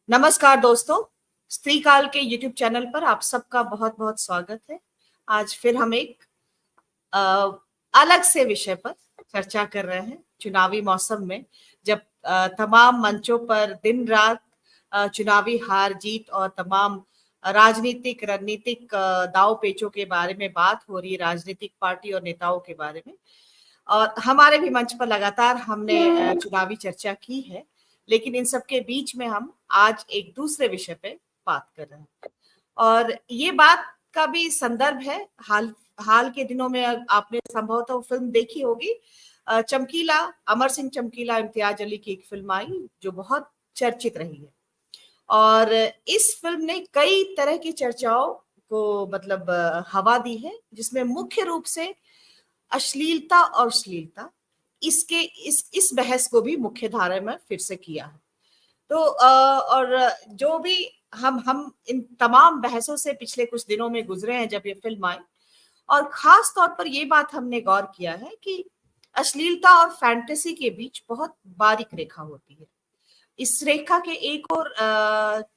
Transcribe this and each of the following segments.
नमस्कार दोस्तों, स्त्री काल के YouTube चैनल पर आप सबका बहुत बहुत स्वागत है। आज फिर हम एक अ, अलग से विषय पर चर्चा कर रहे हैं। चुनावी मौसम में जब तमाम मंचों पर दिन रात चुनावी हार जीत और तमाम राजनीतिक रणनीतिक दाव पेचों के बारे में बात हो रही है, राजनीतिक पार्टी और नेताओं के बारे में, और हमारे भी मंच पर लगातार हमने चुनावी चर्चा की है। लेकिन इन सब के बीच में हम आज एक दूसरे विषय पे बात कर रहे हैं, और ये बात का भी संदर्भ है हाल हाल के दिनों में। आपने संभवतः फिल्म देखी होगी, चमकीला, अमर सिंह चमकीला, इम्तियाज अली की एक फिल्म आई जो बहुत चर्चित रही है। और इस फिल्म ने कई तरह की चर्चाओं को मतलब हवा दी है, जिसमें मुख्य रूप से अश्लीलता और श्लीलता, इसके इस बहस को भी मुख्य धारा में फिर से किया है। तो और जो भी हम इन तमाम बहसों से पिछले कुछ दिनों में गुजरे हैं जब ये फिल्म आई, और खास तौर पर ये बात हमने गौर किया है कि अश्लीलता और फैंटेसी के बीच बहुत बारीक रेखा होती है। इस रेखा के एक और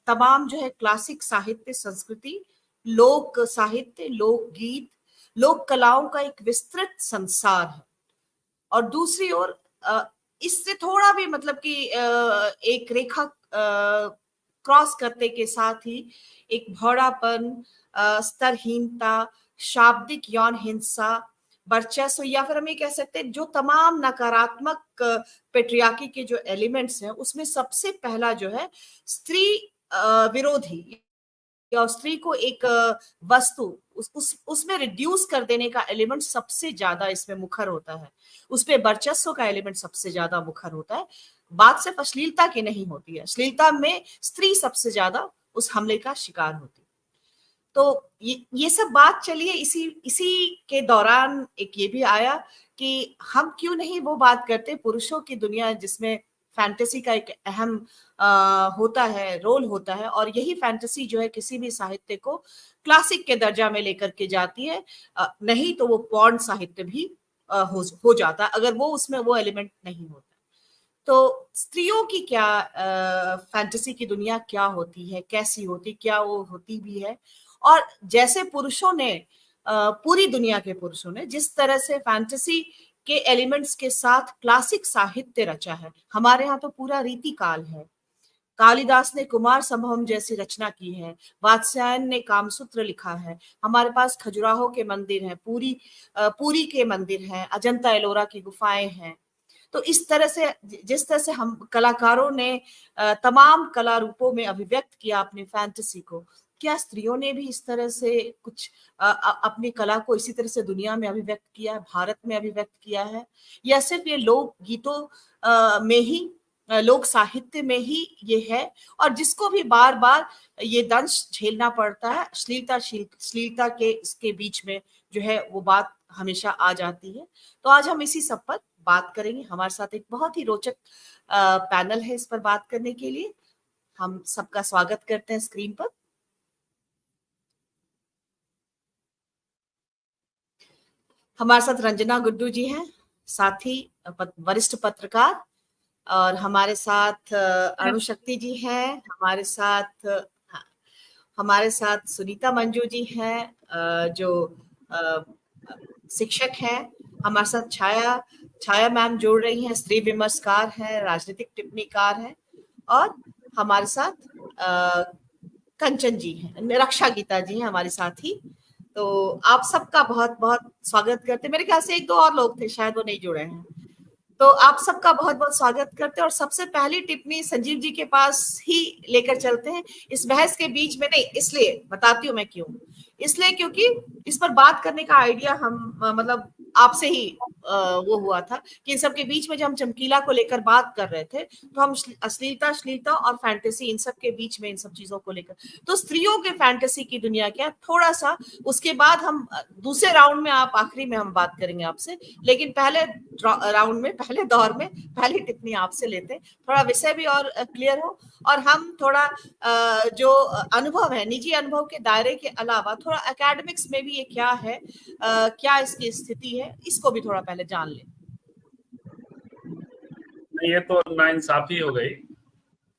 तमाम जो है क्लासिक साहित्य, संस्कृति, लोक साहित्य, लोकगीत, लोक कलाओं का एक विस्तृत संसार है, और दूसरी ओर इससे थोड़ा भी मतलब कि एक रेखा क्रॉस करते के साथ ही एक भौड़ापन, स्तरहीनता, शाब्दिक यौन हिंसा, वर्चस्व, या फिर हम ये कह सकते हैं जो तमाम नकारात्मक पेट्रियार्की के जो एलिमेंट्स हैं, उसमें सबसे पहला जो है स्त्री विरोधी या स्त्री को एक वस्तु उसमें रिड्यूस कर देने का एलिमेंट सबसे ज्यादा इसमें मुखर होता है। उसपे वर्चस्व का एलिमेंट सबसे ज्यादा मुखर होता है। बात सिर्फ अश्लीलता की नहीं होती है, अश्लीलता में स्त्री सबसे ज्यादा उस हमले का शिकार होती है। तो ये सब बात चलिए, इसी के दौरान एक ये भी आया कि हम क्यों नहीं वो बात करते पुरुषों की दुनिया जिसमें फैंटेसी का एक अहम होता है, रोल होता है, और यही फैंटेसी जो है किसी भी साहित्य को क्लासिक के दर्जा में लेकर के जाती है। नहीं तो वो पॉर्न साहित्य भी हो जाता है अगर वो उसमें वो एलिमेंट नहीं होता। तो स्त्रियों की क्या फैंटेसी की दुनिया क्या होती है, कैसी होती, क्या वो होती भी है, और जैसे पुरुषों ने पूरी दुनिया के पुरुषों ने जिस तरह से फैंटेसी के एलिमेंट्स के साथ क्लासिक साहित्य रचा है, हमारे यहाँ तो पूरा रीति काल है। कालिदास ने कुमार संभवम जैसी रचना की है, वात्स्यायन ने कामसूत्र लिखा है, हमारे पास खजुराहो के मंदिर हैं, पूरी के मंदिर हैं, अजंता एलोरा की गुफाएं हैं। तो इस तरह से जिस तरह से हम कलाकारों ने तमाम कला रूपों में अभिव्यक्त किया अपनी फैंटेसी को, क्या स्त्रियों ने भी इस तरह से कुछ अपनी कला को इसी तरह से दुनिया में अभिव्यक्त किया है, भारत में अभिव्यक्त किया है, या सिर्फ ये लोक गीतों में ही, लोक साहित्य में ही ये है, और जिसको भी बार बार ये दंश झेलना पड़ता है, श्लीलता के इसके बीच में जो है वो बात हमेशा आ जाती है। तो आज हम इसी सब पर बात करेंगे। हमारे साथ एक बहुत ही रोचक पैनल है इस पर बात करने के लिए। हम सबका स्वागत करते हैं स्क्रीन पर। हमारे साथ रंजना गुड्डू जी हैं, साथी वरिष्ठ पत्रकार, और हमारे साथ अणुशक्ति जी हैं, हमारे साथ सुनीता मंजू जी हैं जो शिक्षक हैं। हमारे साथ छाया मैम जुड़ रही हैं, स्त्री विमर्शकार हैं, राजनीतिक टिप्पणीकार हैं, और हमारे साथ कंचन जी हैं, रक्षा गीता जी हैं हमारे साथ ही। तो आप सबका बहुत बहुत स्वागत करते हैं। मेरे ख्याल से एक दो और लोग थे, शायद वो नहीं जुड़े हैं। तो आप सबका बहुत बहुत स्वागत करते हैं, और सबसे पहली टिप्पणी संजीव जी के पास ही लेकर चलते हैं। इस बहस के बीच में नहीं, इसलिए बताती हूँ मैं क्यों। इसलिए क्योंकि इस पर बात करने का आइडिया हम मतलब आपसे ही वो हुआ था कि इन सब के बीच में जब हम चमकीला को लेकर बात कर रहे थे, तो हम अश्लीलता और फैंटेसी, इन सब के बीच में इन सब चीजों को लेकर, तो स्त्रियों के फैंटेसी की दुनिया क्या, थोड़ा सा उसके बाद हम दूसरे राउंड में, आप आखिरी में हम बात करेंगे आपसे। लेकिन पहले राउंड में, पहले दौर में पहली टिप्पणी आपसे लेते हैं, थोड़ा विषय भी और क्लियर हो, और हम थोड़ा जो अनुभव है, निजी अनुभव के दायरे के अलावा थोड़ा एकेडमिक्स में भी ये क्या है, क्या इसकी स्थिति है, इसको भी थोड़ा पहले जान लें। ये तो नाइंसाफी हो गई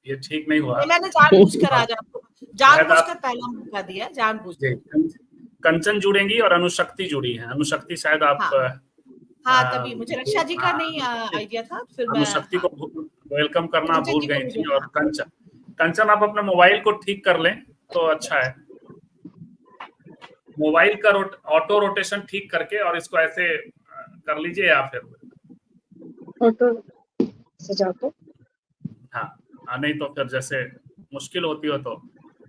ये ठीक नहीं हुआ। मैंने जानबूझकर आज आपको जानबूझकर पहला मौका दिया, जानबूझकर। कंचन जुड़ेंगी और अनुशक्ति जुड़ी है। अनुशक्ति शायद आप हाँ, तभी मुझे रक्षा जी का नहीं आइडिया था, फिर मैं अनुशक्ति को वेलकम करना भूल गई थी। और कंचन आप अपने मोबाइल को ठीक कर लें तो अच्छा है। मोबाइल का ऑटो रोटेशन ठीक करके और इसको ऐसे कर लीजिए, या फिर ऑटो सजा को, हाँ नहीं तो फिर जैसे मुश्किल होती हो तो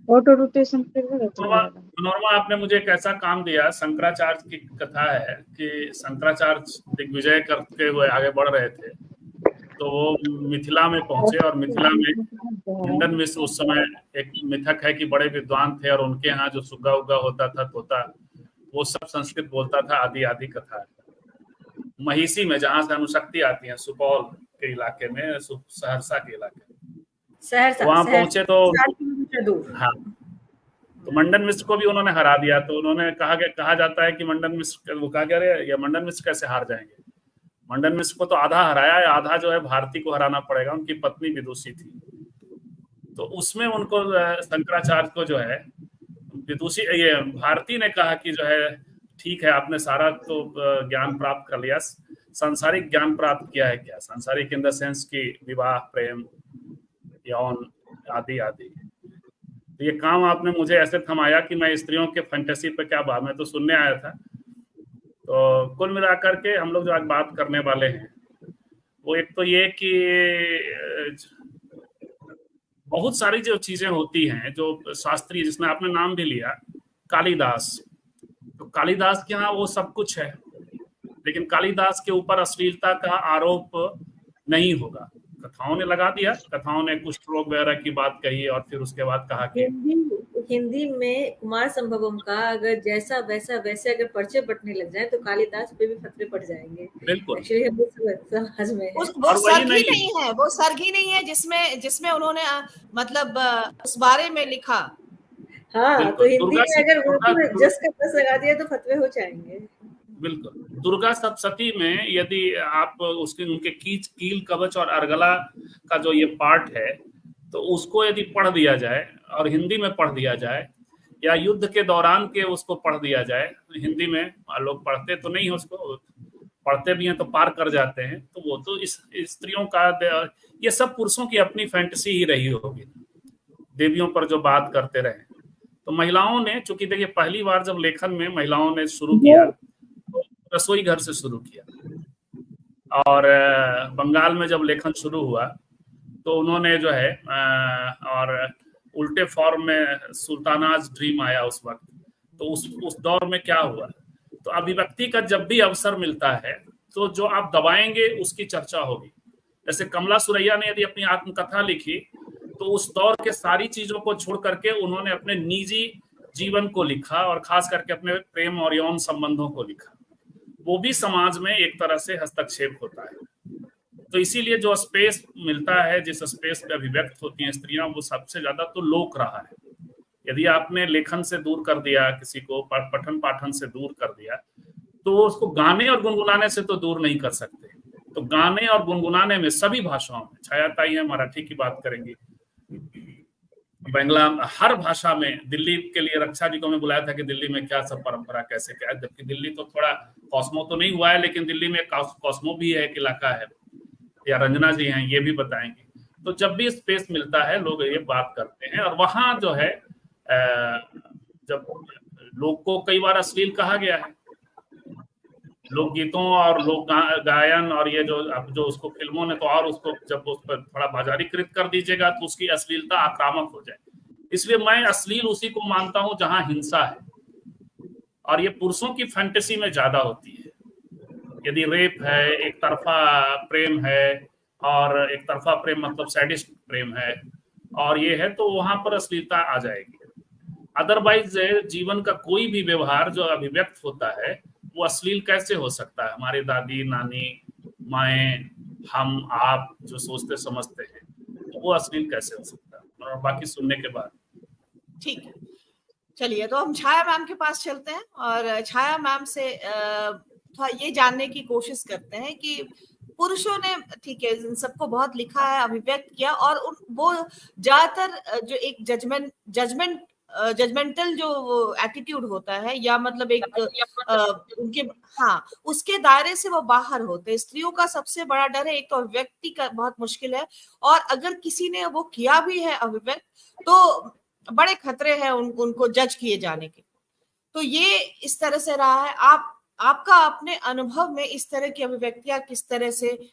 ऑटो रोटेशन फिर नॉर्मल। आपने मुझे एक ऐसा काम दिया, शंकराचार्य की कथा है कि शंकराचार्य दिग्विजय करते हुए आगे बढ़ रहे थे, तो वो मिथिला में पहुंचे और मिथिला में मंडन मिश्र उस समय एक मिथक है कि बड़े विद्वान थे और उनके यहाँ जो सुग्गा उग्गा होता था, तोता, वो सब संस्कृत बोलता था। आदि आदि कथा है। महिषी में, जहाँ से अनुशक्ति आती है, सुपौल के इलाके में, सहरसा के इलाके में, वहां पहुंचे तो हाँ, तो मंडन मिश्र को भी उन्होंने हरा दिया। तो उन्होंने कहा जाता है कि मंडन मिश्र, वो कहा गया या मंडन मिश्र कैसे हार जाएंगे। मंडन मिश्र को तो आधा हराया, आधा जो है भारती को हराना पड़ेगा। उनकी पत्नी विदुषी थी, तो उसमें उनको शंकराचार्य को जो है विदुषी, ये भारती ने कहा कि जो है ठीक है, आपने सारा तो ज्ञान प्राप्त कर लिया, सांसारिक ज्ञान प्राप्त किया है क्या? सांसारिक इन द सेंस की विवाह, प्रेम, यौन आदि आदि। तो ये काम आपने मुझे ऐसे थमाया कि मैं स्त्रियों के फैंटेसी पे क्या बात, मैं तो सुनने आया था। तो कुल मिलाकर के हम लोग जो आज बात करने वाले हैं वो एक तो ये कि बहुत सारी जो चीजें होती हैं जो शास्त्रीय, जिसमें आपने नाम भी लिया कालिदास, तो कालिदास के यहाँ वो सब कुछ है, लेकिन कालिदास के ऊपर अश्लीलता का आरोप नहीं होगा। कथाओं ने लगा दिया, कथाओं ने कुष्ठ रोग वगैरह की बात कही और फिर उसके बाद कहा कि हिंदी में कुमार संभवम का अगर जैसा वैसा वैसे अगर पर्चे बटने लग जाए तो कालिदास पे भी फतवे पड़ जाएंगे। बिल्कुल, एक्चुअली हम समझ में वो सर्ग ही नहीं है, वो सर्ग ही नहीं है जिसमें उन्होंने मतलब उस बारे में लिखा। हाँ, तो हिंदी में अगर जस का तस लगा दिया तो फतवे हो जाएंगे। बिल्कुल। दुर्गा सप्तशती में यदि आप उनके कील कवच और अर्गला का जो ये पार्ट है, तो उसको यदि पढ़ दिया जाए और हिंदी में पढ़ दिया जाए, या युद्ध के दौरान के उसको पढ़ दिया जाए हिंदी में, लोग पढ़ते तो नहीं, उसको पढ़ते भी हैं तो पार कर जाते हैं, तो वो तो इस स्त्रियों का, ये सब पुरुषों की अपनी फैंटेसी ही रही होगी, देवियों पर जो बात करते रहे। तो महिलाओं ने, चूंकि देखिए पहली बार जब लेखन में महिलाओं ने शुरू किया तो रसोई घर से शुरू किया, और बंगाल में जब लेखन शुरू हुआ तो उन्होंने जो है और उल्टे फॉर्म में सुल्तानाज ड्रीम आया उस वक्त। तो उस दौर में क्या हुआ, तो अभिव्यक्ति का जब भी अवसर मिलता है तो जो आप दबाएंगे उसकी चर्चा होगी। जैसे कमला सुरैया ने यदि अपनी आत्मकथा लिखी तो उस दौर के सारी चीजों को छोड़ करके उन्होंने अपने निजी जीवन को लिखा और खास करके अपने प्रेम और यौन संबंधों को लिखा। वो भी समाज में एक तरह से हस्तक्षेप होता है। तो इसीलिए जो स्पेस मिलता है, जिस स्पेस पे अभिव्यक्त होती हैं स्त्रियां, वो सबसे ज्यादा तो लोक रहा है। यदि आपने लेखन से दूर कर दिया, किसी को पठन पाठन से दूर कर दिया, तो उसको गाने और गुनगुनाने से तो दूर नहीं कर सकते। तो गाने और गुनगुनाने में सभी भाषाओं में, छायाताई है, मराठी की बात करेंगी, बांग्ला, हर भाषा में। दिल्ली के लिए रक्षा जी को मैं बुलाया था कि दिल्ली में क्या सब परंपरा कैसे क्या है, जबकि दिल्ली तो थोड़ा कॉस्मो तो नहीं हुआ है, लेकिन दिल्ली में कॉस्मो भी है, एक इलाका है, या रंजना जी हैं, ये भी बताएंगे। तो जब भी स्पेस मिलता है लोग ये बात करते हैं। और वहां जो है जब लोग को कई बार अश्लील कहा गया है, लोकगीतों और लोक गायन, और ये जो अब जो उसको फिल्मों ने तो और उसको जब उस पर थोड़ा बाजारीकृत कर दीजिएगा तो उसकी अश्लीलता आक्रामक हो जाए। इसलिए मैं अश्लील उसी को मानता हूं जहां हिंसा है, और ये पुरुषों की फैंटेसी में ज्यादा होती है। यदि रेप है, एक तरफा प्रेम है, और एक तरफा प्रेम मतलब सैडिस्ट प्रेम है, और ये है, तो वहां पर अश्लीलता आ जाएगी। अदरवाइज जीवन का कोई भी व्यवहार जो अभिव्यक्त होता है वो अश्लील कैसे हो सकता है? हमारे दादी, नानी, माएँ, हम, आप जो सोचते समझते हैं, तो वो अश्लील कैसे हो सकता है? और बाकी सुनने के बाद ठीक है, चलिए तो हम छाया मैम के पास चलते हैं और छाया मैम से थोड़ा ये जानने की कोशिश करते हैं कि पुरुषों ने ठीक है इन सबको बहुत लिखा है, अभिव्यक्त किया, और वो ज्यादातर जो एक जजमेंटल जो एटीट्यूड होता है, या मतलब एक उनके, हाँ, उसके दायरे से वो बाहर होते हैं। स्त्रियों का सबसे बड़ा डर है, एक तो अभिव्यक्ति का बहुत मुश्किल है, और अगर किसी ने वो किया भी है अभिव्यक्त, तो बड़े खतरे हैं उनको जज किए जाने के। तो ये इस तरह से रहा है। आपका अपने अनुभव में इस तरह की अभिव्यक्तियां किस तरह से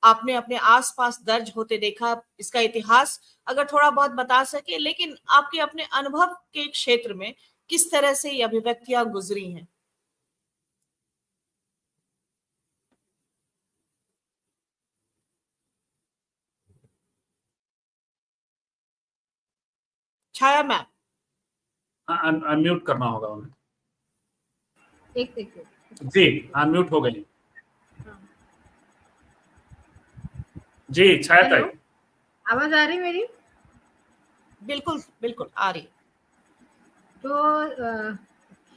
आपने अपने आसपास दर्ज होते देखा, इसका इतिहास अगर थोड़ा बहुत बता सके, लेकिन आपके अपने अनुभव के क्षेत्र में किस तरह से ये अभिव्यक्तियां गुजरी हैं? छाया मैम। हाँ, अनम्यूट करना होगा उन्हें। एक सेकंड जी, अनम्यूट हो गई। जी छाया ताई, आवाज आ रही मेरी? बिल्कुल बिल्कुल आ रही। तो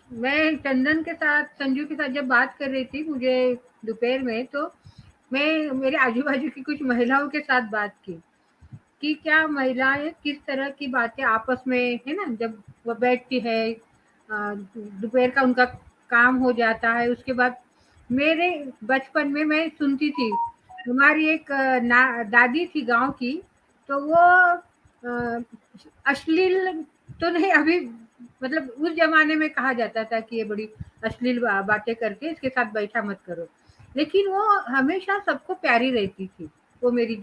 मैं चंदन के साथ, संजू के साथ जब बात कर रही थी मुझे दोपहर में, तो मैं मेरे आजू बाजू की कुछ महिलाओं के साथ बात की कि क्या महिलाएं किस तरह की बातें आपस में, है ना, जब वो बैठती है, दोपहर का उनका काम हो जाता है, उसके बाद मेरे बचपन में मैं सुनती थी, हमारी एक दादी थी गांव की, तो वो अश्लील तो नहीं, अभी मतलब उस जमाने में कहा जाता था कि ये बड़ी अश्लील बातें करके इसके साथ बैठा मत करो, लेकिन वो हमेशा सबको प्यारी रहती थी। वो मेरी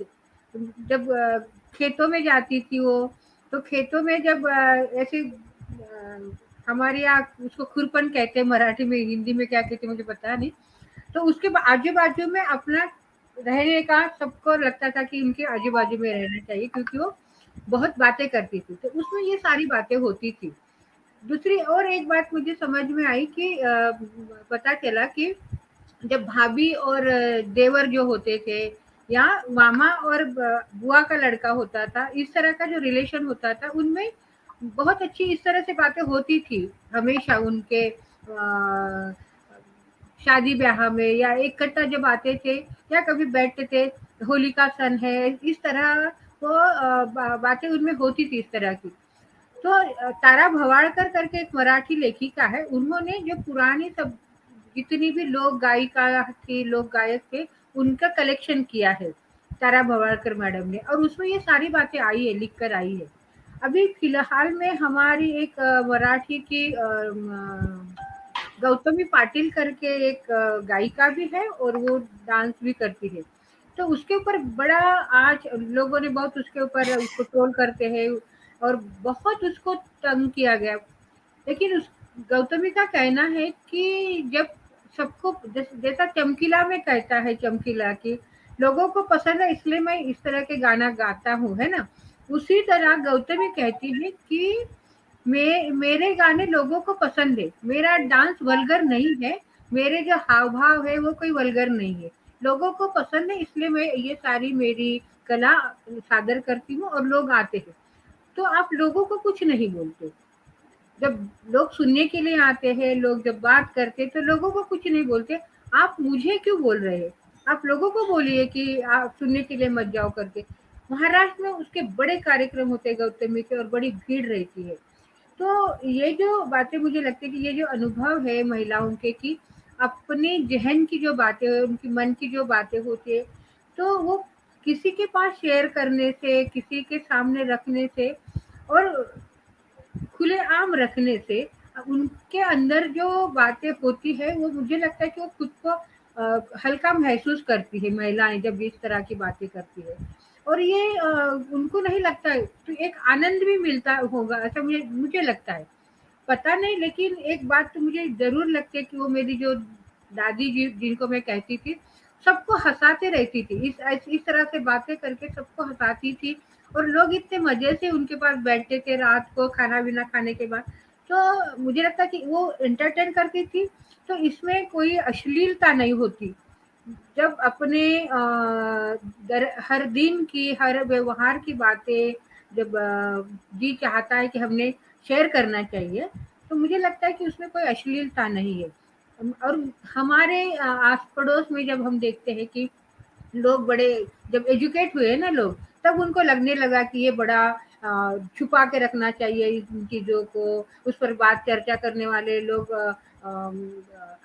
जब खेतों में जाती थी वो, तो खेतों में जब ऐसे हमारे यहाँ उसको खुरपन कहते हैं मराठी में, हिंदी में क्या कहते हैं मुझे पता नहीं, तो उसके आजू बाजू में अपना रहने का सबको लगता था कि उनके आजू बाजू में रहना चाहिए, क्योंकि वो बहुत बातें करती थी, तो उसमें ये सारी बातें होती थी। दूसरी और एक बात मुझे समझ में आई कि पता चला कि जब भाभी और देवर जो होते थे, या मामा और बुआ का लड़का होता था, इस तरह का जो रिलेशन होता था, उनमें बहुत अच्छी इस तरह से बातें होती थी हमेशा उनके शादी ब्याह में, या इकट्ठा जब आते थे या कभी बैठते थे, होली का सन है, इस तरह वो बातें उनमें होती थी इस तरह की। तो तारा भवाड़कर करके एक मराठी लेखिका है, उन्होंने जो पुरानी सब जितनी भी लोक गायिका थी, लोक गायक थे, उनका कलेक्शन किया है तारा भवाड़कर मैडम ने, और उसमें ये सारी बातें आई है, लिख कर आई है। अभी फिलहाल में हमारी एक मराठी की गौतमी पाटिल करके एक गायिका भी है, और वो डांस भी करती है, तो उसके ऊपर बड़ा आज लोगों ने बहुत उसके ऊपर उसको ट्रोल करते हैं, और बहुत उसको तंग किया गया। लेकिन उस गौतमी का कहना है कि जब सबको जैसा चमकीला में कहता है, चमकीला की लोगों को पसंद है इसलिए मैं इस तरह के गाना गाता हूँ, है ना, उसी तरह गौतमी कहती है कि मेरे गाने लोगों को पसंद है, मेरा डांस वल्गर नहीं है, मेरे जो हाव भाव है वो कोई वल्गर नहीं है, लोगों को पसंद है, इसलिए मैं ये सारी मेरी कला सादर करती हूँ और लोग आते हैं। तो आप लोगों को कुछ नहीं बोलते, जब लोग सुनने के लिए आते हैं, लोग जब बात करते तो लोगों को कुछ नहीं बोलते, आप मुझे क्यों बोल रहे हैं, आप लोगों को बोलिए कि आप सुनने के लिए मत जाओ करके। महाराष्ट्र में उसके बड़े कार्यक्रम होते हैं गौतमी के, और बड़ी भीड़ रहती है। तो ये जो बातें मुझे लगती है कि ये जो अनुभव है महिलाओं के, कि अपने जहन की जो बातें, उनकी मन की जो बातें होती है, तो वो किसी के पास शेयर करने से, किसी के सामने रखने से और खुलेआम रखने से उनके अंदर जो बातें होती है, वो मुझे लगता है कि वो खुद को हल्का महसूस करती है महिलाएं जब इस तरह की बातें करती है, और ये उनको नहीं लगता है, तो एक आनंद भी मिलता होगा, ऐसा मुझे लगता है, पता नहीं। लेकिन एक बात तो मुझे जरूर लगती है कि वो मेरी जो दादी जी जिनको मैं कहती थी, सबको हंसाते रहती थी, इस तरह से बातें करके सबको हंसाती थी, और लोग इतने मजे से उनके पास बैठते थे रात को खाना पीना खाने के बाद। तो मुझे लगता है कि वो एंटरटेन करती थी, तो इसमें कोई अश्लीलता नहीं होती। जब अपने हर दिन की, हर व्यवहार की बातें जब जी चाहता है कि हमने शेयर करना चाहिए, तो मुझे लगता है कि उसमें कोई अश्लीलता नहीं है। और हमारे आस पड़ोस में जब हम देखते हैं कि लोग बड़े जब एजुकेट हुए ना लोग, तब उनको लगने लगा कि ये बड़ा छुपा के रखना चाहिए इन चीज़ों को, उस पर बात चर्चा करने वाले लोग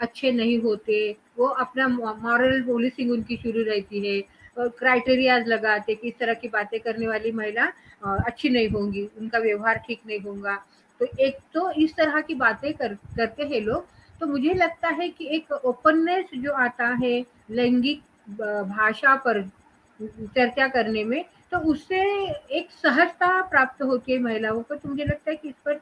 अच्छे नहीं होते, वो अपना मॉरल पॉलिसिंग उनकी शुरू रहती है और क्राइटेरियाज लगाते कि इस तरह की बातें करने वाली महिला अच्छी नहीं होंगी, उनका व्यवहार ठीक नहीं होगा। तो एक तो इस तरह की बातें करते हैं लोग। तो मुझे लगता है कि एक ओपननेस जो आता है लैंगिक भाषा पर चर्चा करने में, तो उससे एक सहजता प्राप्त होती है महिलाओं को। तो मुझे लगता है कि इस पर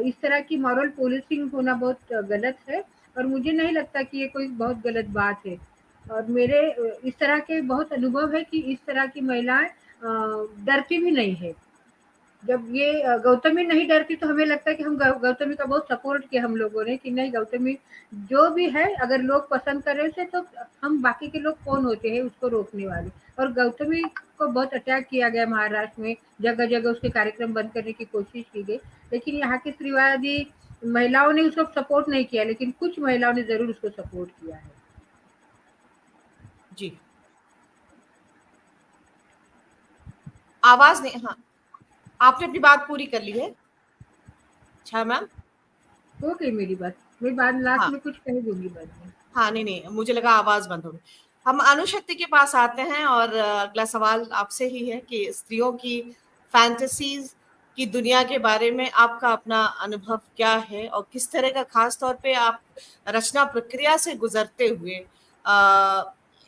इस तरह की मॉरल पॉलिसिंग होना बहुत गलत है, और मुझे नहीं लगता कि ये कोई बहुत गलत बात है। और मेरे इस तरह के बहुत अनुभव है कि इस तरह की महिलाएं डरती भी नहीं है। जब ये गौतमी नहीं डरती तो हमें लगता है कि हम गौतमी का बहुत सपोर्ट किया हम लोगों ने कि नहीं, गौतमी जो भी है अगर लोग पसंद कर रहे थे तो हम बाकी के लोग कौन होते हैं उसको रोकने वाले। और गौतमी को बहुत अटैक किया गया महाराष्ट्र में, जगह जगह उसके कार्यक्रम बंद करने की कोशिश की गई, लेकिन यहाँ की स्त्रीवादी महिलाओं ने उसको सपोर्ट नहीं किया, लेकिन कुछ महिलाओं ने जरूर उसको सपोर्ट किया है। जी, आवाज नहीं, हाँ आपने अपनी बात पूरी कर ली है। अच्छा मैम, हो गई मेरी बात, मैं बाद लास्ट हाँ में कुछ कह दूंगी बाद में। हाँ, नहीं मुझे लगा आवाज बंद हो गई। हम अनुशक्ति के पास आते हैं और अगला सवाल आपसे ही है कि स्त्रियों की फैंटेसीज की दुनिया के बारे में आपका अपना अनुभव क्या है और किस तरह का, खास तौर पे आप रचना प्रक्रिया से गुजरते हुए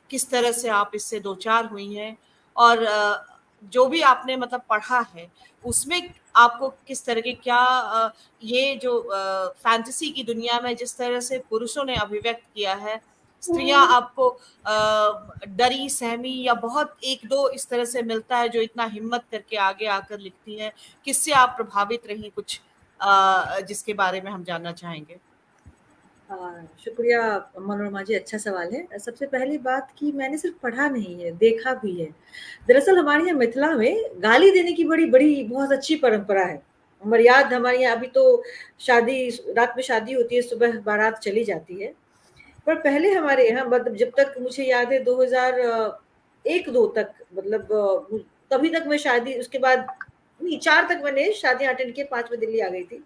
किस तरह से आप इससे दो चार हुई हैं, और जो भी आपने मतलब पढ़ा है उसमें आपको किस तरह के क्या ये जो फैंटेसी की दुनिया में जिस तरह से पुरुषों ने अभिव्यक्त किया है, स्त्रियां आपको डरी सहमी या बहुत एक दो इस तरह से मिलता है जो इतना हिम्मत करके आगे आकर लिखती है, किससे आप प्रभावित रही कुछ जिसके बारे में हम जानना चाहेंगे। शुक्रिया मनोरमा जी, अच्छा सवाल है। सबसे पहली बात कि मैंने सिर्फ पढ़ा नहीं है, देखा भी है। दरअसल हमारे यहाँ मिथिला में गाली देने की बड़ी बड़ी बहुत अच्छी परंपरा है। मर्याद हमारे यहाँ, अभी तो शादी रात में शादी होती है, सुबह बारात चली जाती है, पर पहले हमारे यहाँ मतलब जब तक मुझे याद है 2001-2 तक, मतलब तभी तक मैं शादी, उसके बाद नहीं 4 तक मैंने शादियां अटेंड की, 5 में दिल्ली आ गई थी।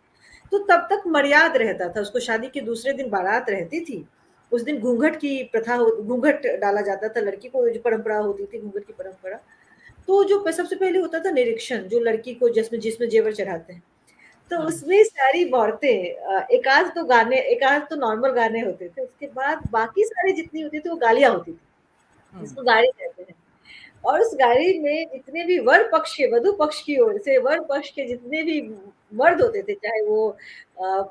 तो तब तक मर्याद रहता था, उसको शादी के दूसरे दिन बारात रहती थी, उस दिन घूंघट की प्रथा, घूंघट डाला जाता था लड़की को, जो परंपरा होती थी घूंघट की परंपरा। तो जो सबसे पहले होता था निरीक्षण, जो लड़की को जिसमें जेवर चढ़ाते हैं, तो उसमें सारी औरतें, एक आध तो गाने, एक आध तो नॉर्मल गाने होते थे, उसके बाद बाकी सारी जितनी होती थी वो गालियां होती थी, जिसको गाली कहते हैं। और उस गाड़ी में जितने भी वर पक्ष के, वधु पक्ष की ओर से वर पक्ष के जितने भी मर्द होते थे, चाहे वो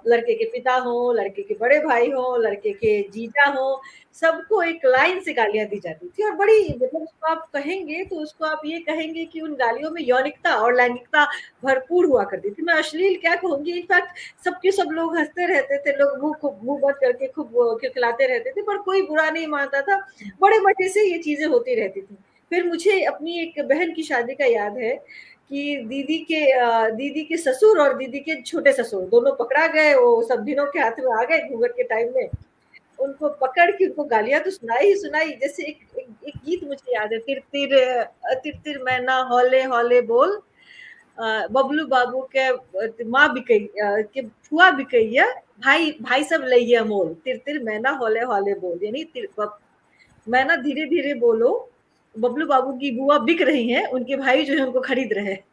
लड़के के पिता हो, लड़के के बड़े भाई हो, लड़के के जीजा हो, सबको एक लाइन से गालियां दी जाती थी। और बड़ी मतलब उसको आप कहेंगे तो उसको आप ये कहेंगे कि उन गालियों में यौनिकता और लैंगिकता भरपूर हुआ करती थी। मैं अश्लील क्या कहूंगी, इनफैक्ट सबके सब लोग हंसते रहते थे, लोग मुंह बंद करके खूब खिलखिलाते रहते थे, पर कोई बुरा नहीं मानता था, बड़े मजे से ये चीजें होती रहती थी। फिर मुझे अपनी एक बहन की शादी का याद है कि दीदी के ससुर और दीदी के छोटे ससुर दोनों पकड़ा गए, वो सब दिनों के हाथ में आ गए घूंघट के टाइम में। उनको पकड़ के उनको गालियां तो सुनाई। जैसे एक गीत मुझे याद है, तिर तिर तिर तिर मैना हौले हौले बोल, बबलू बाबू के माँ बिकई के फुआ बिकैया, भाई सब लैया मोल, तिर तिर मैना हौले हौले बोल, यानी मैना धीरे धीरे बोलो, बबलू बाबू की बुआ बिक रही हैं, उनके भाई जो है उनको खरीद रहे हैं।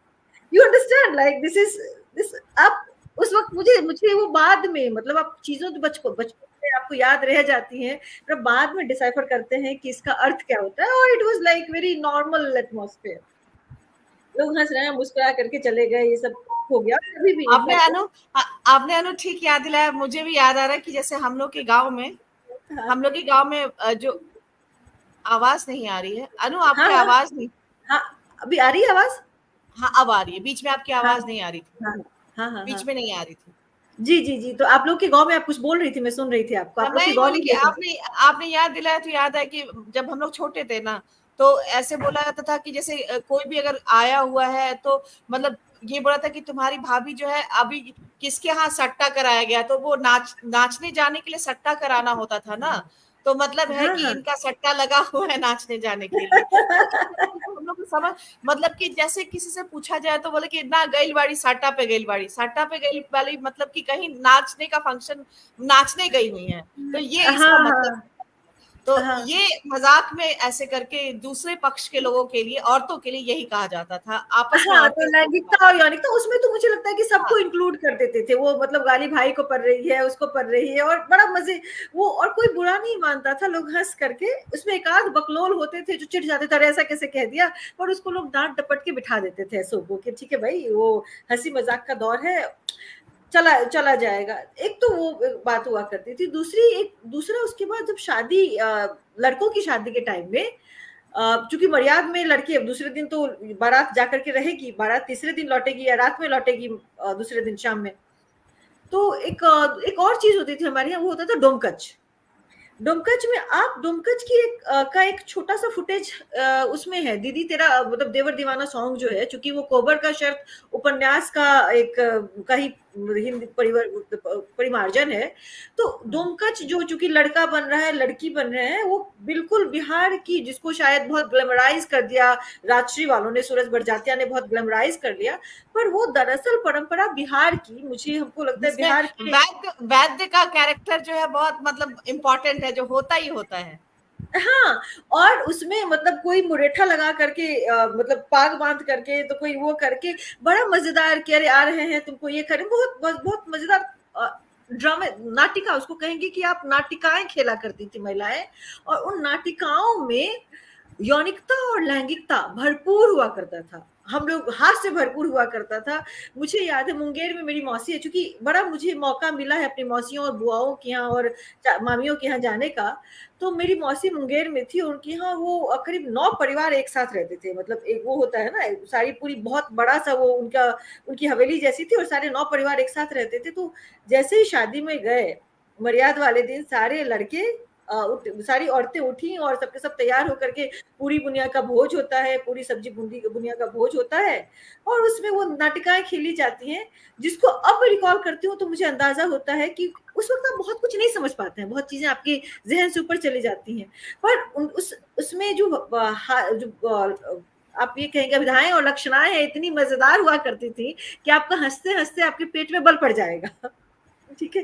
यू अंडरस्टैंड, लाइक दिस आप उस वक्त मुझे वो बाद में, मतलब आप चीजों तो बचपन में आपको याद रह जाती हैं, पर बाद में डिसाइफर करते हैं कि इसका अर्थ क्या होता है। और it was like very normal atmosphere, लोग हंस रहे हैं, मुस्कुरा करके चले गए, ये सब हो गया। अभी भी आपने अनु ठीक याद दिलाया, मुझे भी याद आ रहा है कि जैसे हम लोग के गांव में जो आवाज नहीं आ रही है अनु, आपकी आवाज नहीं, हाँ अभी आ रही है आवाज? हाँ अब आ रही है, बीच में आपकी आवाज नहीं आ रही थी। हाँ बीच में नहीं आ रही थी। जी, तो आप लोग के गांव में आप कुछ बोल रही थी, मैं सुन रही थी आपको। आप लोग के गांव में आपने याद दिलाया तो याद है कि जब हम लोग छोटे थे ना, तो ऐसे बोला जाता था कि जैसे कोई भी अगर आया हुआ है तो मतलब ये बोला था कि तुम्हारी भाभी जो है अभी किसके यहाँ सट्टा कराया गया, तो वो नाचने जाने के लिए सट्टा कराना होता था ना, तो मतलब है कि इनका सट्टा लगा हुआ है नाचने जाने के लिए। हम लोग को समझ, मतलब कि जैसे किसी से पूछा जाए तो बोले कि ना गइल बाड़ी साटा पे गइल बाड़ी, साटा पे गइल वाली मतलब कि कहीं नाचने का फंक्शन नाचने गई हुई है, तो ये इसका मतलब। तो ये मजाक में ऐसे करके दूसरे पक्ष के लोगों के लिए, औरतों के लिए यही कहा जाता था आपस में। तो लैंगिकता और यौनिकता उसमें तो मुझे लगता है कि सबको इंक्लूड कर देते थे वो, मतलब गाली भाई को पड़ रही है, उसको पड़ रही है, और बड़ा मजे वो, और कोई बुरा नहीं मानता था, लोग हंस करके। उसमें एक आध बकलोल होते थे जो चिढ़ जाते थे, ऐसा कैसे कह दिया, पर उसको लोग डांट डपट के बिठा देते थे ऐसो को कि ठीक है भाई वो हंसी मजाक का दौर है, चला जाएगा। एक तो वो बात हुआ करती थी। दूसरा उसके बाद जब शादी, लड़कों की शादी के टाइम में, चूंकि मर्याद में लड़की अब दूसरे दिन तो बारात जाकर के रहेगी, बारात तीसरे दिन लौटेगी या रात में लौटेगी, दूसरे दिन शाम में। तो एक और चीज होती थी हमारे यहाँ, वो होता था डोमकच। डोमकच में आप डोमकच की एक छोटा सा फुटेज उसमें है, दीदी तेरा मतलब देवर दीवाना सॉन्ग जो है, चूंकि वो कोबर का शर्त उपन्यास का एक का ही हिंदी परिमार्जन है। तो डोमकच जो चूंकि लड़का बन रहा है, लड़की बन रहे हैं, वो बिल्कुल बिहार की, जिसको शायद बहुत ग्लैमराइज कर दिया राजश्री वालों ने, सूरज बड़जात्या ने बहुत ग्लैमराइज कर लिया, पर वो दरअसल परंपरा बिहार की, मुझे हमको लगता है बिहार की। वैद्य का कैरेक्टर जो है बहुत मतलब इम्पोर्टेंट है, जो होता ही होता है। हाँ, और उसमें मतलब कोई मुरेठा लगा करके मतलब पाग बांध करके, तो कोई वो करके बड़ा मजेदार कि अरे आ रहे हैं तुमको ये करें, बहुत मजेदार ड्रामे, नाटिका उसको कहेंगे कि आप नाटिकाएं खेला करती थी महिलाएं, और उन नाटिकाओं में यौनिकता और लैंगिकता भरपूर हुआ करता था, हम लोग हाथ से भरपूर हुआ करता था। मुझे याद है मुंगेर में मेरी मौसी है, चूंकि बड़ा मुझे मौका मिला है अपनी मौसियों और बुआओं के यहाँ और मामियों के यहाँ जाने का, तो मेरी मौसी मुंगेर में थी, उनके यहाँ वो करीब 9 परिवार एक साथ रहते थे, मतलब एक वो होता है ना सारी पूरी बहुत बड़ा सा वो उनकी हवेली जैसी थी, और सारे 9 परिवार एक साथ रहते थे। तो जैसे ही शादी में गए, मर्याद वाले दिन सारे लड़के सारी औरतें उठी और सबके सब तैयार होकर के, पूरी बुनिया का भोज होता है, पूरी सब्जी बूंदी बुनिया का भोज होता है, और उसमें वो नाटिकाएं खेली जाती हैं, जिसको अब रिकॉल करती हूँ तो मुझे अंदाजा होता है कि उस वक्त आप बहुत कुछ नहीं समझ पाते हैं, बहुत चीजें आपके जहन से ऊपर चली जाती हैं, पर उसमें जो आप ये कहेंगे विधाएं और लक्षणाएं इतनी मजेदार हुआ करती थी कि आपका हंसते हंसते आपके पेट में बल पड़ जाएगा। ठीक है,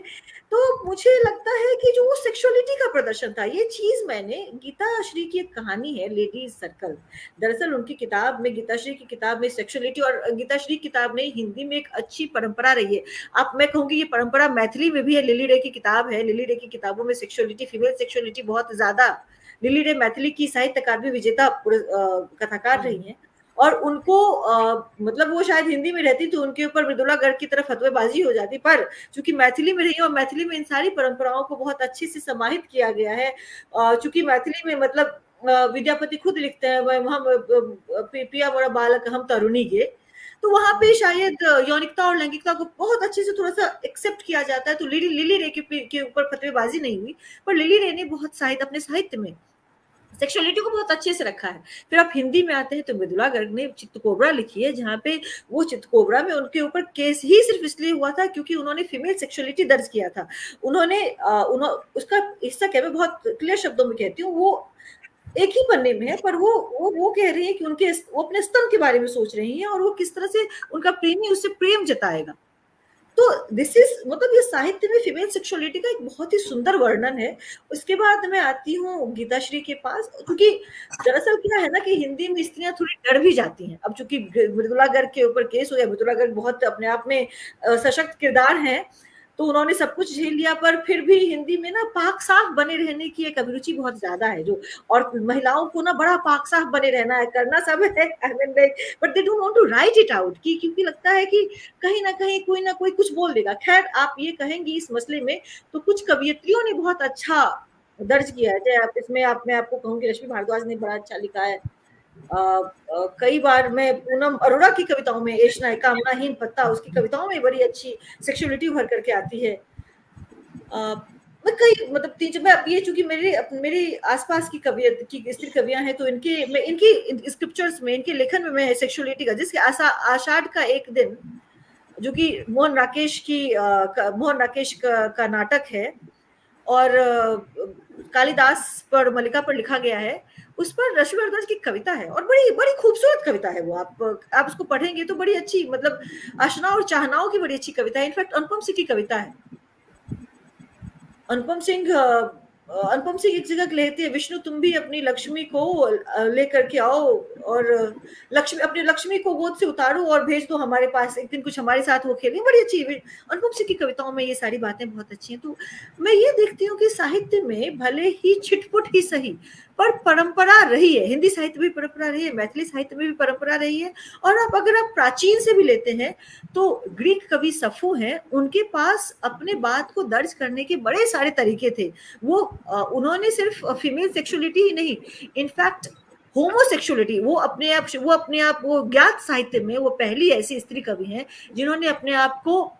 तो मुझे लगता है कि जो सेक्सुअलिटी का प्रदर्शन था, ये चीज मैंने गीता श्री की एक कहानी है लेडीज सर्कल, दरअसल उनकी किताब में, गीता श्री की किताब में सेक्सुअलिटी, और गीता श्री किताब ने हिंदी में एक अच्छी परंपरा रही है। आप, मैं कहूंगी ये परंपरा मैथिली में भी है, लिली रे की किताब है, लिली रे की किताबों में सेक्सुअलिटी, फीमेल सेक्सुअलिटी बहुत ज्यादा। लिली रे मैथिली की साहित्य अकादमी विजेता कथाकार रही है, और उनको मतलब वो शायद हिंदी में रहती तो उनके ऊपर मृदुला गर्ग की तरफ फतवेबाजी हो जाती, पर चूंकि मैथिली में रही और मैथिली में इन सारी परंपराओं को बहुत अच्छे से समाहित किया गया है, चूंकि मैथिली में मतलब विद्यापति खुद लिखते हैं वहां पिया बड़ा बालक हम तरुणी के, तो वहां पे शायद यौनिकता और लैंगिकता को बहुत अच्छे से थोड़ा सा एक्सेप्ट किया जाता है। तो लिली रे के ऊपर फतवेबाजी नहीं हुई, पर लिली रे ने बहुत अपने साहित्य में सेक्सुअलिटी को बहुत अच्छे से रखा है। फिर आप हिंदी में आते हैं तो मृदुला गर्ग ने चित्तकोबरा लिखी है, जहाँ पे वो चित्तकोबरा में उनके ऊपर केस ही सिर्फ इसलिए हुआ था क्योंकि उन्होंने फीमेल सेक्सुअलिटी दर्ज किया था। उन्होंने उसका हिस्सा क्या, मैं बहुत क्लियर शब्दों में कहती हूँ, वो एक ही बनने में है, पर वो कह रही है कि वो अपने स्तन के बारे में सोच रही है और वो किस तरह से उनका प्रेमी उससे प्रेम जताएगा। तो दिस इज मतलब ये साहित्य में फीमेल सेक्सुअलिटी का एक बहुत ही सुंदर वर्णन है। उसके बाद मैं आती हूँ गीताश्री के पास, क्योंकि दरअसल क्या है ना कि हिंदी में स्त्रियां थोड़ी डर भी जाती हैं। अब चूंकि मृदुला गर्ग के ऊपर केस हो गया, मृदुला गर्ग बहुत अपने आप में सशक्त किरदार हैं, तो उन्होंने सब कुछ झेल लिया, पर फिर भी हिंदी में ना पाक साफ बने रहने की एक अभिरुचि बहुत ज्यादा है, जो और महिलाओं को ना बड़ा पाक साफ बने रहना है, करना सब है, but they don't want to write it out, क्योंकि लगता है कि कहीं ना कहीं कोई ना कोई कुछ बोल देगा। खैर आप ये कहेंगी इस मसले में तो कुछ कवियत्रियों ने बहुत अच्छा दर्ज किया है, चाहे आप इसमें मैं आपको कहूंगी रश्मि भारद्वाज ने बड़ा अच्छा लिखा है। कई बार मैं पूनम अरोड़ा की कविताओं में, एशना कामनाहीन पत्ता, उसकी कविताओं में बड़ी अच्छी सेक्सुअलिटी उभर करके आती है। मैं कई मतलब मैं ये चूंकि मेरे आसपास की स्त्री कवियां हैं, तो इनकी स्क्रिप्चर्स में, इनके लेखन में मैं सेक्सुअलिटी का, जिसके आषाढ़ का एक दिन, जो कि मोहन राकेश का नाटक है, और कालिदास पर, मल्लिका पर लिखा गया है, उस पर रश्मि भारद्वाज की कविता है और बड़ी बड़ी खूबसूरत कविता है वो। आप उसको पढ़ेंगे तो बड़ी अच्छी, मतलब अशना और चाहनाओं की बड़ी अच्छी कविता है। इनफैक्ट अनुपम सिंह की कविता है। अनुपम सिंह एक जगह लेते हैं, विष्णु तुम भी अपनी लक्ष्मी को लेकर के आओ और अपनी लक्ष्मी को गोद से उतारो और भेज दो हमारे पास, एक दिन कुछ हमारे साथ वो खेलें। बड़ी अच्छी अनुपम सिंह की कविताओं में ये सारी बातें बहुत अच्छी हैं। तो मैं ये देखती हूँ कि साहित्य में भले ही छिटपुट ही सही, पर परंपरा रही है। हिंदी साहित्य में भी परंपरा रही है, मैथिली साहित्य में भी परंपरा रही है। और अब अगर आप प्राचीन से भी लेते हैं तो ग्रीक कवि सफू हैं, उनके पास अपने बात को दर्ज करने के बड़े सारे तरीके थे। वो उन्होंने सिर्फ फीमेल सेक्सुअलिटी ही नहीं, इनफैक्ट होमोसेक्सुअलिटी, वो अपने आप वो ज्ञात साहित्य में वो पहली ऐसी स्त्री कवि हैं जिन्होंने अपने आप को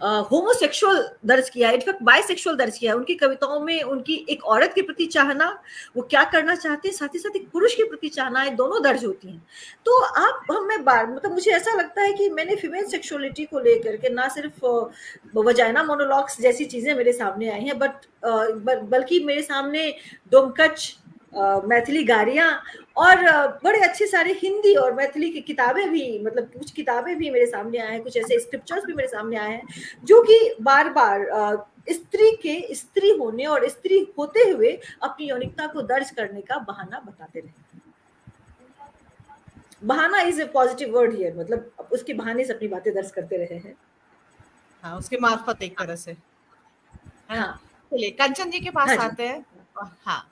होमोसेक्सुअल दर्ज किया, इनफैक्ट बाइसेक्सुअल दर्ज किया। उनकी कविताओं में उनकी एक औरत के प्रति चाहना, वो क्या करना चाहते हैं, साथ ही साथ एक पुरुष के प्रति चाहनाएं दोनों दर्ज होती हैं। तो मतलब मुझे ऐसा लगता है कि मैंने फीमेल सेक्सुअलिटी को लेकर के ना सिर्फ वजाइना मोनोलॉग्स जैसी चीजें मेरे सामने आई हैं, बल्कि मेरे सामने डोमकच, मैथिली गारियां और बड़े अच्छे सारे हिंदी और मैथिली की किताबें भी, मतलब कुछ किताबें भी मेरे सामने आए हैं, कुछ ऐसे स्क्रिप्चर्स भी मेरे सामने आए हैं जो कि बार बार स्त्री होने और स्त्री होते हुए अपनी यौनिकता को दर्ज करने का बहाना बताते रहे। बहाना is a positive word here, मतलब उसके बहाने से अपनी बातें दर्ज करते रहे हैं। हाँ, उसके मार्फत एक तरह से। हाँ, चलिए कंचन जी के पास आते हैं। हाँ,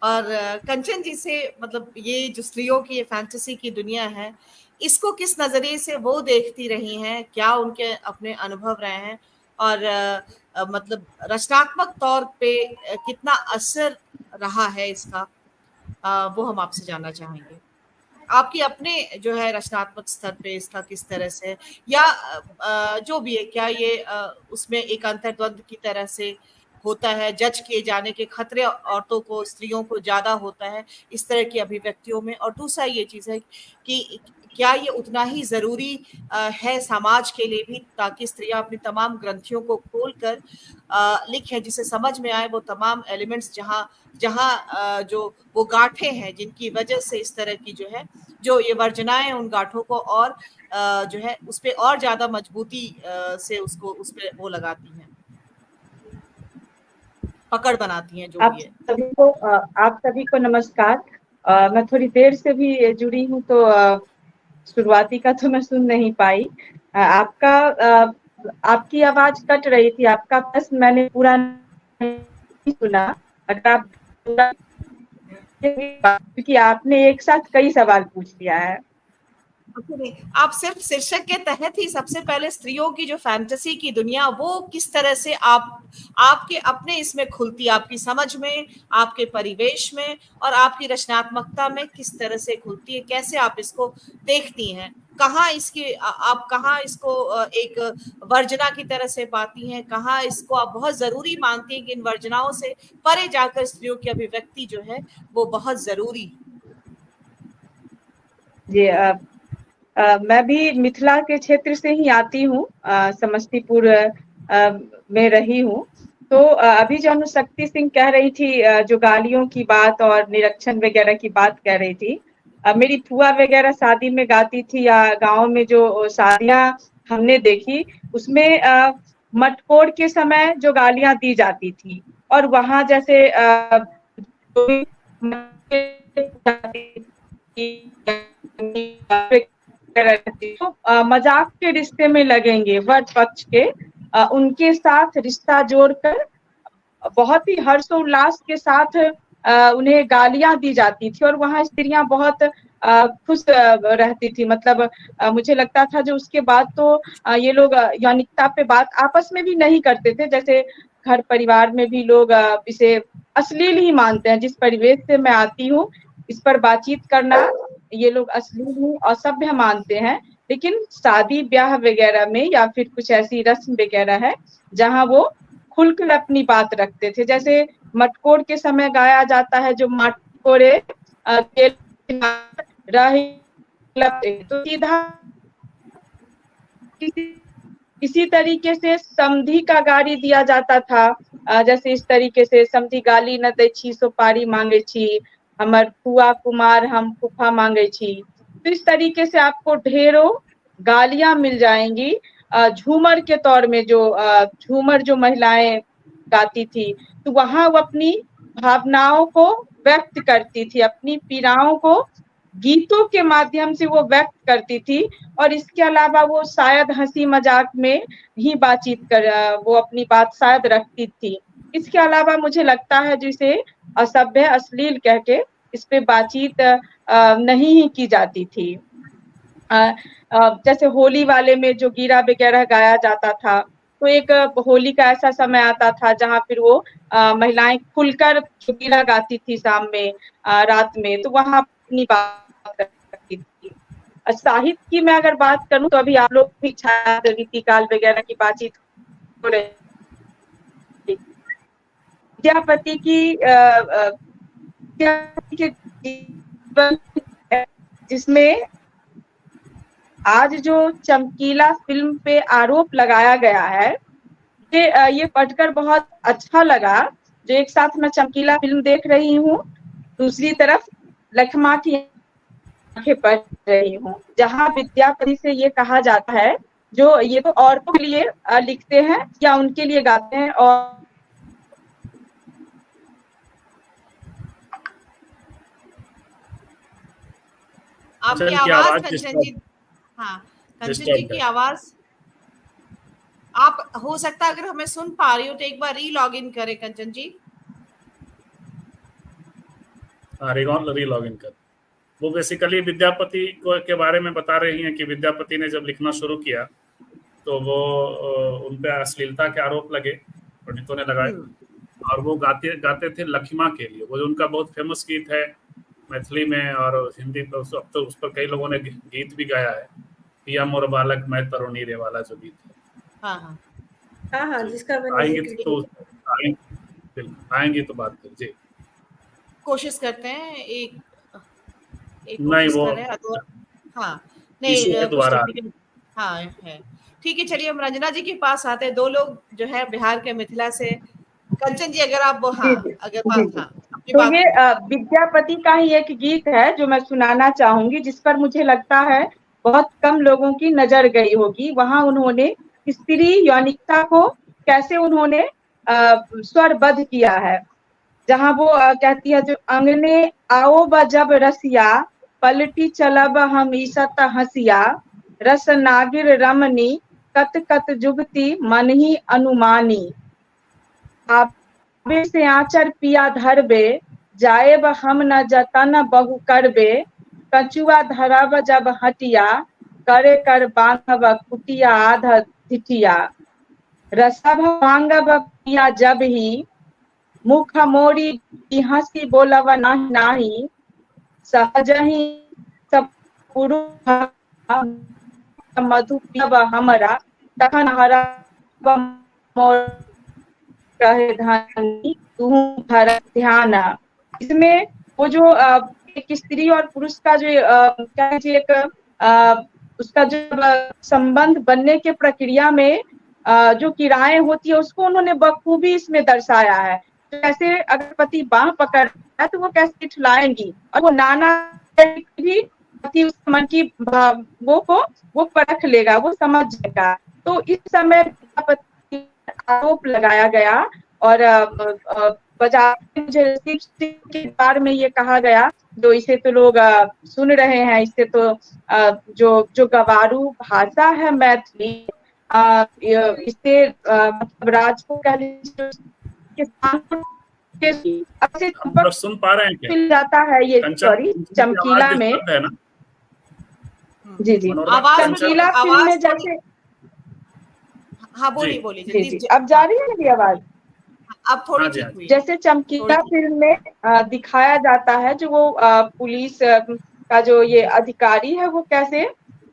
और कंचन जी से मतलब ये जो स्त्रियों की ये फैंटेसी की दुनिया है, इसको किस नजरिए से वो देखती रही हैं, क्या उनके अपने अनुभव रहे हैं, और मतलब रचनात्मक तौर पे कितना असर रहा है इसका, वो हम आपसे जानना चाहेंगे। आपकी अपने जो है रचनात्मक स्तर पे इसका किस तरह से, या जो भी है, क्या ये उसमें एक अंतर्द्वंद की तरह से होता है, जज किए जाने के खतरे औरतों को, स्त्रियों को ज्यादा होता है इस तरह की अभिव्यक्तियों में? और दूसरा ये चीज है कि क्या ये उतना ही जरूरी है समाज के लिए भी, ताकि स्त्रियां अपनी तमाम ग्रंथियों को खोलकर लिखें, जिसे समझ में आए वो तमाम एलिमेंट्स, जहां जो वो गांठें हैं जिनकी वजह से इस तरह की जो है, जो ये वर्जनाएं उन गांठों को और जो है उस पे और ज्यादा मजबूती से उसको उस पे वो लगाती हैं, पकड़ बनाती हैं, जो भी है। आप सभी को नमस्कार। मैं थोड़ी देर से भी जुड़ी हूँ, तो शुरुआती का तो मैं सुन नहीं पाई। आपकी आवाज कट रही थी, आपका प्रश्न मैंने पूरा नहीं सुना। अगर आप क्योंकि आपने एक साथ कई सवाल पूछ लिया है। आप सिर्फ शीर्षक के तहत ही सबसे पहले स्त्रियों की जो फैंटेसी की दुनिया, वो किस तरह से आपके अपने इसमें खुलती, आपकी समझ में, आपके परिवेश में और आपकी रचनात्मकता में किस तरह से खुलती है, कैसे आप इसको देखती हैं, कहाँ इसको एक वर्जना की तरह से पाती हैं, कहाँ इसको आप बहुत जरूरी मानती हैं कि इन वर्जनाओं से परे जाकर स्त्रियों की अभिव्यक्ति जो है वो बहुत जरूरी जी। मैं भी मिथिला के क्षेत्र से ही आती हूँ, समस्तीपुर में रही हूँ। तो अभी जो अनुशक्ति सिंह कह रही थी, जो गालियों की बात और निरीक्षण वगैरह की बात कह रही थी, मेरी फुआ वगैरह शादी में गाती थी, या गांव में जो शादियां हमने देखी उसमें मटकोर के समय जो गालियां दी जाती थी, और वहां जैसे तो मजाक के रिश्ते में लगेंगे वर पक्ष के, उनके साथ रिश्ता जोड़कर बहुत ही हर्षोल्लास के साथ उन्हें गालियां दी जाती थी, और वहां स्त्रियां बहुत खुश रहती थी। मतलब मुझे लगता था जो उसके बाद तो ये लोग यौनिकता पे बात आपस में भी नहीं करते थे, जैसे घर परिवार में भी लोग इसे अश्लील ही मानते हैं। जिस परिवेश से मैं आती हूँ, इस पर बातचीत करना ये लोग अश्लील ही असभ्य मानते हैं। लेकिन शादी ब्याह वगैरह में या फिर कुछ ऐसी रस्म वगैरह है जहां वो खुलकर अपनी बात रखते थे। जैसे मटकोर के समय गाया जाता है, जो मटकोरे तो सीधा इसी तरीके से समधी का गाड़ी दिया जाता था, जैसे इस तरीके से समधी गाली न दै छी सुपारी मांगे छी, हमर फुआ कुमार हम फूफा मांगे छी। तो इस तरीके से आपको ढेरों गालियां मिल जाएंगी। झूमर के तौर में जो झूमर जो महिलाएं गाती थी, तो वहां वो अपनी भावनाओं को व्यक्त करती थी, अपनी पीड़ाओं को गीतों के माध्यम से वो व्यक्त करती थी। और इसके अलावा वो शायद हंसी मजाक में ही बातचीत कर वो अपनी बात शायद रखती थी। इसके अलावा मुझे लगता है जिसे असभ्य अश्लील कह के इस पे बातचीत नहीं ही की जाती थी। जैसे होली वाले में जो गीरा वगैरह गाया जाता था, तो एक होली का ऐसा समय आता था जहां फिर वो महिलाएं खुलकर जो गीरा गाती थी शाम में रात में, तो वहां अपनी बात करती थी। साहित्य की मैं अगर बात करूं तो अभी आप लोग भी छात्र रीतिकाल वगैरह की बातचीत हो रही। विद्यापति के जीवन जिसमें आज जो चमकीला फिल्म पे आरोप लगाया गया है, ये पढ़कर बहुत अच्छा लगा। जो एक साथ मैं चमकीला फिल्म देख रही हूँ, दूसरी तरफ लखमा की आंखें पढ़ रही हूँ, जहाँ विद्यापति से ये कहा जाता है जो ये तो औरतों के लिए लिखते हैं या उनके लिए गाते हैं। और आपकी आवाज कंचन जी, हाँ कंचन जी की आवाज आप हो सकता है अगर हमें सुन पा रही हो तो एक बार री लॉग इन करें कंचन जी। री लॉग इन कर। वो बेसिकली विद्यापति के बारे में बता रही हैं कि विद्यापति ने जब लिखना शुरू किया तो वो उन पे अश्लीलता के आरोप लगे, पंडितों ने लगाए, और वो गाते थे लखिमा के लिए। वो जो उनका बहुत फेमस गीत है मैथिली में और हिंदी पर, अब तो उस पर कई लोगों ने गीत भी गाया है, पिया मोर बालक मैं तरुणी रे वाला जो गीत है। हाँ, जिसका आएंगे तो बात करिए। कोशिश करते हैं एक नहीं वो हाँ नहीं दोबारा हाँ है ठीक है। चलिए हम रंजना जी के पास आते हैं। दो लोग जो है बिहार के मिथिला से। कंचन जी अगर आप तो ये विद्यापति का ही एक गीत है जो मैं सुनाना चाहूंगी, जिस पर मुझे लगता है बहुत कम लोगों की नजर गई होगी। वहां उन्होंने स्त्री यौनिकता को कैसे उन्होंने स्वरबद्ध किया है, जहां वो कहती है जो अंगने आओ ब जब रसिया, पलटी चलब हम ईसत हसिया, रस नागिर रमनी, कत कत जुगती मन ही अनुमानी, आप से आचर पिया धरबे, जाएब हम न जतन बहु करबे, कचुआ धरब जब हटिया, करे कर बांधब कुटिया आध थिटिया, रसभ मांगब पिया जब ही, मुख मोरी हंसी बोलब नाही नाही, सहज ही सब पुरुष मधु पियब हमरा, तखन हरब मोर कहे धानी तू धर ध्यान। इसमें वो जो एक स्त्री और पुरुष का जो एक उसका जो संबंध बनने के प्रक्रिया में जो किराएं होती है उसको उन्होंने बखूबी इसमें दर्शाया है। कैसे अगर पति बाह पकड़ है तो वो कैसे ठुलाएंगी, और वो नाना भी पति उस मन की वो परख लेगा, वो समझ जाएगा। तो इस समय आरोप लगाया गया और के बारे में ये कहा गया जो इसे तो लोग सुन रहे हैं, इससे तो जो गवारू भाषा है मैथिली, इससे राज को कह लीजिए सुन पा रहे हैं क्या? मिल जाता है ये सॉरी चमकीला में जी चमकीला फिल्म में जैसे हाँ बोलिए जी अब जा रही है मेरी आवाज? अब थोड़ी ठीक हुई। जैसे चमकीला फिल्म में दिखाया जाता है जो वो पुलिस का जो ये अधिकारी है वो कैसे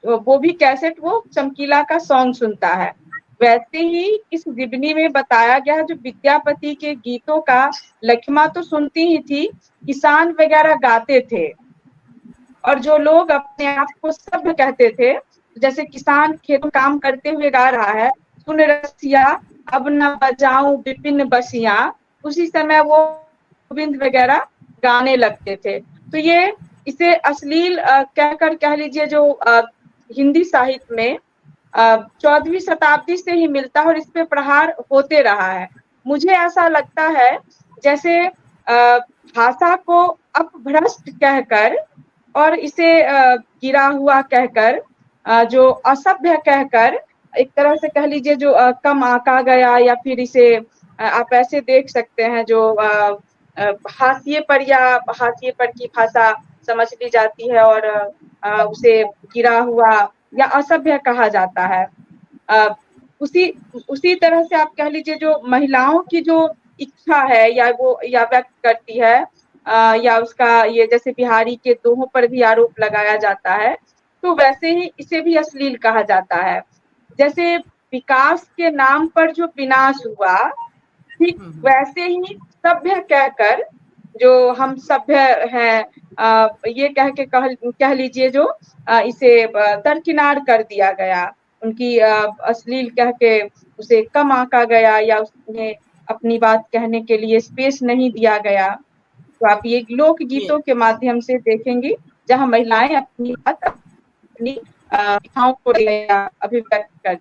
वो भी कैसेट वो चमकीला का सॉन्ग सुनता है, वैसे ही इस जीवनी में बताया गया है जो विद्यापति के गीतों का लखमा तो सुनती ही थी, किसान वगैरह गाते थे। और जो लोग अपने आप को सभ्य कहते थे, जैसे किसान खेतों काम करते हुए गा रहा है सुन रसिया अब न बजाऊं विपिन बसिया, उसी समय वो गोविंद वगैरह गाने लगते थे। तो ये इसे अश्लील कहकर कह लीजिए जो हिंदी साहित्य में 14वीं शताब्दी से ही मिलता है और इस पे प्रहार होते रहा है। मुझे ऐसा लगता है जैसे भाषा को अपभ्रष्ट कहकर और इसे गिरा हुआ कहकर, जो असभ्य कहकर, एक तरह से कह लीजिए जो कम आंका गया, या फिर इसे आप ऐसे देख सकते हैं जो हाशिए पर या हाशिए पर की भाषा समझ ली जाती है और उसे गिरा हुआ या असभ्य कहा जाता है। उसी तरह से आप कह लीजिए जो महिलाओं की जो इच्छा है या वो या व्यक्त करती है, या उसका ये जैसे बिहारी के दोहों पर भी आरोप लगाया जाता है, तो वैसे ही इसे भी अश्लील कहा जाता है। जैसे विकास के नाम पर जो विनाश हुआ, ठीक वैसे ही सभ्य कहकर, जो हम सभ्य हैं ये कह लीजिए जो इसे दरकिनार कर दिया गया, उनकी अश्लील कह के उसे कम आंका गया या उसने अपनी बात कहने के लिए स्पेस नहीं दिया गया। तो आप ये लोक गीतों के माध्यम से देखेंगे जहां महिलाएं अपनी बात अपनी इच्छाओं को अभिव्यक्त कर।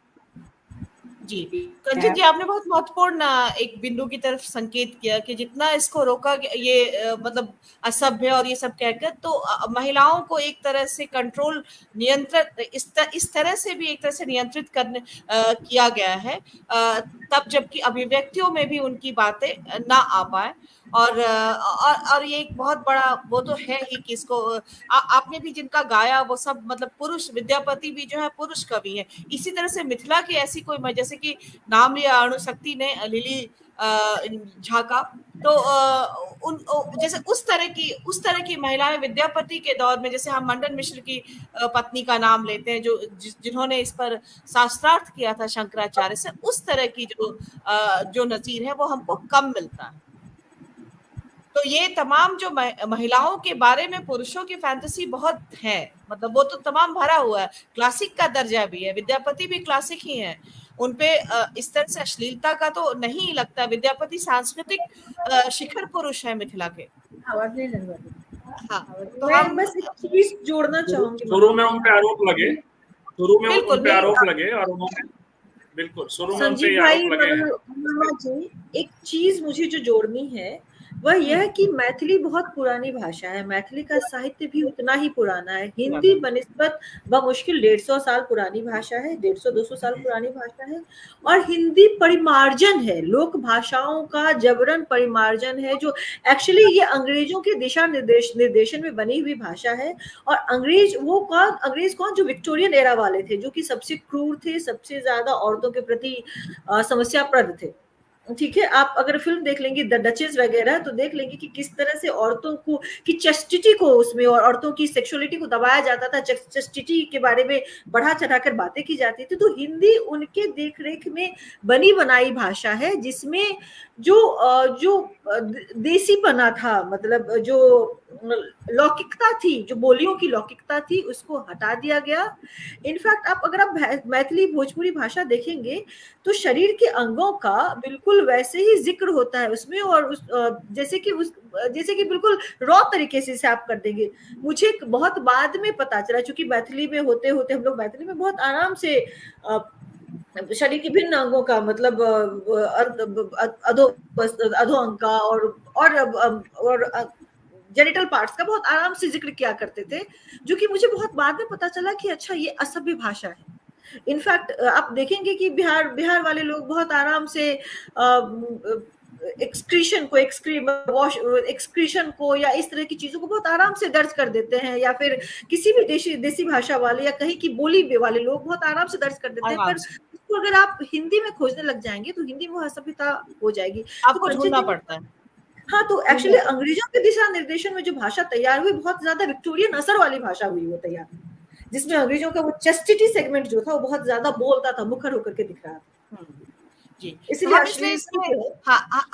जी कंचन जी, आपने बहुत महत्वपूर्ण एक बिंदु की तरफ संकेत किया कि जितना इसको रोका ये मतलब असभ्य और ये सब कहकर, तो महिलाओं को एक तरह से कंट्रोल नियंत्रण इस तरह से भी एक तरह से नियंत्रित करने किया गया है, तब जबकि अभिव्यक्तियों में भी उनकी बातें ना आ पाए। और ये एक बहुत बड़ा वो तो है ही कि इसको आपने भी जिनका गाया वो सब मतलब पुरुष, विद्यापति भी जो है पुरुष कवि है। इसी तरह से मिथिला की ऐसी कोई, जैसे कि नाम लिया अणुशक्ति ने लिली झा का, तो जैसे उस तरह की महिलाएं विद्यापति के दौर में, जैसे हम मंडन मिश्र की पत्नी का नाम लेते हैं, जो जिन्होंने इस पर शास्त्रार्थ किया था शंकराचार्य से, उस तरह की जो नजीर है वो हमको कम मिलता है। तो ये तमाम जो महिलाओं के बारे में पुरुषों की फैंटेसी बहुत है, मतलब वो तो तमाम भरा हुआ है, क्लासिक का दर्जा भी है, विद्यापति भी क्लासिक ही है, उनपे इस तरह से अश्लीलता का तो नहीं लगता। विद्यापति सांस्कृतिक शिखर पुरुष है मिथिला के। हाँ, तो मैं बस एक चीज जोड़ना चाहूंगी। शुरू में उन पे आरोप लगे, और उन्होंने बिल्कुल शुरू में उनपे आरोप लगे। एक चीज मुझे जो जोड़नी है वह यह है कि मैथिली बहुत पुरानी भाषा है, मैथिली का साहित्य भी उतना ही पुराना है। हिंदी बनिस्बत बमुश्किल 150 साल पुरानी भाषा है, 150-200 साल पुरानी भाषा है, और हिंदी परिमार्जन है, लोक भाषाओं का जबरन परिमार्जन है, जो एक्चुअली ये अंग्रेजों के दिशा निर्देशन में बनी हुई भाषा है। और अंग्रेज कौन, जो विक्टोरियन एरा वाले थे, जो कि सबसे क्रूर थे, सबसे ज्यादा औरतों के प्रति समस्याप्रद थे। ठीक है, आप अगर फिल्म देख लेंगे द डचेस वगैरह तो देख लेंगे कि किस तरह से औरतों को की चेस्टिटी को उसमें और औरतों की सेक्सुअलिटी को दबाया जाता था, चेस्टिटी के बारे में बढ़ा चढ़ाकर बातें की जाती थी। तो हिंदी उनके देखरेख में बनी बनाई भाषा है, जिसमें जो देसीपना था, मतलब जो लौकिकता थी, जो बोलियों की लौकिकता थी, उसको हटा दिया गया। इनफैक्ट अगर आप मैथिली भोजपुरी भाषा देखेंगे तो शरीर के अंगों का बिल्कुल वैसे ही जिक्र होता है उसमें, और जैसे कि बिल्कुल रॉ तरीके से आप कर देंगे। मुझे बहुत बाद में पता चला, चूंकि मैथिली में होते होते हम लोग मैथिली में बहुत आराम से शरीर के भिन्न अंगों का, मतलब अधो अंग का और जेनिटल पार्ट्स का बहुत आराम से जिक्र किया करते थे, जो कि मुझे बहुत बाद में पता चला कि अच्छा ये असभ्य भाषा है। इनफैक्ट आप देखेंगे कि बिहार वाले लोग बहुत आराम से एक्सक्रीशन को या इस तरह की चीजों को बहुत आराम से दर्ज कर देते हैं, या फिर किसी भी देसी भाषा वाले या कहीं की बोली वाले लोग बहुत आराम से दर्ज कर देते हैं। पर इसको अगर आप हिंदी में खोजने लग जाएंगे तो हिंदी में असभ्यता हो जाएगी, आपको ढूंढना पड़ता है। हाँ, तो एक्चुअली अंग्रेजों के दिशा निर्देशन में जो भाषा तैयार हुई, बहुत ज्यादा विक्टोरियन असर वाली भाषा हुई वो तैयार, जिसमें अंग्रेजों का वो चेस्टिटी सेगमेंट जो था वो बहुत ज्यादा बोलता था, मुखर होकर के दिख रहा था। जी, इसलिए हम इसलिए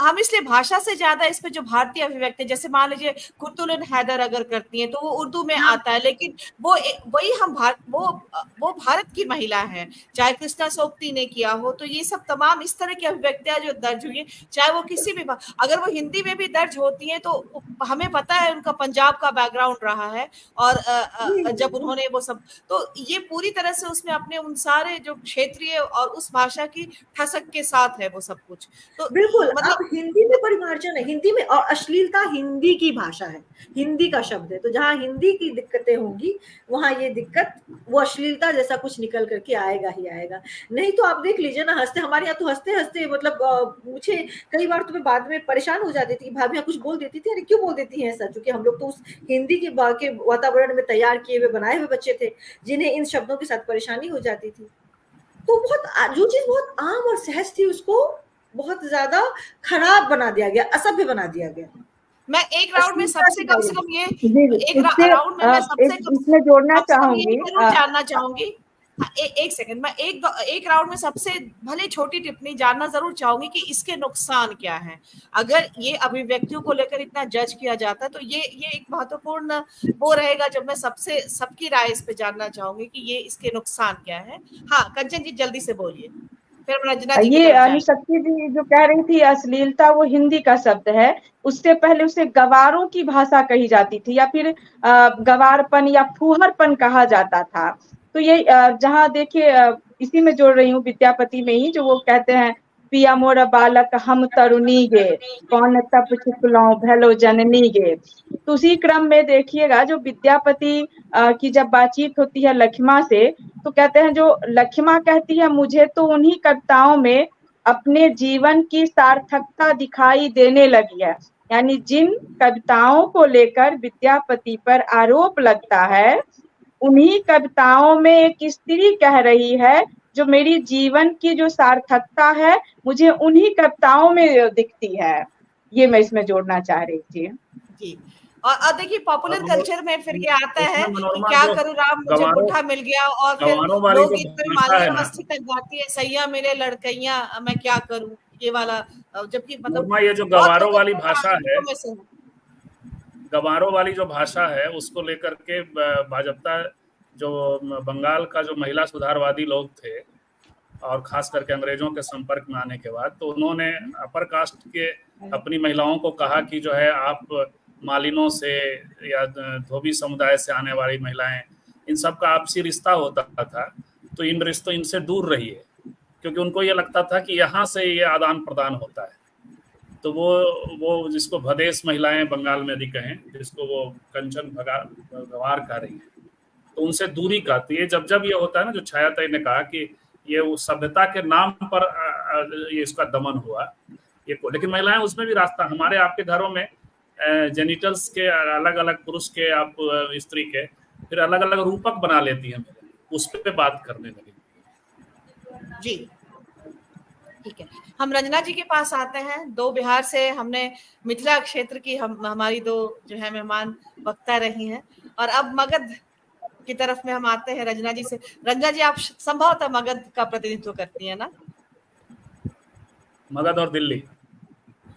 हम इसलिए भाषा से ज्यादा इस पे जो भारतीय अभिव्यक्ति, जैसे मान लीजिए कुतुलन हैदर अगर करती हैं तो वो उर्दू में आता है, लेकिन वही हम वो भारत की महिला है, चाहे कृष्णा सोपती ने किया हो, तो ये सब तमाम इस तरह की अभिव्यक्तियां जो दर्ज हुई है, चाहे वो किसी भी अगर वो हिंदी में भी दर्ज होती है तो हमें पता है उनका पंजाब का बैकग्राउंड रहा है, और जब उन्होंने वो सब, तो ये पूरी तरह से उसमें अपने उन सारे जो क्षेत्रीय और उस भाषा की ठसक के साथ है वो सब कुछ। तो बिल्कुल, मतलब अब हिंदी में परिमार्जन है, हिंदी में, और अश्लीलता हिंदी की भाषा है, हिंदी का शब्द है, तो जहाँ हिंदी की दिक्कतें होंगी वहां ये दिक्कत, वो अश्लीलता जैसा कुछ निकल करके आएगा ही आएगा। नहीं तो आप देख लीजिए ना, हंसते, हमारे यहाँ तो हंसते हंसते मतलब मुझे कई बार तो मैं बाद में परेशान हो जाती थी, भाभी कुछ बोल देती थी, अरे क्यों बोल देती है ऐसा, क्योंकि हम लोग तो उस हिंदी के वातावरण में तैयार किए हुए बनाए हुए बच्चे थे, जिन्हें इन शब्दों के साथ परेशानी हो जाती थी। तो बहुत, जो चीज बहुत आम और सहज थी उसको बहुत ज्यादा खराब बना दिया गया, असभ्य बना दिया गया। मैं एक राउंड में सबसे कम से कम ये एक इससे राउंड में मैं सबसे इसमें जोड़ना चाहूंगी, जरूर जानना चाहूंगी। एक सेकंड, मैं एक राउंड में सबसे भले छोटी टिप्पणी जानना जरूर चाहूंगी कि इसके नुकसान क्या है। अगर ये अभिव्यक्तियों को लेकर इतना जज किया जाता है तो ये एक महत्वपूर्ण वो रहेगा जब मैं सबकी राय इस पे जानना चाहूंगी कि ये इसके नुकसान क्या है। हाँ कंचन जी जल्दी से बोलिए, फिर रंजना जी। ये अनुशक्ति जी जो कह रही थी अश्लीलता वो हिंदी का शब्द है, उससे पहले उसे गवारों की भाषा कही जाती थी, या फिर गवारपन या फूहरपन कहा जाता था। तो ये जहाँ देखिए इसी में जोड़ रही हूँ विद्यापति में ही, जो वो कहते हैं पिया मोर बालक हम तरुणी गे, कौन तप छिपलौ भलो जननी गे। तो उसी क्रम में देखिएगा जो विद्यापति की जब बातचीत होती है लक्ष्मा से, तो कहते हैं, जो लक्ष्मा कहती है मुझे तो उन्हीं कविताओं में अपने जीवन की सार्थकता दिखाई देने लगी है। यानी जिन कविताओं को लेकर विद्यापति पर आरोप लगता है, उन्हीं कविताओं में एक स्त्री कह रही है जो मेरी जीवन की जो सार्थकता है मुझे उन्हीं कविताओं में दिखती है। ये मैं इसमें जोड़ना चाह रही थी जी। और देखिए पॉपुलर कल्चर में फिर ये आता है कि क्या करूं राम मुझे बुढ़ा मिल गया, और फिर लोग मालिया मस्ती तक गाती है सैया मेरे लड़कैया मैं क्या करूं, ये वाला। जबकि मतलब ये जो गवारों वाली भाषा है, गवारों वाली जो भाषा है उसको लेकर के भाजपा जो बंगाल का जो महिला सुधारवादी लोग थे, और खास करके अंग्रेजों के संपर्क में आने के बाद, तो उन्होंने अपर कास्ट के अपनी महिलाओं को कहा कि जो है आप मालिनों से या धोबी समुदाय से आने वाली महिलाएं, इन सब का आपसी रिश्ता होता था, तो इन रिश्तों इनसे दूर रहिए, क्योंकि उनको ये लगता था कि यहाँ से ये आदान प्रदान होता है। तो वो जिसको भदेश महिलाएं बंगाल में यदि कहें, जिसको वो कंचन गवार कह रही है, तो उनसे दूरी का, तो ये जब ये होता है ना, जो छायाताई ने कहा कि ये उस सभ्यता के नाम पर ये इसका दमन हुआ ये को, लेकिन महिलाएं उसमें भी रास्ता, हमारे आपके घरों में जेनिटल्स के अलग अलग, पुरुष के आप स्त्री के फिर अलग अलग रूपक बना लेती हैं, उस पे बात करने लगी। जी ठीक है, हम रंजना जी के पास आते हैं। दो बिहार से हमने मिथिला क्षेत्र की हमारी दो जो है मेहमान वक्ता रही हैं, और अब मगध की तरफ में हम आते हैं रंजना जी से। रंजना जी आप संभवतः मगध का प्रतिनिधित्व करती है ना? मगध और दिल्ली।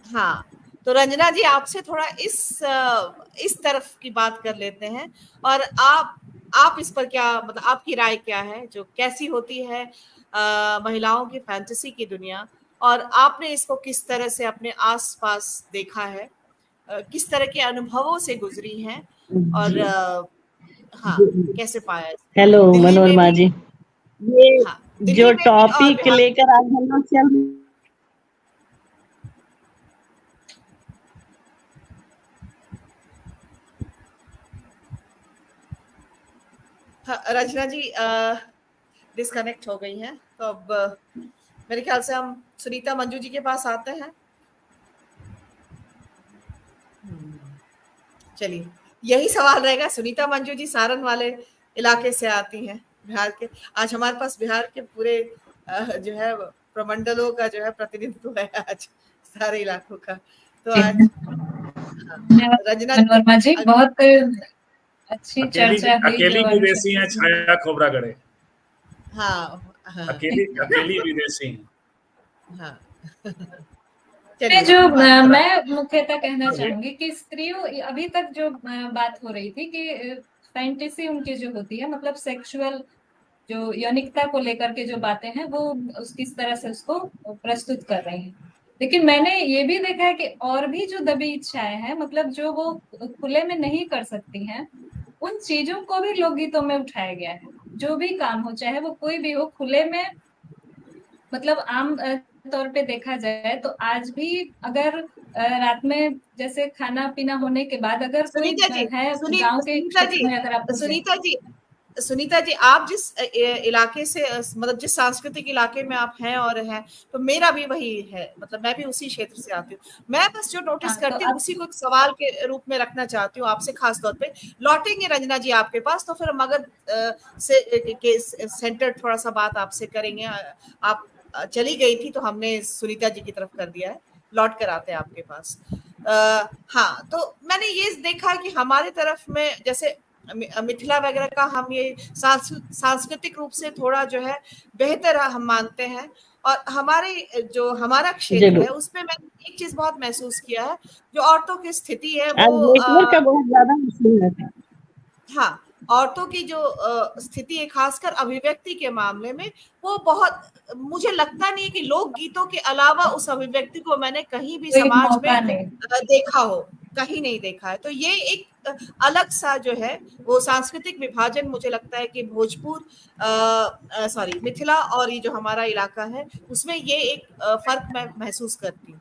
हाँ, तो रंजना जी आपसे थोड़ा इस तरफ की बात कर लेते हैं, और आप इस पर क्या, मतलब आपकी राय क्या है, जो कैसी होती है महिलाओं की फैंटेसी की दुनिया, और आपने इसको किस तरह से अपने आसपास देखा है, किस तरह के अनुभवों से गुजरी हैं, और हाँ कैसे पाया? हेलो मनोरमा जी, ये हाँ, जो टॉपिक लेकर आज हम लोग चल, रचना जी डिस्कनेक्ट हो गई हैं, तो अब मेरे ख्याल से हम सुनीता मंजू जी के पास आते हैं। चलिए यही सवाल रहेगा। सुनीता मंजू जी सारण वाले इलाके से आती हैं, बिहार के। आज हमारे पास बिहार के पूरे जो है प्रमंडलों का जो है प्रतिनिधित्व है आज, सारे इलाकों का। तो आज रंजना जी बहुत अच्छी चर्चा हुई। अकेली विदेशी हैं छाया खोबरागढ़े। हाँ, अकेली विदेशी हैं। हाँ जो मैं मुख्यतः कहना चाहूंगी कि स्त्रियों, अभी तक जो बात हो रही थी कि फैंटेसी उनकी जो होती है, मतलब सेक्सुअल जो यौनिकता को लेकर के जो बातें हैं वो किस तरह से उसको प्रस्तुत कर रही हैं। लेकिन मैंने ये भी देखा है कि और भी जो दबी इच्छाएं हैं, मतलब जो वो खुले में नहीं कर सकती हैं, उन चीजों को भी लोकगीतों में उठाया गया है। जो भी काम हो, चाहे वो कोई भी हो, खुले में, मतलब आम तौर पे देखा जाए तो आज भी अगर रात में जैसे खाना पीना होने के बाद अगर कोई सुनीता जी, है गांव के सुनीता जी, क्षेत्र में, अगर आप सुनीता जी, आप जिस इलाके से, मतलब जिस सांस्कृतिक इलाके में आप हैं और हैं, तो मेरा भी वही है, मतलब मैं भी उसी क्षेत्र से आती हूँ। मैं बस जो नोटिस करती हूँ उसी को एक सवाल के रूप में रखना चाहती हूँ आपसे खास तौर पे। लौटेंगे रंजना जी आपके पास, तो फिर मगध से सेंटर थोड़ा सा बात आपसे करेंगे। आप चली गई थी तो हमने सुनीता जी की तरफ कर दिया है, लौट कर आते हैं आपके पास। हाँ, तो मैंने ये देखा कि हमारे तरफ में जैसे मिथिला वगैरह का हम ये सांस्कृतिक रूप से थोड़ा जो है बेहतर हम मानते हैं, और हमारे जो हमारा क्षेत्र है उसमें मैंने एक चीज बहुत महसूस किया है, जो औरतों की स्थिति है वो का बहुत ज्यादा मशहूर है। हाँ, औरतों की जो स्थिति है खासकर अभिव्यक्ति के मामले में, वो बहुत, मुझे लगता नहीं है कि लोक गीतों के अलावा उस अभिव्यक्ति को मैंने कहीं भी समाज में देखा हो, कहीं नहीं देखा है। तो ये एक अलग सा जो है वो सांस्कृतिक विभाजन मुझे लगता है कि भोजपुर मिथिला और ये जो हमारा इलाका है उसमें ये एक फर्क मैं महसूस करती हूँ।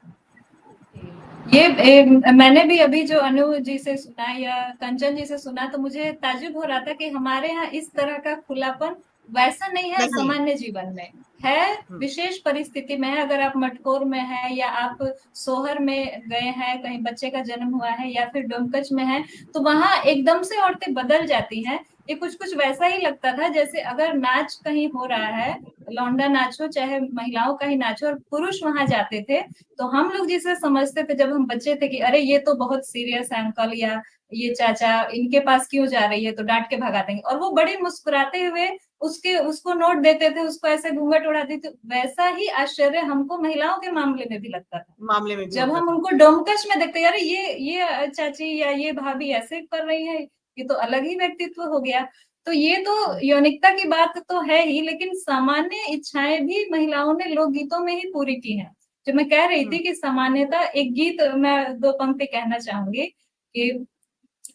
ये मैंने भी अभी जो अनु जी से सुना या कंचन जी से सुना, तो मुझे ताज्जुब हो रहा था कि हमारे यहाँ इस तरह का खुलापन वैसा नहीं है। सामान्य जीवन में है, विशेष परिस्थिति में है, अगर आप मटकोर में है या आप सोहर में गए हैं, कहीं बच्चे का जन्म हुआ है, या फिर डोमकच में है, तो वहां एकदम से औरतें बदल जाती हैं। ये कुछ वैसा ही लगता था जैसे अगर नाच कहीं हो रहा है, लौंडा नाच हो चाहे महिलाओं का ही नाच हो, और पुरुष वहां जाते थे, तो हम लोग जिसे समझते थे जब हम बच्चे थे कि अरे ये तो बहुत सीरियस है अंकल या ये चाचा, इनके पास क्यों जा रही है, तो डांट के भगा देंगे, और वो बड़े मुस्कुराते हुए उसको नोट देते थे, उसको ऐसे घूंघट उड़ाते थे। वैसा ही आश्चर्य हमको महिलाओं के मामले में भी लगता था, जब हम उनको डोमकच में देखते, अरे ये चाची या ये भाभी ऐसे कर रही है, ये तो अलग ही व्यक्तित्व हो गया। तो ये तो यौनिकता की बात तो है ही, लेकिन सामान्य इच्छाएं भी महिलाओं ने लोकगीतों में ही पूरी की हैं। जो मैं कह रही थी कि सामान्यता, एक गीत मैं 2 पंक्ति कहना चाहूंगी कि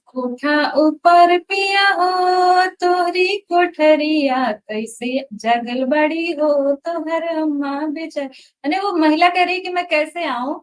कोठा ऊपर पिया हो तोहरी कोठरिया, कैसे जगल बड़ी हो तोहर अम्मा बेचारी, यानी वो महिला कह रही कि मैं कैसे आऊं,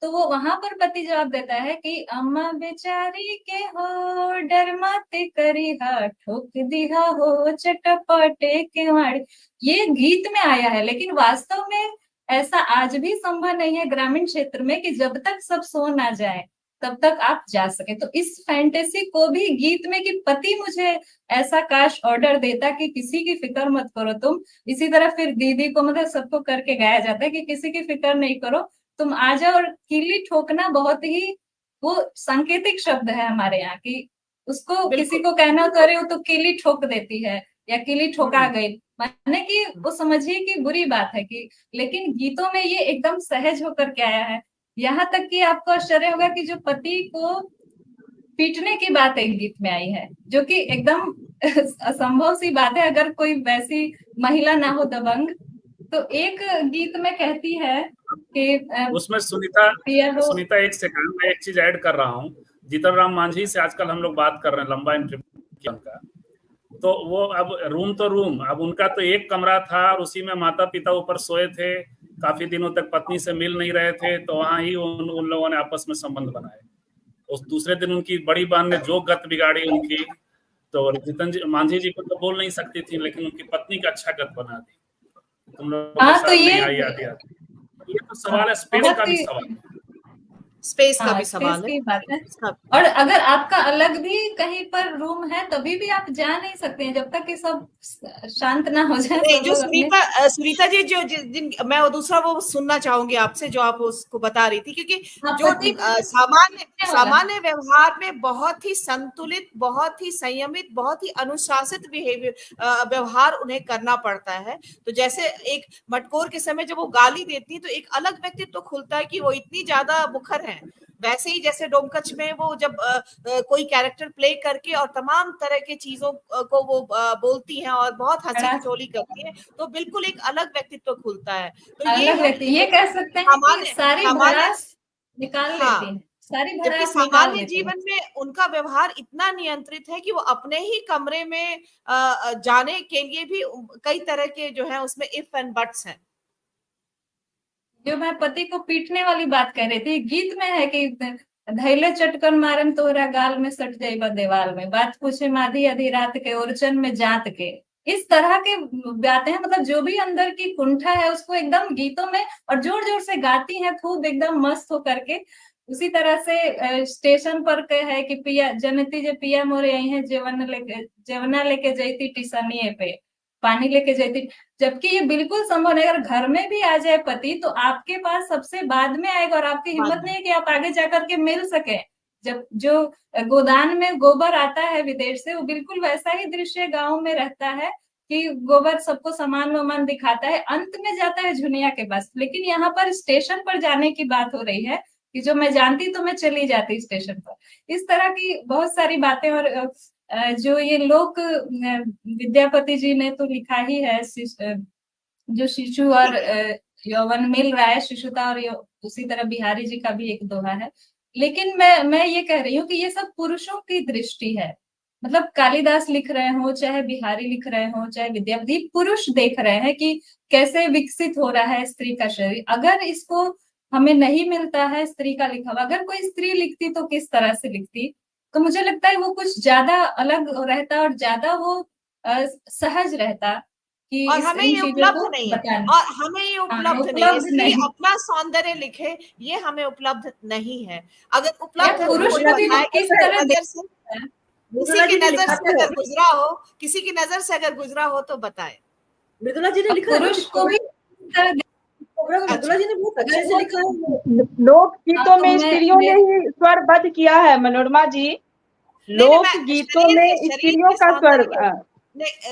तो वो वहां पर पति जवाब देता है कि अम्मा बेचारी के हो डर माते करिहा, ठोक दिहा हो चटपटे के माड़ी। ये गीत में आया है, लेकिन वास्तव में ऐसा आज भी संभव नहीं है ग्रामीण क्षेत्र में कि जब तक सब सो ना जाए तब तक आप जा सके। तो इस फैंटेसी को भी गीत में कि पति मुझे ऐसा काश ऑर्डर देता कि किसी की फिक्र मत करो तुम, इसी तरह फिर दीदी को, मतलब सबको करके गाया जाता है कि किसी की फिक्र नहीं करो, तुम आ जाओ। और किली ठोकना बहुत ही वो सांकेतिक शब्द है हमारे यहाँ की, उसको किसी को कहना हो तो अरे वो तो किली ठोक देती है या किली ठोका गई, माने कि वो समझिए कि बुरी बात है कि, लेकिन गीतों में ये एकदम सहज होकर के आया है। यहाँ तक कि आपको आश्चर्य होगा कि जो पति को पीटने की बात एक गीत में आई है, जो कि एकदम असंभव सी बात है अगर कोई वैसी महिला ना हो दबंग। तो एक गीत में कहती है कि उसमें सुनीता एक सेकंड, मैं एक चीज ऐड कर रहा हूँ। जीतन राम मांझी से आजकल हम लोग बात कर रहे हैं, लंबा इंटरव्यू किया उनका, तो वो अब रूम, अब उनका तो एक कमरा था और उसी में माता पिता ऊपर सोए थे, काफी दिनों तक पत्नी से मिल नहीं रहे थे, तो वहां ही उन लोगों ने आपस में संबंध बनाए। उस दूसरे दिन उनकी बड़ी बहन ने जो गत बिगाड़ी उनकी, तो जीतन मांझी जी को तो बोल नहीं सकती थी, लेकिन उनकी पत्नी का अच्छा गत बना दी, तुम लोग तो ये तो सवाल है, स्पेस का भी सवाल। स्पेस का हाँ, भी सवाल स्पेस है की बात है। इसका। और अगर आपका अलग भी कहीं पर रूम है तभी भी आप जा नहीं सकते हैं जब तक कि सब शांत ना हो जाए, नहीं, सब जो लोग अपने। सुनीता जी जो मैं वो दूसरा वो सुनना चाहूंगी आपसे जो आप उसको बता रही थी, क्योंकि हाँ, जो पति सामान्य वाला। सामान्य व्यवहार में बहुत ही संतुलित, बहुत ही संयमित, बहुत ही अनुशासित व्यवहार उन्हें करना पड़ता है। तो जैसे एक मटकोर के समय जब वो गाली देती है तो एक अलग व्यक्तित्व तो खुलता है कि वो इतनी ज्यादा मुखर है। वैसे ही जैसे डोमकच में वो जब कोई कैरेक्टर प्ले करके और तमाम तरह के चीजों को वो बोलती हैं और बहुत हंसी ठिठोली करती है, तो बिल्कुल एक अलग व्यक्तित्व खुलता है। तो ये अलग है रहती कि है, ये कह सकते हैं कि सामान्य सारी सामान्य भड़ास निकाल लेती हाँ, है, सारी जबकि भड़ास निकाल सामान्य देती है। जीवन में उनका व्यवहार इतना नियंत्रित है कि वो अपने ही कमरे में जाने के लिए भी कई तरह के जो है उसमें इफ एंड बट्स हैं। जो मैं पति को पीटने वाली बात कह रही थी, गीत में है कि धैले चटकन मारन तोहरा गाल में सट जाइबा देवाल में, बात पूछे माधी आधी रात के ओरचन में जात के। इस तरह के गाते हैं, मतलब जो भी अंदर की कुंठा है उसको एकदम गीतों में और जोर जोर से गाती हैं, खूब एकदम मस्त हो करके। उसी तरह से स्टेशन पर के है कि पिया जनती जे पिया मोरे आई है जेवना लेके जैती टिसनिए पे, पानी लेके जैती। जबकि ये बिल्कुल संभव नहीं, अगर घर में भी आ जाए पति तो आपके पास सबसे बाद में आएगा और आपकी हिम्मत नहीं है कि आप आगे जाकर के मिल सके। जब जो गोदान में गोबर आता है विदेश से, वो बिल्कुल वैसा ही दृश्य गांव में रहता है कि गोबर सबको सामान वामान दिखाता है, अंत में जाता है झुनिया के पास। लेकिन यहाँ पर स्टेशन पर जाने की बात हो रही है कि जो मैं जानती तो मैं चली जाती स्टेशन पर। इस तरह की बहुत सारी बातें। और जो ये लोक विद्यापति जी ने तो लिखा ही है, जो शिशु और यौवन मिल रहा है, शिशुता और उसी तरह बिहारी जी का भी एक दोहा है। लेकिन मैं ये कह रही हूँ कि ये सब पुरुषों की दृष्टि है। मतलब कालिदास लिख रहे हो, चाहे बिहारी लिख रहे हो, चाहे विद्यापति, पुरुष देख रहे हैं कि कैसे विकसित हो रहा है स्त्री का शरीर। अगर इसको हमें नहीं मिलता है स्त्री का लिखा हुआ, अगर कोई स्त्री लिखती तो किस तरह से लिखती, तो मुझे लगता है वो कुछ ज्यादा अलग रहता और ज्यादा वो सहज रहता कि और हमें इन ये चीजों उपलब्ध को नहीं है, बताना। और हमें ये हाँ, उपलब्ध नहीं है, उपलब्ध स्त्री नहीं अपना सौंदर्य लिखे, ये हमें उपलब्ध नहीं है। अगर है। उपलब्ध है तो पुरुष कोई को भी वो बताए, किस किसी की तरह नजर से, देखता है। किसी मृदुला की जी ने नजर लिखा से तो है, अगर गुजरा हो, किसी की नजर से अगर गुजरा हो तो बताए। मृदुला जी ने अब लिखा है ना पुरुष को भी किस तरह कोबरा को मृदुला अच्छा, जी ने बहुत अच्छे अगर से वो, लिखा है। लोक हाँ, गीतों तो में स्त्रियों ने ही स्वरबद्ध किया है मनोरमा जी। नहीं नहीं, लोक मैं गीतों में स्त्रियों का स्वर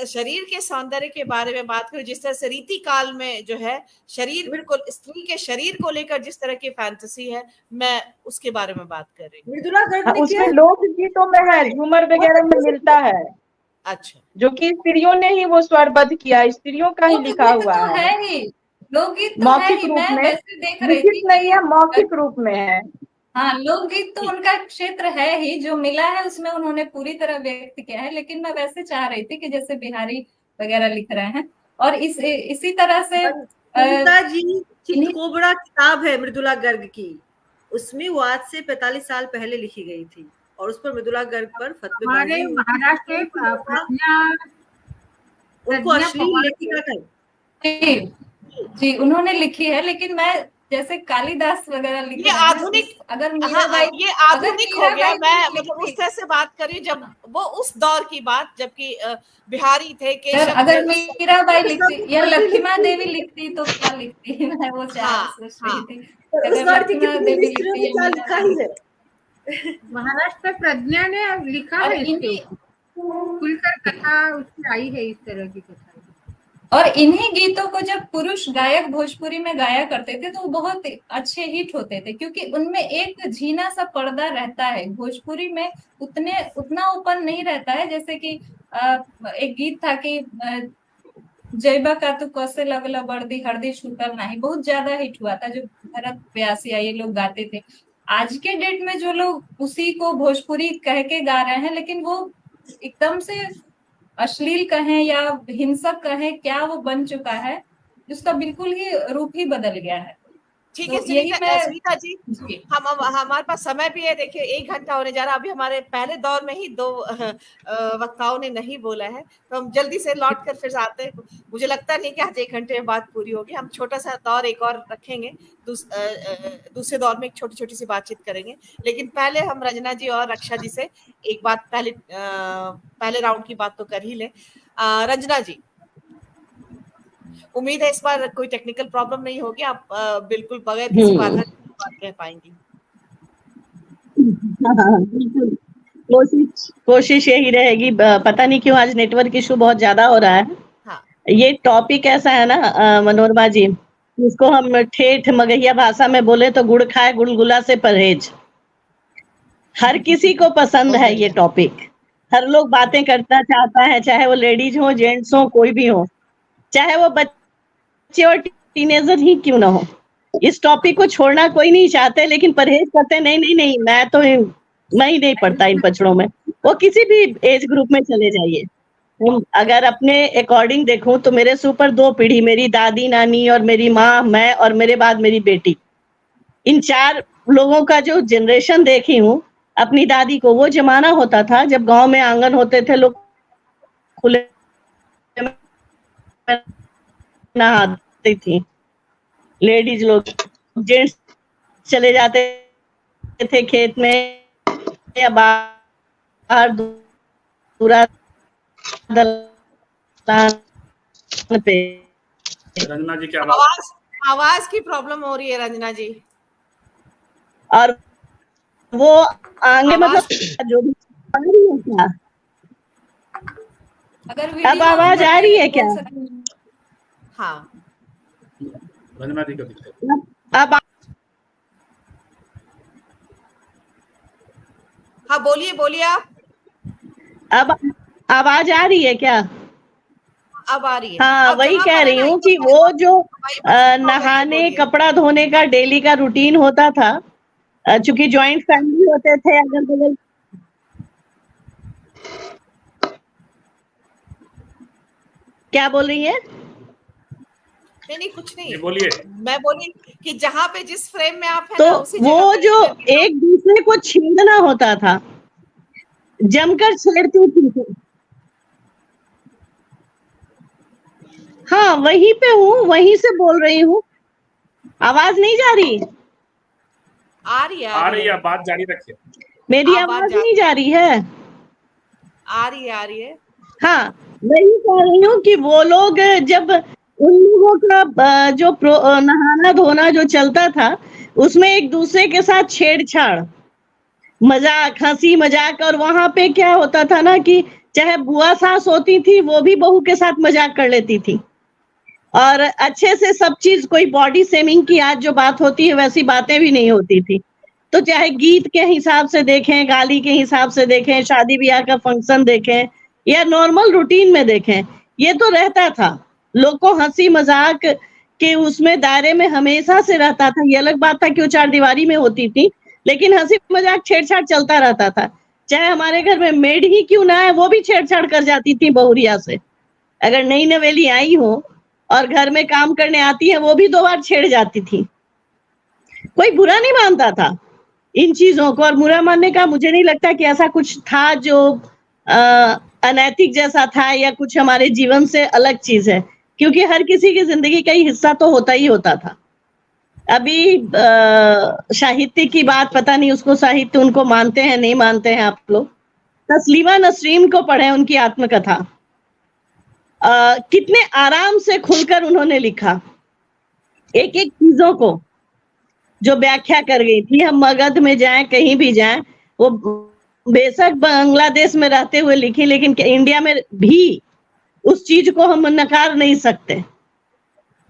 शरीर के सौंदर्य के बारे में बात करूं, जिस तरह से रीति काल में जो है शरीर को, स्त्री के शरीर को लेकर जिस तरह की फैंटेसी है, मैं उसके बारे में बात कर रही हूँ। मृदुला गर्ग ने किया उसमें है, लोक गीतों में है, झूमर बहुत वगैरह में अच्छे से मिलता है, अच्छा, जो कि स्त्रियों ने ही वो स्वरबद्ध किया, स्त्रियों का ही लिखा लोकगीत हुआ तो है, है ही, लोकगीत तो है मौखिक ही। रूप मैं में, वैसे देख रही लिखित थी नहीं है, कि मौखिक रूप में है। हाँ, लोकगीत तो उनका क्षेत्र है ही, जो मिला है उसमें उन्होंने पूरी तरह व्यक्त किया है। लेकिन मैं वैसे चाह रही थी कि जैसे बिहारी वगैरह लिख रहे हैं, और इसी तरह से सुनीता जी इन्हीं चितकोबरा किताब है मृदुला गर्ग की, उसमें वो आज से 45 साल पहले लिखी गई थी और उस पर मृदुला गर्ग पर हमारे फतवेबाजी हुई थी। महाराष्ट्र के उनको प्रज्ञा अश्लील पवार लेखिका का जी उन्होंने लिखी है। लेकिन मैं जैसे कालिदास वगैरह लिख ये रहे हैं, आधुनिक, अगर हाँ मीराबाई, ये अगर आधुनिक हो गया। मीराबाई मैं कुछ मतलब उस लिखती, तरह से बात करी जब वो उस दौर की बात, जबकि बिहारी थे, अगर केशव थे, अगर उस मीराबाई उस लिखती वक्त या पढ़ी लक्ष्मा लिखी, देवी लिखती तो क्या लिखती मैं वो हाँ सोच हाँ, रही थी। पर उस अगर दौर की लक्ष्मा कितनी देवी स्त्रियों लिखती ने या क्या लिखा मीराबाई ही लिखती। है। महाराष्ट्र में प्रज्ञा ने लिखा और है इसके इन्हीं ऊपर, खुलकर कथा उसकी आई है, इस तरह की कथा। और इन्हीं गीतों को जब पुरुष गायक भोजपुरी में गाया करते थे तो वो बहुत अच्छे हिट होते थे, क्योंकि उनमें एक झीना सा पर्दा रहता है। भोजपुरी में उतना ओपन नहीं रहता है। जैसे कि एक गीत था कि जैबा का तू कैसे लगला वर्दी हरदी छूटल नहीं, बहुत ज्यादा हिट हुआ था, जो भरत व्यास या ये लोग गाते थे। आज के डेट में जो लोग उसी को भोजपुरी कह के गा रहे हैं, लेकिन वो एकदम से अश्लील कहें या हिंसक कहें, क्या वो बन चुका है, उसका बिल्कुल ही रूप ही बदल गया है। ठीक है तो यही मैं सुनीता जी, हम हमारे पास समय भी है, देखिए 1 घंटा होने जा रहा है। अभी हमारे पहले दौर में ही 2 वक्ताओं ने नहीं बोला है, तो हम जल्दी से लौट कर फिर आते हैं। मुझे लगता नहीं कि आज 1 घंटे में बात पूरी होगी। हम छोटा सा दौर एक और रखेंगे, दूसरे दौर में एक छोटी छोटी सी बातचीत करेंगे। लेकिन पहले हम रंजना जी और रक्षा जी से एक बात, पहले राउंड की बात तो कर ही ले। रंजना जी, उम्मीद है इस बार कोई टेक्निकल प्रॉब्लम नहीं होगी, आप बिल्कुल बगैर किसी बाधा के बात कह पाएंगी। बिल्कुल, कोशिश यही रहेगी। पता नहीं क्यों आज नेटवर्क इशू बहुत ज्यादा हो रहा है। हाँ। ये टॉपिक ऐसा है ना मनोरमा जी, इसको हम ठेठ मगहिया भाषा में बोले तो गुड़ खाए गुलगुला से परहेज। हर किसी को पसंद है ये टॉपिक, हर लोग बातें करना चाहता है, चाहे वो लेडीज हो, जेंट्स हो, कोई भी हो, चाहे वो बच्चे और टीनेजर ही क्यों ना हो। इस टॉपिक को छोड़ना कोई नहीं चाहते, लेकिन परहेज करते नहीं नहीं नहीं, मैं ही नहीं पढ़ता इन पचड़ों में। वो किसी भी एज ग्रुप में चले जाइए। अगर अपने अकॉर्डिंग देखूं तो मेरे से ऊपर 2 पीढ़ी, मेरी दादी नानी और मेरी माँ, मैं और मेरे बाद मेरी बेटी, इन 4 लोगों का जो जनरेशन देखी हूँ। अपनी दादी को, वो जमाना होता था जब गांव में आंगन होते थे, लोग खुले नहाती थी, लेडीज लोग, जेंट्स चले जाते थे खेत में या बाहर दूरा दलान पे। रंजना जी, क्या आवाज की प्रॉब्लम हो रही है रंजना जी। और वो आगे मतलब जो भी आ रही है क्या? अगर अब आवाज आ रही है क्या? हाँ, रंजना जी का दिक्कत। अब हाँ बोलिए बोलिए आप। अब आवाज आ रही है क्या? अब आ रही है। हाँ, वही कह रही हूँ कि वो जो नहाने, कपड़ा धोने का डेली का रूटीन होता था, चूंकि ज्वाइंट फैमिली होते थे अगल बगल। क्या बोल रही है? नहीं कुछ नहीं, बोलिए। मैं बोली कि जहाँ पे जिस फ्रेम में आप हैं तो ना, उसी वो जो एक दूसरे को छेड़ना होता था, जमकर छेड़ती थी। हाँ, वहीं पे हूँ, वहीं से बोल रही हूँ। आवाज नहीं जा रही? आ रही है, बात जारी रखिए। मेरी आवाज नहीं जा रही है? आ रही है। हाँ, वही कह रही हूँ कि वो लोग जब उन लोगों का जो नहाना धोना जो चलता था, उसमें एक दूसरे के साथ छेड़छाड़, मजाक, हंसी मजाक। और वहां पे क्या होता था ना कि चाहे बुआ सास होती थी, वो भी बहू के साथ मजाक कर लेती थी, और अच्छे से सब चीज, कोई बॉडी शेमिंग की आज जो बात होती है वैसी बातें भी नहीं होती थी। तो चाहे गीत के हिसाब से देखें, गाली के हिसाब से देखें, शादी ब्याह का फंक्शन देखें या नॉर्मल रूटीन में देखें, ये तो रहता था। लोग को हंसी मजाक के उसमें दायरे में हमेशा से रहता था। ये अलग बात था कि वो 4 दीवारी में होती थी, लेकिन हंसी मजाक छेड़छाड़ चलता रहता था। चाहे हमारे घर में मेड ही क्यों ना है, वो भी छेड़छाड़ कर जाती थी बहुरिया से। अगर नई नवेली आई हो और घर में काम करने आती है, वो भी 2 बार छेड़ जाती थी। कोई बुरा नहीं मानता था इन चीजों को, और बुरा मानने का मुझे नहीं लगता कि ऐसा कुछ था जो अनैतिक जैसा था या कुछ हमारे जीवन से अलग चीज है, क्योंकि हर किसी की जिंदगी का हिस्सा तो होता ही होता था। अभी साहित्य की बात, पता नहीं उसको साहित्य उनको मानते हैं नहीं मानते हैं आप लोग। तस्लीमा नसरीन को पढ़े, उनकी आत्मकथा कितने आराम से खुलकर उन्होंने लिखा, एक एक चीजों को जो व्याख्या कर गई थी। हम मगध में जाएं, कहीं भी जाएं, वो बेशक बांग्लादेश में रहते हुए लिखी, लेकिन इंडिया में भी उस चीज को हम नकार नहीं सकते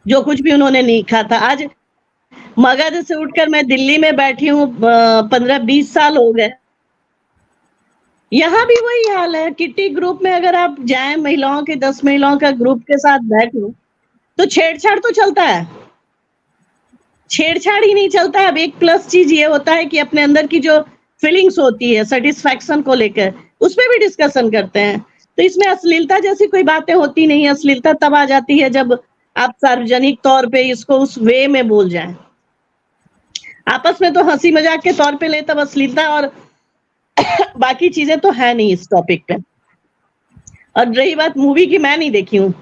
जो कुछ भी उन्होंने लिखा था। आज मगध से उठकर मैं दिल्ली में बैठी हूँ, 15-20 साल हो गए। यहाँ भी वही हाल है। किटी ग्रुप में अगर आप जाएं, महिलाओं के 10 महिलाओं का ग्रुप के साथ बैठो, तो छेड़छाड़ तो चलता है, छेड़छाड़ ही नहीं चलता है। अब एक प्लस चीज ये होता है कि अपने अंदर की जो फीलिंग्स होती है सेटिस्फैक्शन को लेकर, उस पर भी डिस्कशन करते हैं। तो इसमें अश्लीलता जैसी कोई बातें होती नहीं। अश्लीलता तब आ जाती है जब आप सार्वजनिक तौर पे इसको उस वे में बोल जाएं। आपस में तो हंसी मजाक के तौर पे ले, तब अश्लीलता और बाकी चीजें तो है नहीं इस टॉपिक पे। और रही बात मूवी की, मैं नहीं देखी हूँ,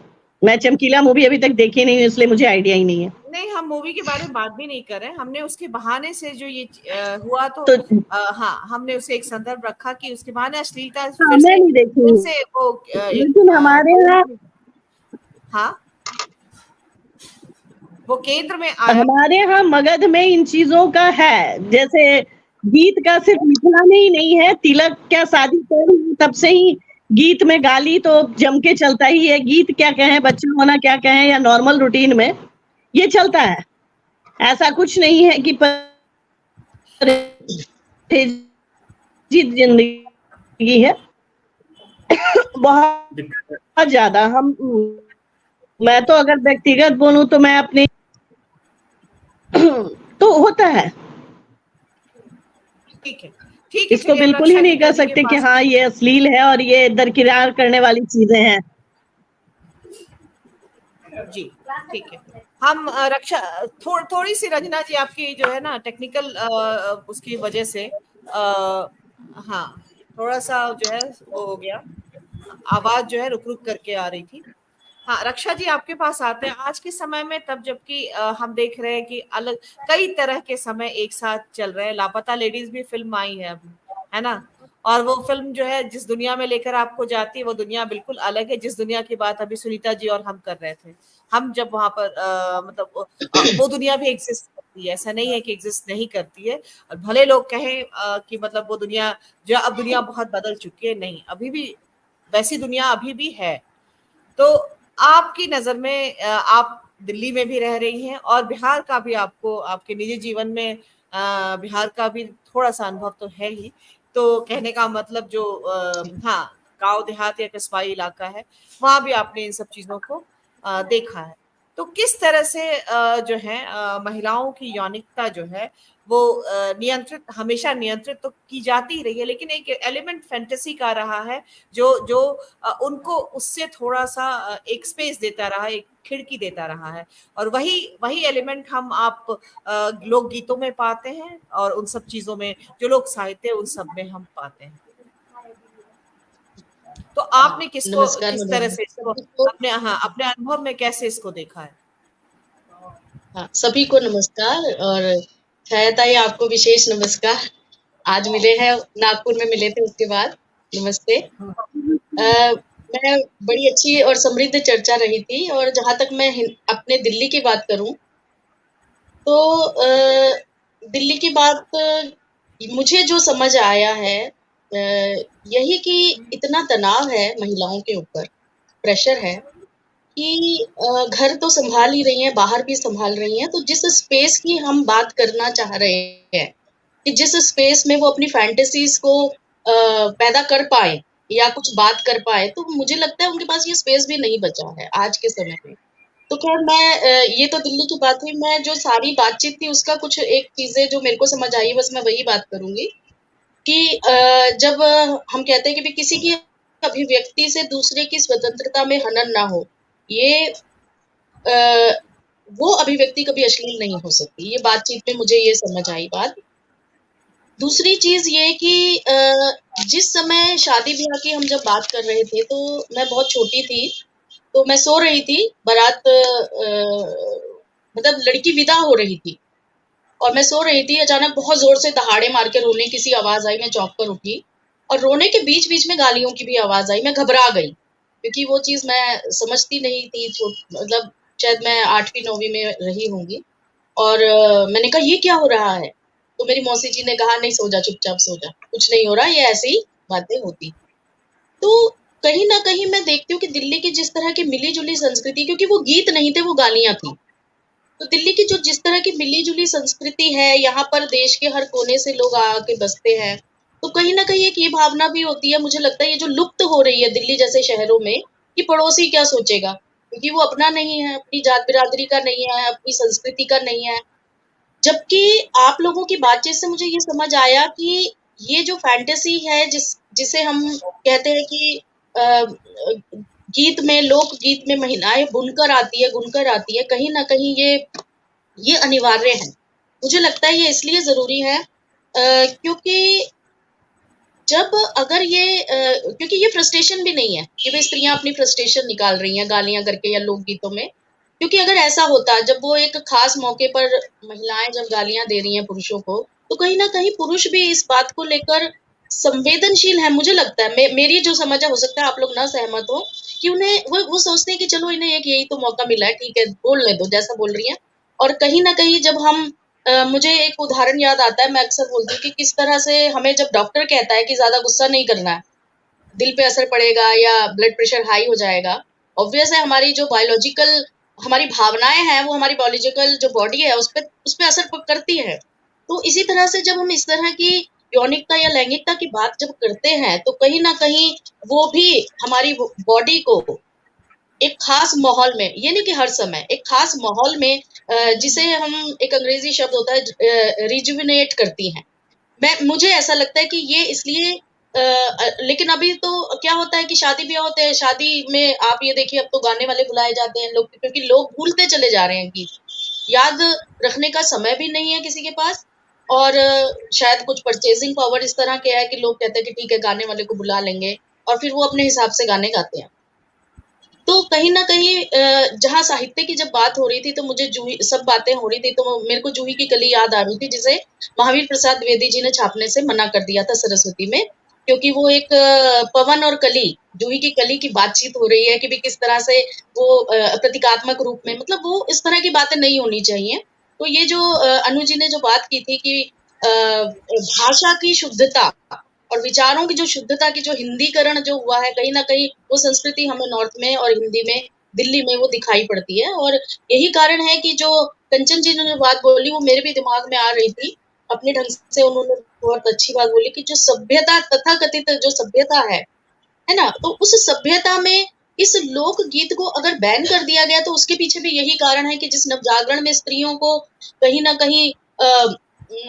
मैं चमकीला मूवी अभी तक देखी नहीं हूँ, इसलिए मुझे आइडिया ही नहीं है। नहीं, हम मूवी के बारे में बात भी नहीं कर रहे हैं, हमने उसके बहाने से जो ये हुआ तो हाँ, हमने उसे एक संदर्भ रखा कि उसके बहाने अश्लीलता मैं नहीं देखी हूँ, वो लेकिन हमारे यहाँ हाँ, वो केंद्र में आया। हमारे यहाँ मगध में इन चीजों का है, जैसे गीत का सिर्फ मिथिला में ही नहीं है, तिलक क्या शादी तब से ही गीत में गाली तो जम के चलता ही है। गीत क्या कहें, बच्चा होना क्या कहें, या नॉर्मल रूटीन में ये चलता है। ऐसा कुछ नहीं है कि जिंदगी है बहुत ज्यादा। मैं तो अगर व्यक्तिगत बोलूं तो मैं अपने तो होता है, ठीक है, इसको बिल्कुल ही नहीं कह सकते कि हाँ ये अश्लील है और ये दरकिनार करने वाली चीजें हैं। जी ठीक है। हम रक्षा थोड़ी सी रंजना जी आपकी जो है ना टेक्निकल उसकी वजह से हाँ थोड़ा सा जो है वो हो गया, आवाज जो है रुक रुक करके आ रही थी। हाँ रक्षा जी आपके पास आते हैं। आज के समय में तब जबकि हम देख रहे हैं कि अलग कई तरह के समय एक साथ चल रहे हैं। लापता लेडीज भी फिल्म आई है अभी, है ना, और वो फिल्म जो है जिस दुनिया में लेकर आपको जाती है वो दुनिया बिल्कुल अलग है जिस दुनिया की बात अभी सुनीता जी और हम कर रहे थे। हम जब वहां पर मतलब वो दुनिया भी एग्जिस्ट करती है, ऐसा नहीं है कि एग्जिस्ट नहीं करती है। और भले लोग कहें कि मतलब वो दुनिया जो अब दुनिया बहुत बदल चुकी है, नहीं, अभी भी वैसी दुनिया अभी भी है। तो आपकी नजर में आप दिल्ली में भी रह रही हैं और बिहार का भी आपको आपके निजी जीवन में बिहार का भी थोड़ा सा अनुभव तो है ही। तो कहने का मतलब जो हाँ गांव देहात या कस्बाई इलाका है वहां भी आपने इन सब चीजों को देखा है। तो किस तरह से जो है महिलाओं की यौनिकता जो है वो नियंत्रित हमेशा नियंत्रित तो की जाती ही रही है, लेकिन एक एलिमेंट फैंटेसी का रहा है जो जो उनको उससे थोड़ा सा एक स्पेस देता रहा, एक खिड़की देता रहा है। और वही एलिमेंट हम आप लोक गीतों में पाते हैं और उन सब चीजों में जो लोक साहित्य उन सब में हम पाते हैं। तो आपने किस तरह से इसको अपने अपने अनुभव में कैसे इसको देखा है? हाँ, सभी को नमस्कार और छायाताई आपको विशेष नमस्कार। आज मिले हैं, नागपुर में मिले थे उसके बाद नमस्ते। मैं बड़ी अच्छी और समृद्ध चर्चा रही थी। और जहां तक मैं अपने दिल्ली की बात करूं तो दिल्ली की बात मुझे जो समझ आया है यही कि इतना तनाव है महिलाओं के ऊपर, प्रेशर है कि घर तो संभाल ही रही हैं, बाहर भी संभाल रही हैं। तो जिस स्पेस की हम बात करना चाह रहे हैं कि जिस स्पेस में वो अपनी फैंटेसीज को पैदा कर पाए या कुछ बात कर पाए, तो मुझे लगता है उनके पास ये स्पेस भी नहीं बचा है आज के समय में। तो खैर मैं ये तो दिल्ली की बात हुई। मैं जो सारी बातचीत थी उसका कुछ एक चीजें जो मेरे को समझ आई बस मैं वही बात करूंगी कि जब हम कहते हैं कि किसी की अभिव्यक्ति से दूसरे की स्वतंत्रता में हनन ना हो, ये वो अभिव्यक्ति कभी अश्लील नहीं हो सकती। ये बातचीत में मुझे ये समझ आई बात। दूसरी चीज ये कि जिस समय शादी ब्याह की हम जब बात कर रहे थे तो मैं बहुत छोटी थी, तो मैं सो रही थी, बारात मतलब लड़की विदा हो रही थी और मैं सो रही थी। अचानक बहुत जोर से दहाड़े मार के रोने की सी आवाज आई। मैं चौंक कर उठी और रोने के बीच बीच में गालियों की भी आवाज आई। मैं घबरा गई क्योंकि वो चीज मैं समझती नहीं थी। मतलब शायद मैं 8वीं 9वीं में रही होंगी। और मैंने कहा ये क्या हो रहा है? तो मेरी मौसी जी ने कहा नहीं सो जा, चुपचाप सो जा, कुछ नहीं हो रहा, ये ऐसी ही बातें होती। तो कहीं ना कहीं मैं देखती हूँ कि दिल्ली की जिस तरह की मिली जुली संस्कृति, क्योंकि वो गीत नहीं थे वो गालियां थी, तो दिल्ली की जो जिस तरह की मिली जुली संस्कृति है, यहाँ पर देश के हर कोने से लोग आके बसते हैं, तो कहीं ना कहीं एक ये भावना भी होती है, मुझे लगता है ये जो लुप्त हो रही है दिल्ली जैसे शहरों में, कि पड़ोसी क्या सोचेगा, क्योंकि वो अपना नहीं है, अपनी जात बिरादरी का नहीं है, अपनी संस्कृति का नहीं है। जबकि आप लोगों की बातचीत से मुझे ये समझ आया कि ये जो फैंटेसी है जिसे हम कहते हैं कि गीत में, लोक गीत में महिलाएं बुनकर आती है, कहीं ना कहीं ये अनिवार्य है। मुझे लगता है ये इसलिए जरूरी है क्योंकि जब अगर ये क्योंकि ये फ्रस्ट्रेशन भी नहीं है कि भाई स्त्रियां अपनी फ्रस्ट्रेशन निकाल रही हैं गालियां करके या लोकगीतों में, क्योंकि अगर ऐसा होता, जब वो एक खास मौके पर महिलाएं जब गालियां दे रही हैं पुरुषों को, तो कहीं ना कहीं पुरुष भी इस बात को लेकर संवेदनशील है। मुझे लगता है, मेरी जो समझ है, हो सकता है आप लोग ना सहमत हो, कि उन्हें वो सोचते हैं कि चलो इन्हें एक यही तो मौका मिला है, ठीक है बोलने दो जैसा बोल रही है। और कहीं ना कहीं जब हम मुझे एक उदाहरण याद आता है, मैं अक्सर बोलती हूँ कि किस तरह से हमें जब डॉक्टर कहता है कि ज्यादा गुस्सा नहीं करना है, दिल पे असर पड़ेगा या ब्लड प्रेशर हाई हो जाएगा। ऑब्वियस है हमारी जो बायोलॉजिकल हमारी भावनाएं हैं वो हमारी बायोलॉजिकल जो बॉडी है उस पे असर करती है। तो इसी तरह से जब हम इस तरह की यौनिकता या लैंगिकता की बात जब करते हैं तो कहीं ना कहीं वो भी हमारी बॉडी को एक खास माहौल में, ये नहीं कि हर समय, एक खास माहौल में जिसे हम, एक अंग्रेजी शब्द होता है रिजुविनेट करती हैं। मुझे ऐसा लगता है कि ये इसलिए लेकिन अभी तो क्या होता है कि शादी ब्याह होते हैं, शादी में आप ये देखिए अब तो गाने वाले बुलाए जाते हैं लोग, क्योंकि लोग भूलते चले जा रहे हैं गीत, याद रखने का समय भी नहीं है किसी के पास। और शायद कुछ परचेजिंग पावर इस तरह के है कि लोग कहते हैं कि ठीक है गाने वाले को बुला लेंगे और फिर वो अपने हिसाब से गाने गाते हैं। तो कहीं ना कहीं जहाँ साहित्य की जब बात हो रही थी तो मुझे जूही, सब बातें हो रही थी तो मेरे को जूही की कली याद आ रही थी, जिसे महावीर प्रसाद द्विवेदी जी ने छापने से मना कर दिया था सरस्वती में, क्योंकि वो एक पवन और कली, जूही की कली की बातचीत हो रही है कि भी किस तरह से वो प्रतीकात्मक रूप में, मतलब वो इस तरह की बातें नहीं होनी चाहिए। तो ये जो अनु जी ने जो बात की थी कि भाषा की शुद्धता और विचारों की जो शुद्धता की जो हिंदीकरण जो हुआ है, कहीं ना कहीं वो संस्कृति हमें नॉर्थ में और हिंदी में, दिल्ली में वो दिखाई पड़ती है। और यही कारण है कि जो कंचन जी ने जो बात बोली वो मेरे भी दिमाग में आ रही थी, अपने ढंग से उन्होंने बहुत अच्छी बात बोली कि जो सभ्यता, तथाकथित जो सभ्यता है ना, तो उस सभ्यता में इस लोक गीत को अगर बैन कर दिया गया तो उसके पीछे भी यही कारण है कि जिस नवजागरण में स्त्रियों को कहीं ना कहीं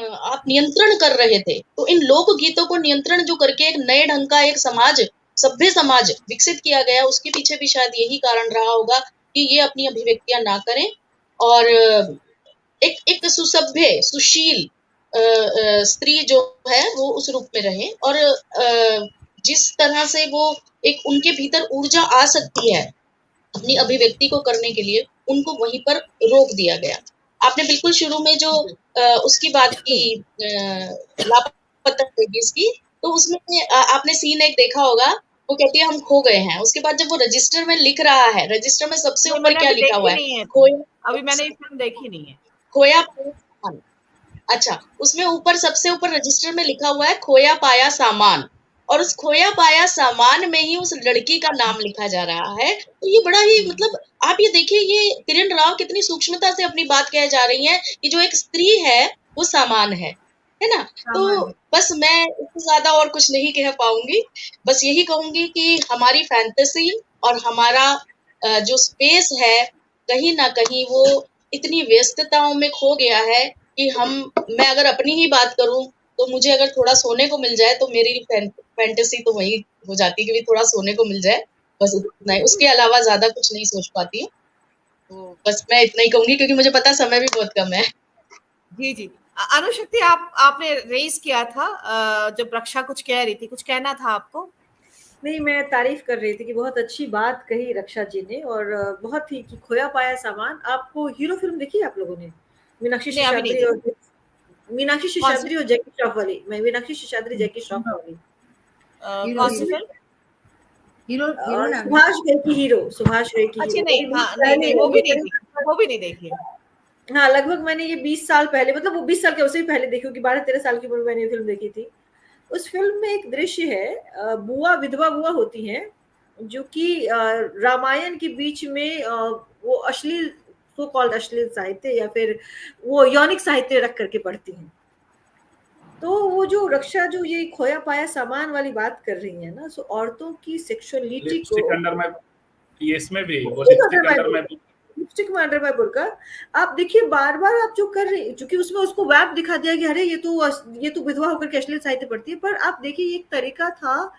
आप नियंत्रण कर रहे थे, तो इन लोक गीतों को नियंत्रण जो करके एक नए ढंग का एक समाज, सभ्य समाज विकसित किया गया, उसके पीछे भी शायद यही कारण रहा होगा कि ये अपनी अभिव्यक्तियां ना करें और एक सुसभ्य सुशील स्त्री जो है वो उस रूप में रहे। और जिस तरह से वो एक उनके भीतर ऊर्जा आ सकती है अपनी अभिव्यक्ति को करने के लिए, उनको वहीं पर रोक दिया गया। आपने बिल्कुल शुरू में जो उसकी बात की लापता बेबीज की, तो उसमें आपने सीन एक देखा होगा, वो कहती है हम खो गए हैं, उसके बाद जब वो रजिस्टर में लिख रहा है, रजिस्टर में सबसे ऊपर क्या लिखा हुआ है, खोया, अभी मैंने ये फिल्म देखी नहीं है, खोया पाया। अच्छा, उसमें ऊपर सबसे ऊपर रजिस्टर में लिखा हुआ है खोया पाया सामान, और उस खोया पाया सामान में ही उस लड़की का नाम लिखा जा रहा है। तो ये बड़ा ही, मतलब आप ये देखिए, ये किरण राव कितनी सूक्ष्मता से अपनी बात कह जा रही हैं कि जो एक स्त्री है वो सामान है ना। तो बस मैं इससे ज्यादा और कुछ नहीं कह पाऊंगी, बस यही कहूंगी कि हमारी फैंटेसी और हमारा जो स्पेस है कहीं ना कहीं वो इतनी व्यस्तताओं में खो गया है कि मैं अगर अपनी ही बात करूं तो मुझे अगर थोड़ा सोने को मिल जाए तो मेरी फैंटेसी तो वही हो जाती है कि थोड़ा सोने को मिल जाए, बस उतना ही, उसके अलावा ज्यादा कुछ नहीं सोच पाती हूँ। तो बस मैं इतना ही कहूंगी क्योंकि मुझे पता समय भी बहुत कम है। जी जी, अनुशक्ति आपने रेस किया था, जब रक्षा कुछ कह रही थी, कुछ कहना था आपको? नहीं, मैं तारीफ कर रही थी कि बहुत अच्छी बात कही रक्षा जी ने, और बहुत ही कि खोया पाया सामान। आपको हीरो फिल्म देखी है आप लोगों ने? मीनाक्षी शेषाद्री और जैकी श्रॉफ वाली। मैं मीनाक्षी शेषाद्री जैकी श्रॉफ वाली कौन सी फिल्म? हीरो सुभाष घई की हीरो। अच्छा, नहीं, वो भी नहीं देखी। हाँ, लगभग मैंने ये 20 साल पहले, मतलब वो 20 साल के उससे भी पहले देखी होगी, 12-13 साल की उम्र में मैंने ये फिल्म देखी थी। उस फिल्म में एक दृश्य है, विधवा बुआ होती हैं जो कि रामायण के बीच में वो अश्लील, सो कॉल्ड अश्लील साहित्य या फिर वो यौनिक साहित्य रख करके पढ़ती हैं। तो वो जो रक्षा जो ये खोया पाया सामान वाली बात कर रही है ना, सो औरतों की सेक्सुअलिटी को इसमें भी लिपस्टिक मान रहे हैं बुर्का, आप देखिए बार बार आप जो कर रही, चूंकि उसमें उसको वैप दिखा दिया कि अरे ये तो विधवा होकर के अश्लील साहित्य पढ़ती है, पर आप देखिए ये एक तरीका था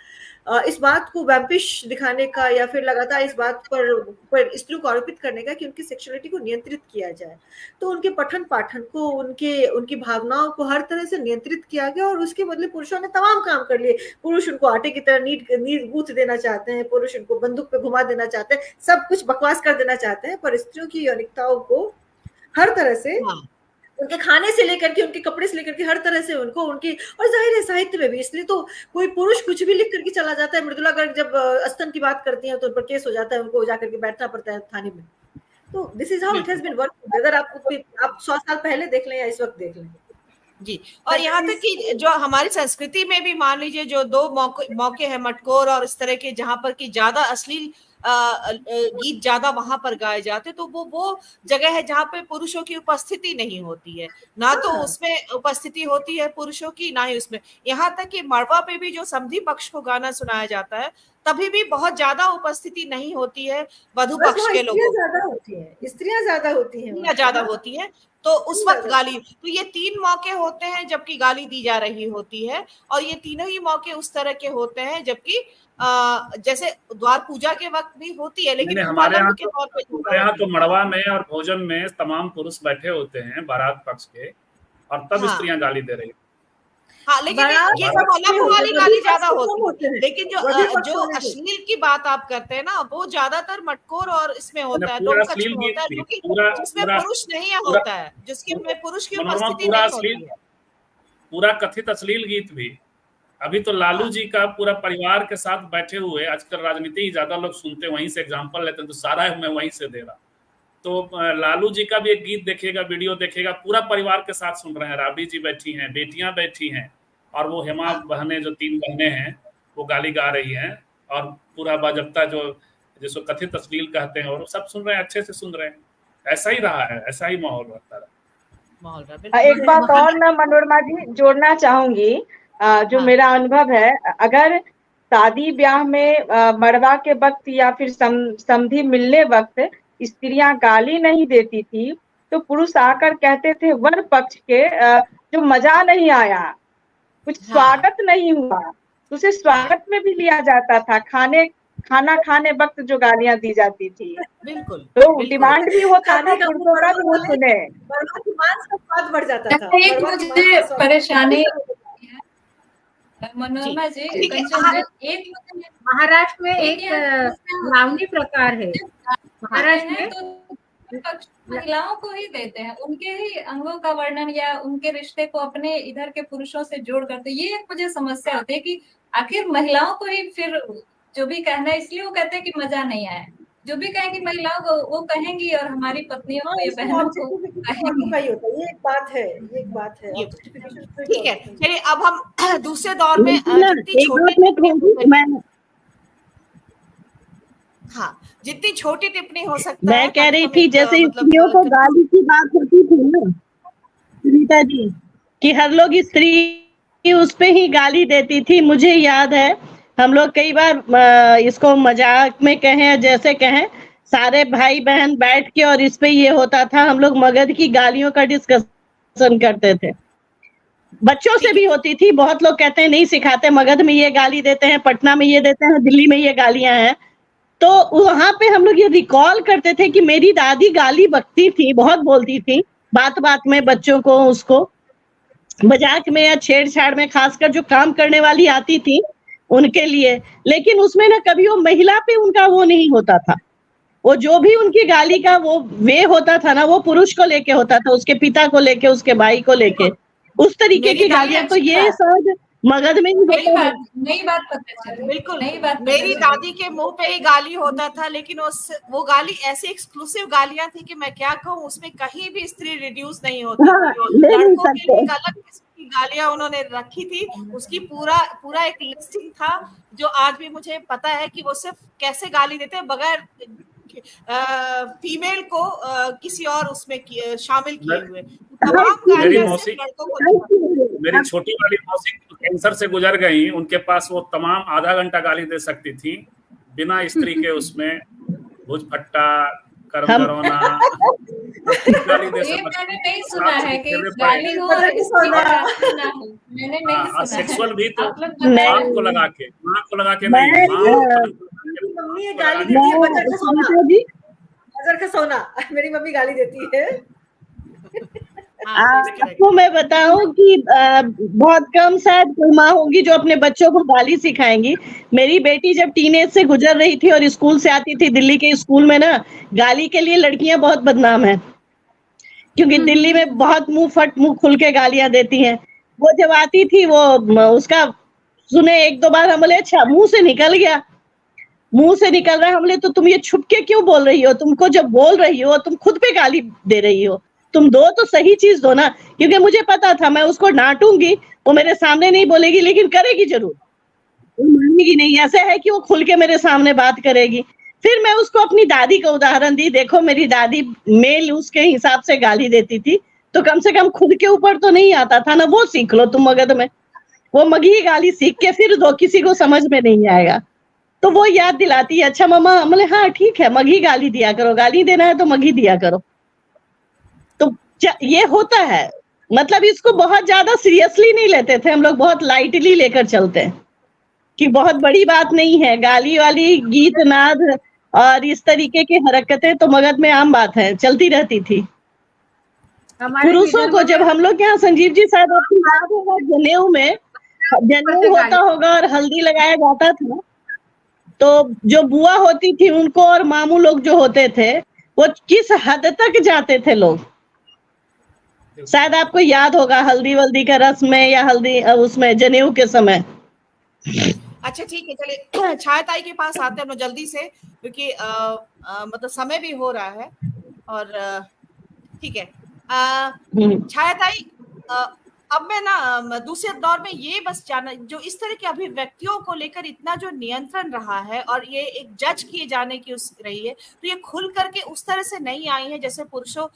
इस बात को वैम्पिश दिखाने का, या फिर लगातार इस बात पर स्त्रियों को आरोपित करने का कि उनकी सेक्सुअलिटी को नियंत्रित किया जाए। तो उनके पठन पाठन को, उनकी भावनाओं को हर तरह से नियंत्रित किया गया, और उसके बदले पुरुषों ने तमाम काम कर लिए। पुरुष उनको आटे की तरह नीट गूंथ देना चाहते हैं, पुरुष उनको बंदूक पे घुमा देना चाहते हैं, सब कुछ बकवास कर देना चाहते हैं, पर स्त्रियों की यौनिकताओं को हर तरह से, उनके खाने से लेकर के, उनके कपड़े से लेकर के, हर तरह से उनको उनकी, और जाहिर है साहित्य में भी, इसलिए तो कोई पुरुष कुछ भी लिख करके चला जाता है। मृदुला गर्ग जब स्तन की बात करती हैं तो उन पर केस हो जाता है, उनको जाकर के बैठना पड़ता है थाने में। तो this is how it has been work. अगर आप 100 साल पहले देख लें या इस वक्त देख लें जी। और यहाँ तक कि जो हमारी संस्कृति में भी मान लीजिए जो दो मौके हैं, मटकोर और इस तरह के, जहां पर कि ज्यादा अश्लील गीत ज्यादा वहां पर गाए जाते, तो वो जगह है जहाँ पे पुरुषों की उपस्थिति नहीं होती है, ना तो उसमें उपस्थिति होती है पुरुषों की, ना ही उसमें। यहाँ तक कि मड़वा पे भी जो समधी पक्ष को गाना सुनाया जाता है, तभी भी बहुत ज्यादा उपस्थिति नहीं होती है वधु पक्ष के लोगों, स्त्रियां ज्यादा होती हैं, तो उस वक्त गाली। तो ये 3 मौके होते हैं जबकि गाली दी जा रही होती है, और ये तीनों ही मौके उस तरह के होते हैं जबकि जैसे द्वार पूजा के वक्त भी होती है, लेकिन हमारे यहाँ तो मड़वा में और भोजन में तमाम पुरुष बैठे होते हैं बारात पक्ष के, और तब स्त्रियां गाली दे रही। हाँ, लेकिन ये सब वाली गाली ज्यादा होती है, लेकिन जो अश्लील की बात आप करते हैं ना, वो ज्यादातर मटकोर और इसमें होता है, होता है, क्योंकि जिसमें पुरुष नहीं होता है, जिसके पुरुष की उपस्थिति नहीं होती है। पूरा कथित अश्लील गीत भी। अभी तो लालू जी का पूरा परिवार के साथ बैठे हुए, आजकल राजनीति ही ज्यादा लोग सुनते, वहीं से एग्जाम्पल लेते हैं, तो सारा मैं वहीं से दे रहा। तो लालू जी का भी एक गीत देखिएगा, वीडियो देखिएगा, पूरा परिवार के साथ सुन रहे हैं। राबड़ी जी बैठी हैं, बेटियां बैठी हैं, और वो हेमा बहनें, जो 3 बहनें हैं, वो गाली गा रही हैं, और पूरा बाजप्ता जो जिसको कथित अश्लील कहते हैं, और सब सुन रहे हैं, अच्छे से सुन रहे हैं। ऐसा ही रहा है, ऐसा ही माहौल रहता है। एक बात और मैं मनोरमा जी जोड़ना चाहूंगी, जो मेरा अनुभव है, अगर शादी ब्याह में मड़वा के वक्त या फिर समधी मिलने वक्त स्त्रियां गाली नहीं देती थी, तो पुरुष आकर कहते थे वर पक्ष के जो मजा नहीं आया, कुछ स्वागत नहीं हुआ, उसे स्वागत में भी लिया जाता था। खाना खाने वक्त जो गालियां दी जाती थी, बिल्कुल, तो डिमांड भी होता था पुरुषों का, वो सुने, स्वाद बढ़ जाता था। एक मुझे परेशानी मनोरमा जी, एक महाराष्ट्र में एक लावनी प्रकार है, महाराष्ट्र में तो महिलाओं को ही देते हैं, उनके ही अंगों का वर्णन या उनके रिश्ते को अपने इधर के पुरुषों से जोड़ करते। ये एक मुझे समस्या होती है कि आखिर महिलाओं को ही फिर जो भी कहना है, इसलिए वो कहते हैं कि मजा नहीं आया। जो भी कहेंगी महिलाओं को, वो कहेंगी, और हमारी पत्नियों को या बहनों को कहेंगी। ये एक बात है। ठीक है, चलिए अब हम दूसरे दौर में जितनी छोटी टिप्पणी हो सकती है। मैं कह रही थी जैसे स्त्रियों को गाली की बात होती थी ना रीता जी, कि हर लोग स्त्री उस पे ही गाली देती थी। मुझे याद है हम लोग कई बार इसको मजाक में कहें, जैसे कहें, सारे भाई बहन बैठ के और इस पे ये होता था, हम लोग मगध की गालियों का डिस्कशन करते थे। बच्चों से भी होती थी। बहुत लोग कहते हैं नहीं सिखाते, मगध में ये गाली देते हैं, पटना में ये देते हैं, दिल्ली में ये गालियां हैं। तो वहां पे हम लोग ये रिकॉल करते थे कि मेरी दादी गाली बकती थी, बहुत बोलती थी, बात बात में बच्चों को, उसको मजाक में या छेड़छाड़ में, खासकर जो काम करने वाली आती थी उनके लिए। लेकिन उसमें ना कभी वो महिला पे उनका वो नहीं होता था, वो जो भी उनकी गाली का वो वे होता था ना, वो पुरुष को लेके होता था, उसके पिता को लेके, उसके भाई को लेके, उस तरीके की गालियां। तो ये सहज मगध में ही होता है। नई बात पता चली, बिल्कुल नई बात। मेरी दादी के मुंह पे ही गाली होता था, लेकिन वो गाली ऐसी एक्सक्लूसिव गालियां थी कि मैं क्या कहूँ, उसमें कहीं भी स्त्री रिड्यूस नहीं होती। लड़कों के लिए अलग किस्म की गालियां उन्होंने रखी थी, उसकी पूरा एक लिस्टिंग था, जो आज भी मुझे पता है कि वो सिर्फ कैसे गाली देते हैं बगैर फीमेल को किसी और उसमें शामिल किए हुए। मेरी छोटी वाली मौसी कैंसर से गुजर गई, उनके पास वो तमाम आधा घंटा गाली दे सकती थी बिना स्त्री के, उसमें भुज फट्टा, कर्म करोना गाली दे ये सकते मैंने नहीं सुना है कि खेलने गाली हो और स्त्री का ना हो, मैंने नहीं और सुना है। सेक्सुअल भी तो आप लोग बताइए। आँख को लगा के नहीं, मैं माँ और मेरी मम्मी गाली देती है बजर का सोना, बजर का सोना मेरी मम्मी गाली देती है। आपको मैं बताऊं कि बहुत कम शायद कोई माँ होगी जो अपने बच्चों को गाली सिखाएंगी। मेरी बेटी जब टीनेज से गुजर रही थी और स्कूल से आती थी, दिल्ली के स्कूल में ना गाली के लिए लड़कियां बहुत बदनाम है, क्योंकि दिल्ली में बहुत मुंह खुल के गालियां देती हैं। वो जब आती थी वो उसका सुने एक दो बार, हम बोले अच्छा मुंह से निकल रहा है, हम बोले तो तुम ये छुप के क्यों बोल रही हो, तुमको जब बोल रही हो तुम खुद पे गाली दे रही हो, तुम दो तो सही चीज दो ना। क्योंकि मुझे पता था मैं उसको डांटूंगी, वो मेरे सामने नहीं बोलेगी लेकिन करेगी जरूर, वो मानेगी नहीं। ऐसे है कि वो खुल के मेरे सामने बात करेगी। फिर मैं उसको अपनी दादी का उदाहरण दी, देखो मेरी दादी मेल उसके हिसाब से गाली देती थी, तो कम से कम खुद के ऊपर तो नहीं आता था ना, वो सीख लो तुम मगध में। वो मगही गाली सीख के फिर दो, किसी को समझ में नहीं आएगा। तो वो याद दिलाती है, अच्छा मम्मा, बोले हाँ ठीक है मगही गाली दिया करो, गाली देना है तो मगही दिया करो। तो ये होता है, मतलब इसको बहुत ज्यादा सीरियसली नहीं लेते थे हम लोग, बहुत लाइटली लेकर चलते हैं कि बहुत बड़ी बात नहीं है। गाली वाली गीत नाद और इस तरीके की हरकतें तो मगध में आम बात है, चलती रहती थी। पुरुषों को जब हम लोग यहाँ, संजीव जी शायद आपको याद होगा, जनेऊ होता होगा और हल्दी लगाया जाता था, तो जो बुआ होती थी उनको और मामू लोग जो होते थे वो किस हद तक जाते थे लोग, शायद आपको याद होगा, हल्दी वल्दी का रस्म में या हल्दी उसमें जनेऊ के समय। अच्छा ठीक है, चलिए छायाताई के पास आते हैं हम जल्दी से, क्योंकि मतलब समय भी हो रहा है और ठीक है। छायाताई, अब मैं ना दूसरे दौर में ये बस जाना, जो इस तरह के अभिव्यक्तियों को लेकर इतना जो नियंत्रण रहा है और ये एक जज किए जाने की उस रही है, तो ये खुल करके उस तरह से नहीं आई है जैसे पुरुषों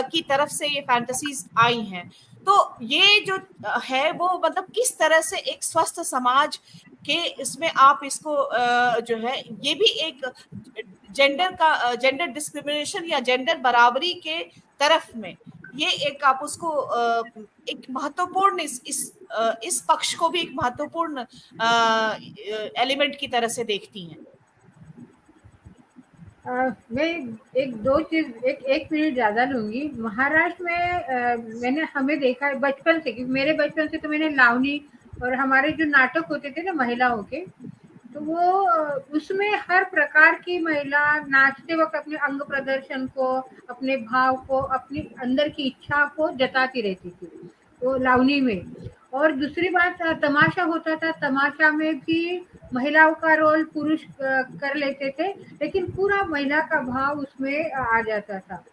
की तरफ से ये फैंटेसीज आई हैं। तो ये जो है वो मतलब किस तरह से एक स्वस्थ समाज के इसमें आप इसको जो है, ये भी एक जेंडर डिस्क्रिमिनेशन या जेंडर बराबरी के तरफ में ये एक आप उसको एक महत्वपूर्ण इस पक्ष को भी एक महत्वपूर्ण एलिमेंट की तरह से देखती हैं। मैं एक मिनट ज्यादा लूंगी। महाराष्ट्र में मैंने हमें देखा है बचपन से, क्योंकि मेरे बचपन से तो मैंने लावनी और हमारे जो नाटक होते थे ना महिलाओं के, तो वो उसमें हर प्रकार की महिला नाचते वक्त अपने अंग प्रदर्शन को, अपने भाव को, अपनी अंदर की इच्छा को जताती रहती थी तो लावनी में। और दूसरी बात, तमाशा होता था, तमाशा में भी महिलाओं का रोल पुरुष कर लेते थे, लेकिन पूरा महिला का भाव उसमें आ जाता था।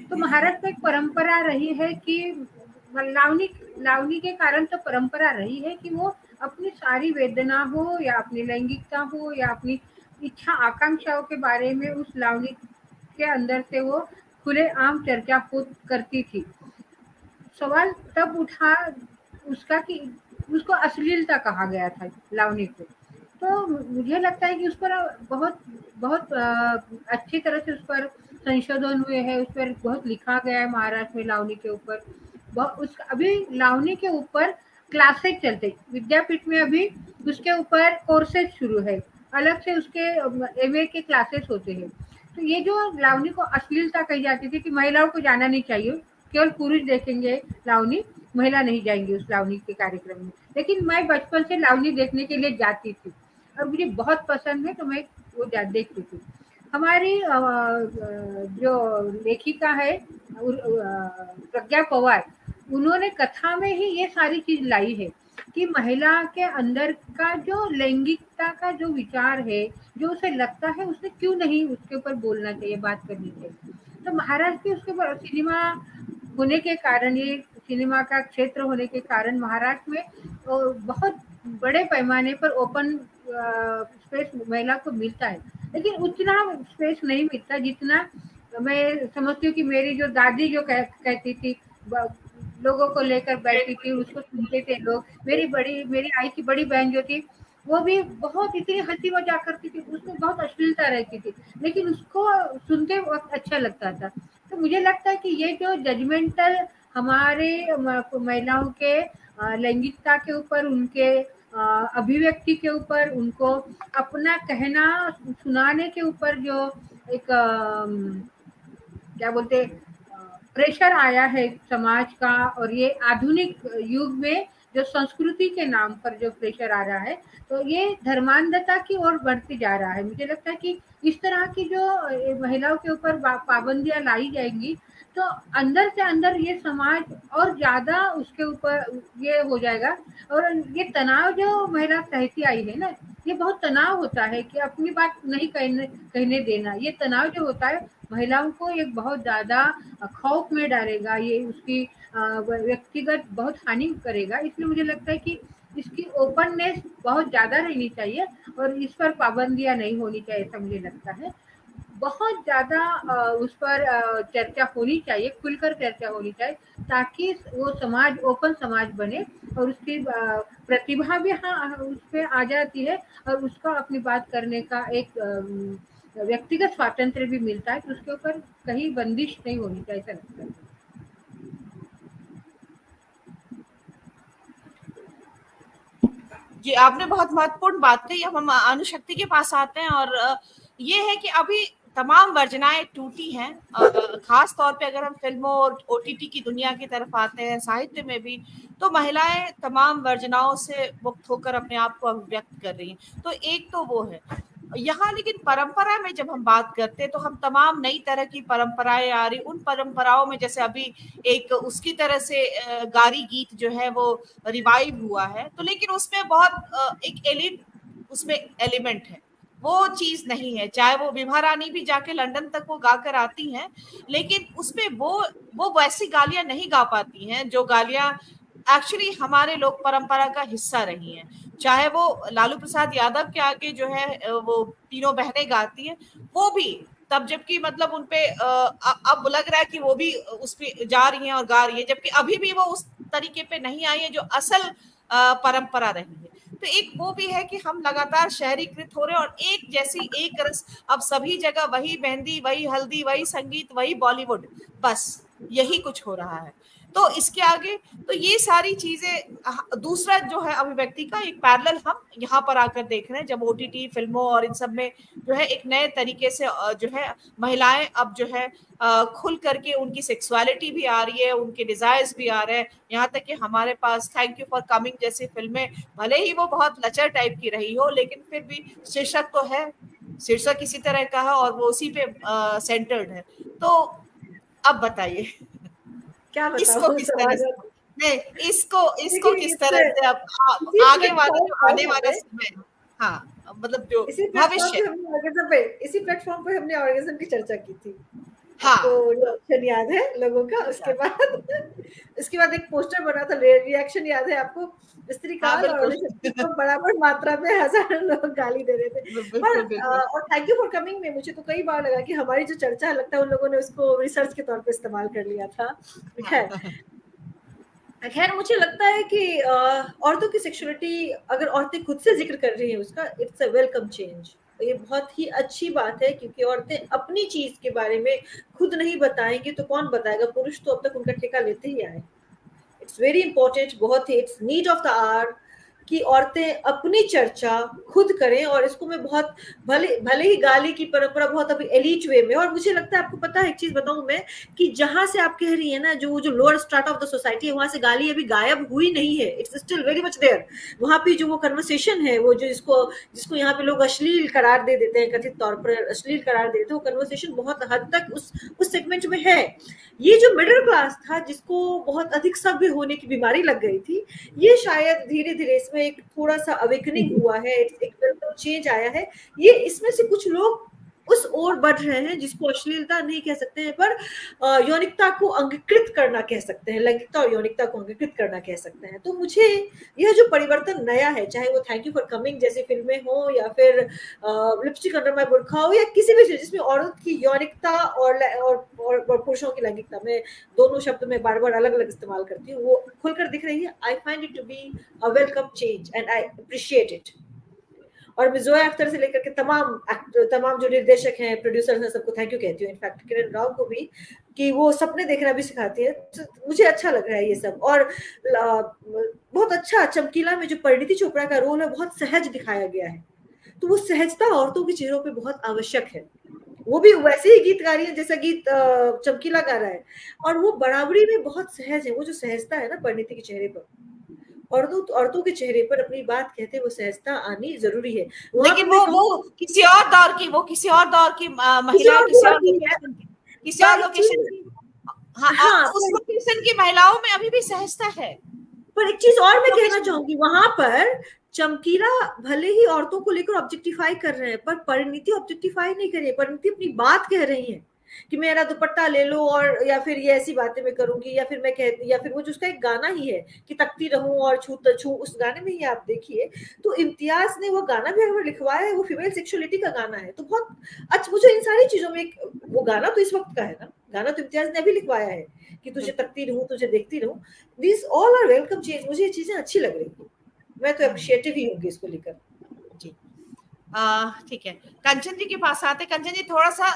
तो महाराष्ट्र में एक परंपरा रही है कि लावनी के कारण तो परंपरा रही है कि वो अपनी सारी वेदना हो या अपनी लैंगिकता हो या अपनी इच्छा आकांक्षाओं के बारे में उस लावनी के अंदर से वो खुलेआम चर्चा करती थी। सवाल तब उठा उसका कि उसको अश्लीलता कहा गया था लावनी को। तो मुझे लगता है कि उस पर बहुत बहुत अच्छी तरह से उस पर संशोधन हुए हैं, उस पर बहुत लिखा गया है महाराष्ट्र में लावनी के ऊपर। अभी लावनी के ऊपर क्लासेस चलते, विद्यापीठ में अभी उसके ऊपर कोर्सेज शुरू है, अलग से उसके एमए के क्लासेस होते हैं। तो ये जो लावनी को अश्लीलता कही जाती थी कि महिलाओं को जाना नहीं चाहिए, केवल पुरुष देखेंगे लावनी, महिला नहीं जाएंगी उस लावनी के कार्यक्रम में। लेकिन मैं बचपन से लावनी देखने के लिए जाती थी और मुझे बहुत पसंद है, तो मैं वो देखती थी। हमारी जो लेखिका है प्रज्ञा पवार, उन्होंने कथा में ही ये सारी चीज लाई है कि महिला के अंदर का जो लैंगिकता का जो विचार है, जो उसे लगता है, उसने क्यों नहीं उसके ऊपर बोलना चाहिए, बात करनी चाहिए। तो महाराष्ट्र के उसके ऊपर सिनेमा होने के कारण, ये सिनेमा का क्षेत्र होने के कारण महाराष्ट्र में बहुत बड़े पैमाने पर ओपन स्पेस महिला को मिलता है, लेकिन उतना स्पेस नहीं मिलता जितना मैं समझती हूँ कि मेरी जो दादी जो कहती थी, लोगों को लेकर बैठती थी, उसको सुनते थे लोग। मेरी आई की बड़ी बहन जो थी वो भी बहुत इतनी हंसी मजाक करती थी, उसमें बहुत अश्लीलता रहती थी, लेकिन उसको सुनते वक्त अच्छा लगता था। तो मुझे लगता है कि ये जो जजमेंटल हमारे महिलाओं के लैंगिकता के ऊपर, उनके अभिव्यक्ति के ऊपर, उनको अपना कहना सुनाने के ऊपर जो एक क्या बोलते प्रेशर आया है समाज का, और ये आधुनिक युग में जो संस्कृति के नाम पर जो प्रेशर आ रहा है, तो ये धर्मांधता की ओर बढ़ती जा रहा है। मुझे लगता है कि इस तरह की जो महिलाओं के ऊपर पाबंदियां लाई जाएंगी, तो अंदर से अंदर ये समाज और ज्यादा उसके ऊपर ये हो जाएगा। और ये तनाव जो महिला कहती आई है ना, ये बहुत तनाव होता है कि अपनी बात नहीं कहने देना। ये तनाव जो होता है महिलाओं को एक बहुत ज्यादा खौफ में डालेगा, ये उसकी व्यक्तिगत बहुत हानि करेगा। इसलिए मुझे लगता है कि इसकी ओपननेस बहुत ज्यादा रहनी चाहिए और इस पर पाबंदियां नहीं होनी चाहिए, ऐसा मुझे लगता है। बहुत ज्यादा उस पर चर्चा होनी चाहिए, खुलकर चर्चा होनी चाहिए, ताकि वो समाज ओपन समाज बने और उसकी प्रतिभा भी हाँ उस पर आ जाती है और उसका अपनी बात करने का एक व्यक्तिगत स्वातंत्र भी मिलता है। तो उसके ऊपर कहीं बंदिश नहीं होनी चाहिए, ऐसा लगता है। जी, आपने बहुत महत्वपूर्ण बात कही। अब हम अनुशक्ति के पास आते हैं, और ये है कि अभी तमाम वर्जनाएं टूटी हैं। खास तौर पे अगर हम फिल्मों और ओटीटी की दुनिया की तरफ आते हैं, साहित्य में भी, तो महिलाएं तमाम वर्जनाओं से मुक्त होकर अपने आप को अभिव्यक्त कर रही हैं। तो एक तो वो है यहाँ, लेकिन परंपरा में जब हम बात करते हैं तो हम तमाम नई तरह की परंपराएं आ रही, उन परंपराओं में जैसे अभी एक उसकी तरह से गारी गीत जो है वो रिवाइव हुआ है, तो लेकिन उसमें बहुत एक एलिट उसमें एलिमेंट है, वो चीज नहीं है। चाहे वो विभा रानी भी जाके लंदन तक वो गाकर आती हैं, लेकिन उसमें वो वैसी गालियां नहीं गा पाती हैं जो गालियां एक्चुअली हमारे लोक परंपरा का हिस्सा रही हैं। चाहे वो लालू प्रसाद यादव के आगे जो है वो तीनों बहनें गाती हैं, वो भी तब जबकि मतलब उनपे अब लग रहा है कि वो भी उस पे जा रही हैं और गा रही है, जबकि अभी भी वो उस तरीके पे नहीं आई है जो असल परंपरा रही है। तो एक वो भी है कि हम लगातार शहरीकृत हो रहे हैं और एक जैसी एक रस, अब सभी जगह वही मेहंदी, वही हल्दी, वही संगीत, वही बॉलीवुड, बस यही कुछ हो रहा है। तो इसके आगे तो ये सारी चीजें, दूसरा जो है अभिव्यक्ति का एक पैरेलल हम यहाँ पर आकर देख रहे हैं, जब ओटीटी फिल्मों और इन सब में जो है एक नए तरीके से जो है महिलाएं अब जो है खुल करके उनकी सेक्सुअलिटी भी आ रही है, उनके डिजायर्स भी आ रहे हैं। यहाँ तक कि हमारे पास थैंक यू फॉर कमिंग जैसी फिल्में, भले ही वो बहुत लचर टाइप की रही हो, लेकिन फिर भी शीर्षक तो है, शीर्षक किसी तरह का है और वो उसी पे सेंटर्ड है। तो अब बताइए क्या इसको किस तरह से, नहीं इसको किस तरह से अब आगे वाला जो आने वाला समय, हाँ मतलब जो भविष्य, इसी प्लेटफॉर्म पे हमने ऑर्गेज्म की चर्चा की थी। हाँ तो रिएक्शन याद है लोगों का? उसके बाद एक पोस्टर बना था, रिएक्शन याद है आपको? स्त्री काल और तो बराबर मात्रा में हजारों लोग गाली दे रहे थे। और थैंक यू फॉर कमिंग में मुझे तो कई बार लगा कि हमारी जो चर्चा है, लगता है उन लोगों ने उसको रिसर्च के तौर पे इस्तेमाल कर लिया था। खैर मुझे लगता है कि औरतों की सेक्सुअलिटी अगर औरतें खुद से जिक्र कर रही हैं उसका, इट्स अ वेलकम चेंज। ये बहुत ही अच्छी बात है, क्योंकि औरतें अपनी चीज के बारे में खुद नहीं बताएंगी तो कौन बताएगा? पुरुष तो अब तक उनका ठेका लेते ही आए। इट्स वेरी इंपॉर्टेंट, बहुत ही it's need of the hour कि औरतें अपनी चर्चा खुद करें। और इसको मैं बहुत भले ही गाली की परंपरा बहुत अभी एलीट वे में, और मुझे लगता है आपको पता है एक चीज बताऊं मैं, कि जहां से आप कह रही है ना, जो lower strata of the society है, वहां से गाली अभी गायब हुई नहीं है। It's still very much there. वहां पे जो वो कन्वर्सेशन है, वो जो जिसको यहाँ पे लोग अश्लील करार दे देते हैं, कथित तौर पर अश्लील करार देते हैं, वो कन्वर्सेशन बहुत हद तक उस सेगमेंट में है। ये जो मिडिल क्लास था, जिसको बहुत अधिक सभ्य होने की बीमारी लग गई थी, ये शायद धीरे धीरे इसमें एक थोड़ा सा अवेकनिंग हुआ है, एक वेलकम चेंज आया है। ये इसमें से कुछ लोग उस ओर बढ़ रहे हैं जिसको अश्लीलता नहीं कह सकते हैं, पर यौनिकता को अंगीकृत करना कह सकते हैं, लैंगिकता और यौनिकता को अंगीकृत करना कह सकते हैं। तो मुझे यह जो परिवर्तन नया है, चाहे वो थैंक यू फॉर कमिंग जैसी फिल्में हो, या फिर लिपस्टिक अंडर माय बुर्का हो, या किसी भी चीज जिसमें औरत की यौनिकता और पुरुषों की लैंगिकता, में दोनों शब्द में बार बार अलग अलग इस्तेमाल करती हूँ, वो खुलकर दिख रही है। I find it to be a welcome change and I appreciate it. और मैं जोया अख्तर से लेकर के तमाम जो निर्देशक हैं, प्रोड्यूसर्स हैं, सबको थैंक यू कहती हूँ। इनफैक्ट किरण राव को भी, कि वो सपने देखना भी सिखाती है। तो मुझे अच्छा लग रहा है ये सब। और बहुत अच्छा चमकीला में जो परिणीति चोपड़ा का रोल है बहुत सहज दिखाया गया है। तो वो सहजता औरतों के चेहरों पे बहुत आवश्यक है। वो भी वैसे ही गीतकारी है जैसा गीत चमकीला गा रहा है, और वो बराबरी में बहुत सहज है। वो जो सहजता है ना परिणीति के चेहरे पर, औरतों के चेहरे पर अपनी बात कहते वो सहजता आनी जरूरी है। लेकिन वो किसी और दौर की महिला, किसी और लोकेशन की, हाँ, उस लोकेशन की महिलाओं में अभी भी सहजता है। पर एक चीज और मैं कहना चाहूंगी, वहां पर चमकीला भले ही औरतों को लेकर ऑब्जेक्टिफाई कर रहे हैं, पर परिणीति ऑब्जेक्टिफाई नहीं कर रही है। परिणीति अपनी बात कह रही है कि मेरा दुपट्टा ले लो, और या फिर ये ऐसी बातें मैं करूंगी, या फिर मैं कहती, या फिर वो जो उसका एक गाना ही है कि तकती रहूं और छू, उस गाने में ही आप देखिए तो इम्तियाज ने वो गाना भी अगर लिखवाया है, वो फीमेल सेक्सुअलिटी का गाना है। तो बहुत अच्छा, मुझे इन सारी चीजों में वो गाना तो इस वक्त का है ना, गाना तो इम्तियाज ने अभी लिखवाया है कि तुझे तकती रहूं, तुझे देखती रहूं। This all are welcome change. मुझे ये चीजें अच्छी लग रही है, मैं तो अप्रिशिएटिव ही होंगी इसको लेकर। जी ठीक है, कंचन जी के पास आते। कंचन जी थोड़ा सा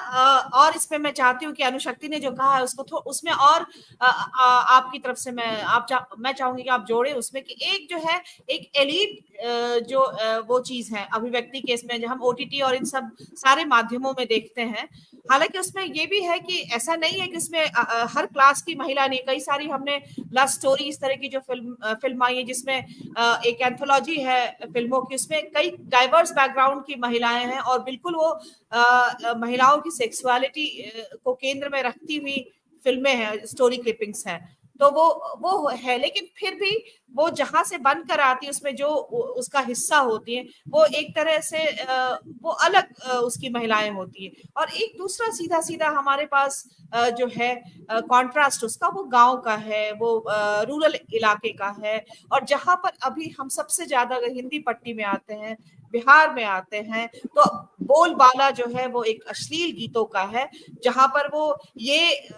और इसमें मैं चाहती हूँ कि अनुशक्ति ने जो कहा है उसको उसमें और आपकी तरफ से मैं चाहूंगी कि आप जोड़े उसमें कि एक जो है एक एलीट जो वो चीज है अभिव्यक्ति के, इसमें जो हम ओटीटी और इन सब सारे माध्यमों में देखते हैं, हालांकि उसमें ये भी है कि ऐसा नहीं है कि उसमें हर क्लास की महिला नहीं, कई सारी हमने लव स्टोरी इस तरह की जो फिल्म आई है जिसमें एक एंथोलॉजी है फिल्मों की, उसमें कई डाइवर्स बैकग्राउंड की महिलाएं हैं और बिल्कुल वो महिलाओं की सेक्सुअलिटी को केंद्र में रखती हुई फिल्में हैं, स्टोरी क्लिपिंग्स हैं। तो वो है, लेकिन फिर भी वो जहां से बनकर आती है उसमें जो उसका हिस्सा होती है वो एक तरह से वो अलग उसकी महिलाएं होती है। और एक दूसरा सीधा सीधा हमारे पास जो है कॉन्ट्रास्ट उसका, वो गांव का है, वो रूरल इलाके का है। और जहां पर अभी हम सबसे ज्यादा अगर हिंदी पट्टी में आते हैं, बिहार में आते हैं, तो बोलबाला जो है वो एक अश्लील गीतों का है, जहां पर वो ये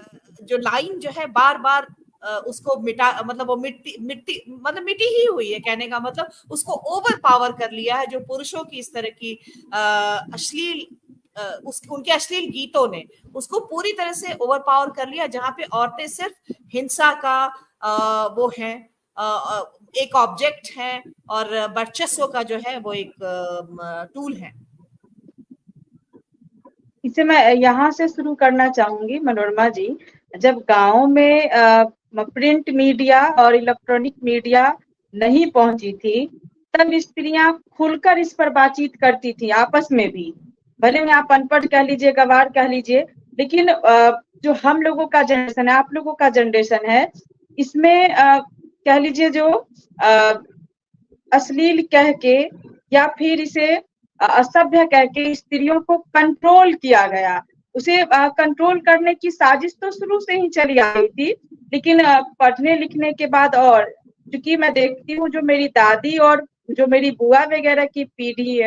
जो लाइन जो है बार बार उसको मतलब वो मिट्टी ही हुई है, कहने का मतलब उसको ओवर पावर कर लिया है जो पुरुषों की इस तरह की अश्लील उनके अश्लील गीतों ने उसको पूरी तरह से ओवर पावर कर लिया, जहां पे औरतें सिर्फ हिंसा का वो है एक ऑब्जेक्ट है और वर्चस्व का जो है वो एक टूल है। इसे मैं यहाँ से शुरू करना चाहूंगी मनोरमा जी। जब गांव में प्रिंट मीडिया और इलेक्ट्रॉनिक मीडिया नहीं पहुंची थी, तब स्त्रियां खुलकर इस पर बातचीत करती थी आपस में भी, भले में आप अनपढ़ कह लीजिए, गवार कह लीजिए, लेकिन जो हम लोगों का जनरेशन है, आप लोगों का जनरेशन है, इसमें कह लीजिए जो अश्लील कह के या फिर इसे असभ्य कह के स्त्रियों को कंट्रोल किया गया। उसे कंट्रोल करने की साजिश तो शुरू से ही चली आ रही थी, लेकिन पढ़ने लिखने के बाद, और क्योंकि मैं देखती हूँ जो मेरी दादी और जो मेरी बुआ वगैरह की पीढ़ी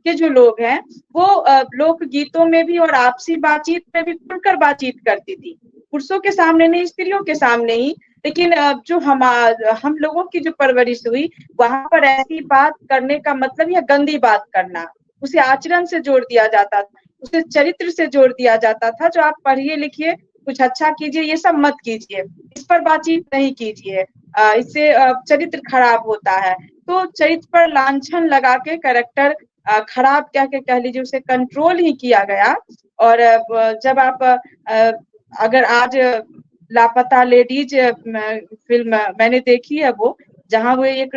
के जो लोग हैं, वो लोक गीतों में भी और आपसी बातचीत में भी खुलकर बातचीत करती थी, पुरुषों के सामने नहीं, स्त्रियों के सामने ही। लेकिन जो हम लोगों की जो परवरिश हुई, वहां पर ऐसी बात करने का मतलब यह गंदी बात करना, उसे आचरण से जोड़ दिया जाता था, उसे चरित्र से जोड़ दिया जाता था। जो आप पढ़िए लिखिए, कुछ अच्छा कीजिए, ये सब मत कीजिए, इस पर बातचीत नहीं कीजिए, इससे चरित्र खराब होता है। तो चरित्र पर लांछन लगा के कैरेक्टर खराब क्या के कह लीजिए, उसे कंट्रोल ही किया गया। और जब आप अगर आज लापता लेडीज फिल्म मैंने देखी है, वो जहाँ वो एक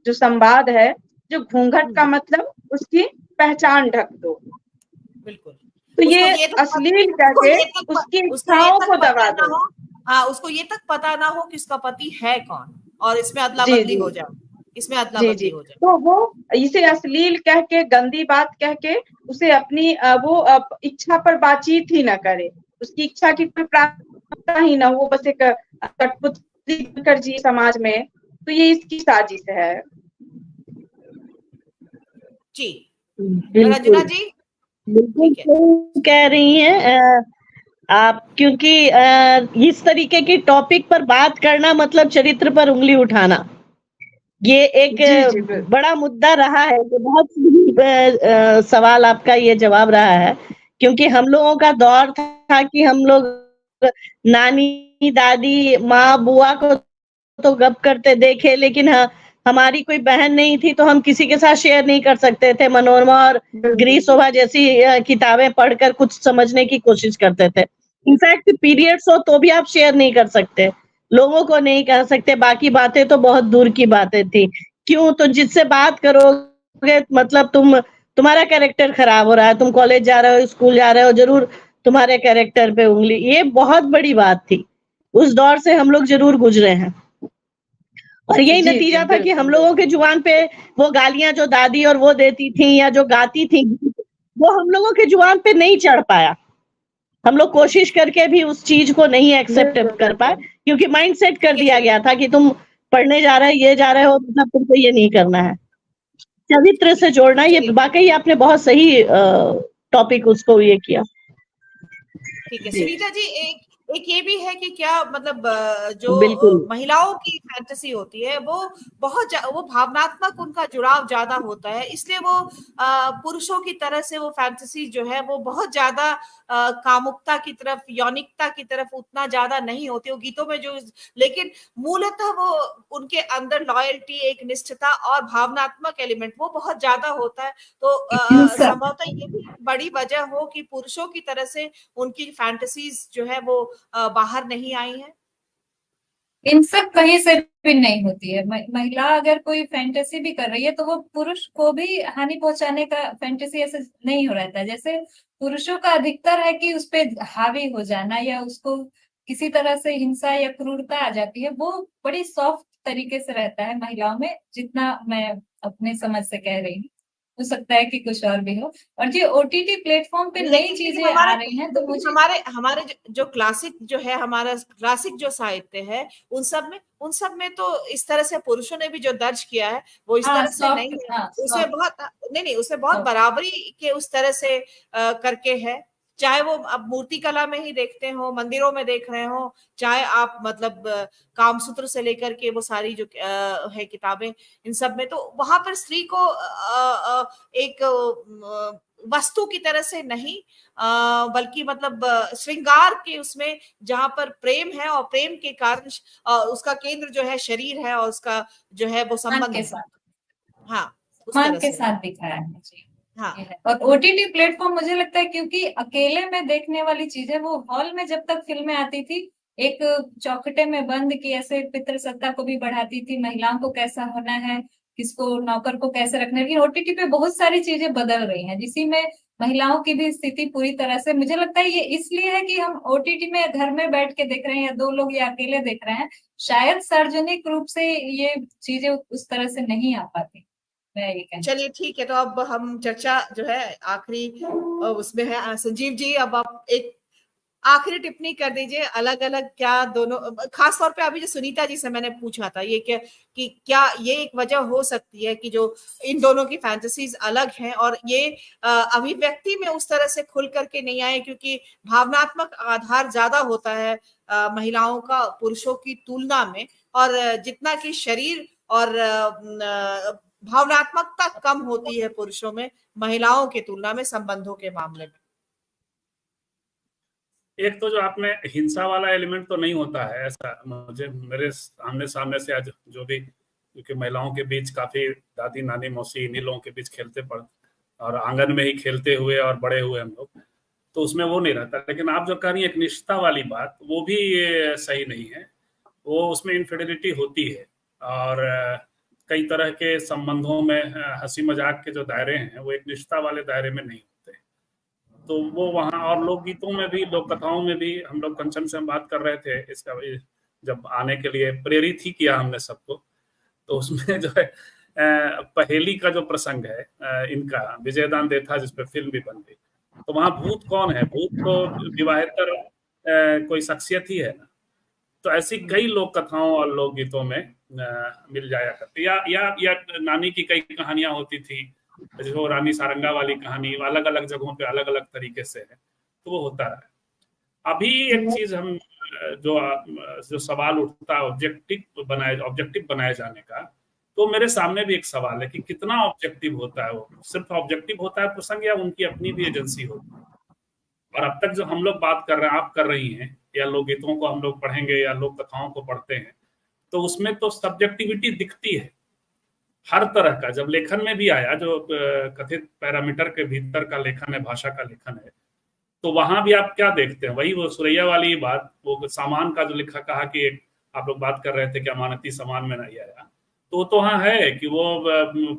जो संवाद है, जो घूंघट का मतलब उसकी पहचान ढक दो, बिल्कुल, तो ये अश्लील करके उसकी इच्छाओं को दबा दो। हाँ, उसको ये तक पता ना हो कि उसका पति है कौन, और इसमें अदला बदली हो जाए, इसमें अदला बदली हो जाए। तो वो इसे अश्लील कह के, गंदी बात कह के उसे अपनी वो इच्छा पर बातचीत ही न करे, उसकी इच्छा की कोई प्राथमिकता ही ना हो, बस एक कठपुतली कर जी समाज में। तो ये इसकी साजिश है जी। रंजना जी बिल्कुल कह रही हैं आप, क्योंकि इस तरीके की टॉपिक पर बात करना मतलब चरित्र पर उंगली उठाना। ये एक जी बिल्कुल। बड़ा मुद्दा रहा है। तो बहुत सवाल आपका ये जवाब रहा है, क्योंकि हम लोगों का दौर था कि हम लोग नानी दादी माँ बुआ को तो गप करते देखे, लेकिन हमारी कोई बहन नहीं थी तो हम किसी के साथ शेयर नहीं कर सकते थे। मनोरमा और गिरी शोभा जैसी किताबें पढ़कर कुछ समझने की कोशिश करते थे। इनफैक्ट पीरियड्स हो तो भी आप शेयर नहीं कर सकते, लोगों को नहीं कह सकते, बाकी बातें तो बहुत दूर की बातें थी। क्यों? तो जिससे बात करोगे मतलब तुम्हारा कैरेक्टर खराब हो रहा है, तुम कॉलेज जा रहे हो, स्कूल जा रहे हो, जरूर तुम्हारे कैरेक्टर पे उंगली। ये बहुत बड़ी बात थी, उस दौर से हम लोग जरूर गुजरे हैं। और यही नतीजा था कि हम लोगों के जुबान पे वो गालियां जो दादी और वो देती थी या जो गाती थी, वो हम लोगों के जुबान पे नहीं चढ़ पाया। हम लोग कोशिश करके भी उस चीज को नहीं एक्सेप्ट कर पाए, क्योंकि माइंड सेट कर दिया गया था कि तुम पढ़ने जा रहे हो, ये जा रहे हो, मतलब तुमको ये नहीं करना है। चरित्र से जोड़ना, ये वाकई आपने बहुत सही टॉपिक उसको ये किया। ठीक है सुनीता जी, एक ये भी है कि क्या मतलब जो महिलाओं की फैंटेसी होती है वो वो भावनात्मक, उनका जुड़ाव ज्यादा होता है, इसलिए वो पुरुषों की तरह से वो फैंटेसी जो है वो बहुत ज्यादा कामुकता की तरफ, यौनिकता की तरफ उतना ज्यादा नहीं होती वो गीतों में जो, लेकिन मूलतः वो उनके अंदर लॉयल्टी, एक निष्ठता और भावनात्मक एलिमेंट वो बहुत ज्यादा होता है। तो संभवतः ये भी बड़ी वजह हो कि पुरुषों की तरह से उनकी फैंटेसीज जो है वो बाहर नहीं आई है। इन सब कहीं से भी नहीं होती है। महिला अगर कोई फैंटेसी भी कर रही है तो वो पुरुष को भी हानि पहुंचाने का फैंटेसी ऐसे नहीं हो रहता है। जैसे पुरुषों का अधिकतर है कि उस पे हावी हो जाना या उसको किसी तरह से हिंसा या क्रूरता आ जाती है, वो बड़ी सॉफ्ट तरीके से रहता है महिलाओं में, जितना मैं अपने समझ से कह रही हूँ। हो सकता है कि कुछ और भी हो। और जो ओटीटी प्लेटफॉर्म पे नई चीजें आ रही हैं, तो मुझे हमारे जो क्लासिक जो है, हमारा क्लासिक जो साहित्य है, उन सब में तो इस तरह से पुरुषों ने भी जो दर्ज किया है वो इस तरह से नहीं है। उसे बहुत बराबरी के उस तरह से करके है। चाहे वो अब मूर्ति कला में ही देखते हो, मंदिरों में देख रहे हो, चाहे आप मतलब कामसूत्र से लेकर के वो सारी जो है किताबें, इन सब में तो वहां पर स्त्री को एक वस्तु की तरह से नहीं, बल्कि मतलब श्रृंगार के उसमें जहां पर प्रेम है और प्रेम के कारण उसका केंद्र जो है शरीर है और उसका जो है वो संबंध के साथ, हाँ मान के साथ दिखाया है मुझे। हाँ। और ओटीटी प्लेटफॉर्म मुझे लगता है क्योंकि अकेले में देखने वाली चीजें, वो हॉल में जब तक फिल्में आती थी एक चौखटे में बंद की ऐसे पितृसत्ता को भी बढ़ाती थी, महिलाओं को कैसा होना है, किसको नौकर को कैसे रखना है। लेकिन ओटीटी पे बहुत सारी चीजें बदल रही हैं जिसी में महिलाओं की भी स्थिति पूरी तरह से, मुझे लगता है ये इसलिए है कि हम ओटीटी में घर में बैठ के देख रहे हैं या दो लोग या अकेले देख रहे हैं, शायद सार्वजनिक रूप से ये चीजें उस तरह से नहीं आ पाती। चलिए ठीक है, तो अब हम चर्चा जो है आखिरी उसमें है। संजीव जी, अब आप एक आखिरी टिप्पणी कर दीजिए। अलग अलग क्या दोनों, खास तौर पे अभी जो सुनीता जी से मैंने पूछा था ये क्या ये एक वजह हो सकती है कि जो इन दोनों की फैंटेसीज अलग हैं और ये अभिव्यक्ति में उस तरह से खुल करके नहीं आए, क्योंकि भावनात्मक आधार ज्यादा होता है महिलाओं का पुरुषों की तुलना में, और जितना कि शरीर और भावनात्मकता कम होती है पुरुषों में महिलाओं के तुलना में संबंधों के मामले में। एक तो जो आपने हिंसा वाला एलिमेंट तो नहीं होता है ऐसा, मुझे मेरे आमने सामने से आज जो भी, क्योंकि महिलाओं के बीच काफी दादी नानी मौसी इन्हीं लोगों के बीच खेलते पड़ और आंगन में ही खेलते हुए और बड़े हुए हम लोग, तो उसमें वो नहीं रहता। लेकिन आप जो कह रही है एक निष्ठा वाली बात, वो भी सही नहीं है। वो उसमें इन्फिडिलिटी होती है और कई तरह के संबंधों में हंसी मजाक के जो दायरे हैं वो एक निष्ठा वाले दायरे में नहीं होते। तो वो वहाँ, और लोकगीतों में भी, लोक कथाओं में भी, हम लोग कंचन से हम बात कर रहे थे इसका, जब आने के लिए प्रेरित ही किया हमने सबको, तो उसमें जो है पहेली का जो प्रसंग है इनका, विजयदान देथा जिस पे फिल्म भी बन गई, तो वहाँ भूत कौन है? भूत तो विवाहेतर कोई शख्सियत ही है ना। तो ऐसी कई लोक कथाओं और लोकगीतों में मिल जाया करती, या नानी की कई कहानियां होती थी, जो रानी सारंगा वाली कहानी अलग अलग जगहों पे अलग अलग तरीके से है, तो वो होता है। अभी एक चीज हम जो सवाल उठता है ऑब्जेक्टिव बनाए जाने का, तो मेरे सामने भी एक सवाल है कि कितना ऑब्जेक्टिव होता है, वो सिर्फ ऑब्जेक्टिव होता है प्रसंग या उनकी अपनी भी एजेंसी होती है। और अब तक जो हम लोग बात कर रहे हैं, आप कर रही हैं, या लोकगीतों को हम लोग पढ़ेंगे या लोक कथाओं को पढ़ते हैं, तो उसमें तो सब्जेक्टिविटी दिखती है हर तरह का। जब लेखन में भी आया, जो कथित पैरामीटर के भीतर का लेखन है, भाषा का लेखन है, तो वहां भी आप क्या देखते हैं? वही वो सुरैया वाली बात, वो सामान का जो लिखा, कहा कि आप लोग बात कर रहे थे कि अमानती सामान में नहीं आया, तो हाँ है कि वो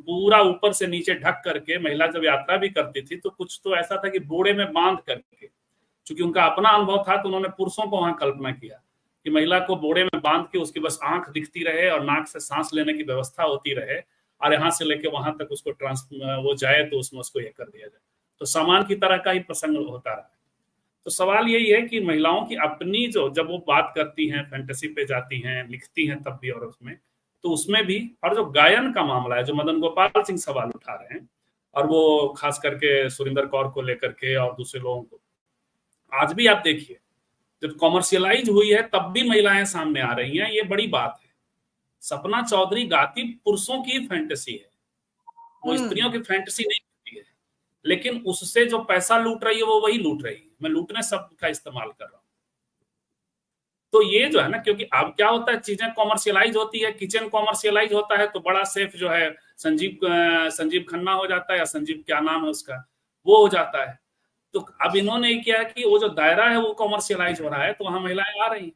पूरा ऊपर से नीचे ढक करके महिला जब यात्रा भी करती थी तो कुछ तो ऐसा था कि बोड़े में बांध करके, क्योंकि उनका अपना अनुभव था तो उन्होंने पुरुषों को वहां कल्पना किया कि महिला को बोड़े में बांध के उसकी बस आंख दिखती रहे और नाक से सांस लेने की व्यवस्था होती रहे, और यहाँ से लेके वहां तक उसको वो जाए तो उसमें उसको ये कर दिया जाए। तो सामान की तरह का ही प्रसंग होता रहा। तो सवाल यही है कि महिलाओं की अपनी जब वो बात करती हैं, फैंटेसी पे जाती हैं, लिखती हैं तब भी, और उसमें तो उसमें भी, और जो गायन का मामला है जो मदन गोपाल सिंह सवाल उठा रहे हैं, और वो खास करके सुरिंदर कौर को लेकर के और दूसरे लोगों को, आज भी आप देखिए जब कॉमर्शियलाइज हुई है तब भी महिलाएं सामने आ रही हैं, ये बड़ी बात है। सपना चौधरी गाती पुरुषों की फैंटेसी है, वो स्त्रियों की फैंटेसी नहीं होती है, लेकिन उससे जो पैसा लूट रही है वो वही लूट रही है। मैं लूटने शब्द का इस्तेमाल कर रहा हूं। तो ये जो है ना, क्योंकि अब क्या होता है, चीजें कॉमर्शियलाइज होती है, किचन कॉमर्शियलाइज होता है, तो बड़ा सेफ जो है संजीव खन्ना हो जाता है, या संजीव क्या नाम है उसका, वो हो जाता है। तो अब इन्होंने किया कि वो जो दायरा है वो कॉमर्शियलाइज हो रहा है, तो वहां महिलाएं आ रही हैं।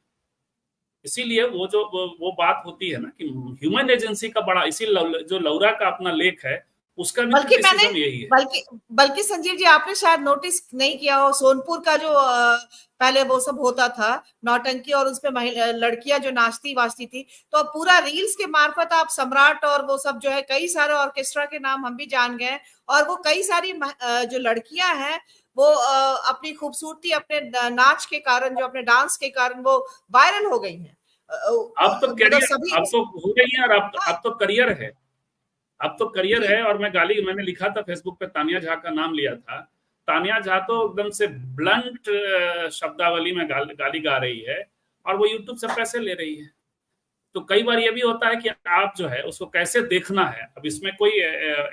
इसीलिए वो बात होती है ना कि ह्यूमन एजेंसी का बड़ा, इसी जो लौरा का अपना लेख है उसका भी क्रिटिसिज्म यही है। बल्कि संजीव जी, आपने शायद नोटिस नहीं किया हो, सोनपुर का जो पहले वो सब होता था नौटंकी, और उसमें लड़कियां जो नाचती वाचती थी, तो अब पूरा रील्स के मार्फत आप सम्राट और वो सब जो है, कई सारे ऑर्केस्ट्रा के नाम हम भी जान गए, और वो कई सारी जो लड़कियां हैं वो अपनी खूबसूरती, अपने नाच के कारण, जो अपने डांस के कारण वो वायरल हो गई हैं। अब तो करियर, अब तो हो गई है, और अब तो करियर है, अब तो करियर है। और मैंने लिखा था फेसबुक पे, तानिया झा का नाम लिया था। तानिया झा तो एकदम से ब्लंट शब्दावली में गाली गा रही है, और वो यूट्यूब से पैसे ले रही है। तो कई बार ये भी होता है कि आप जो है उसको कैसे देखना है। अब इसमें कोई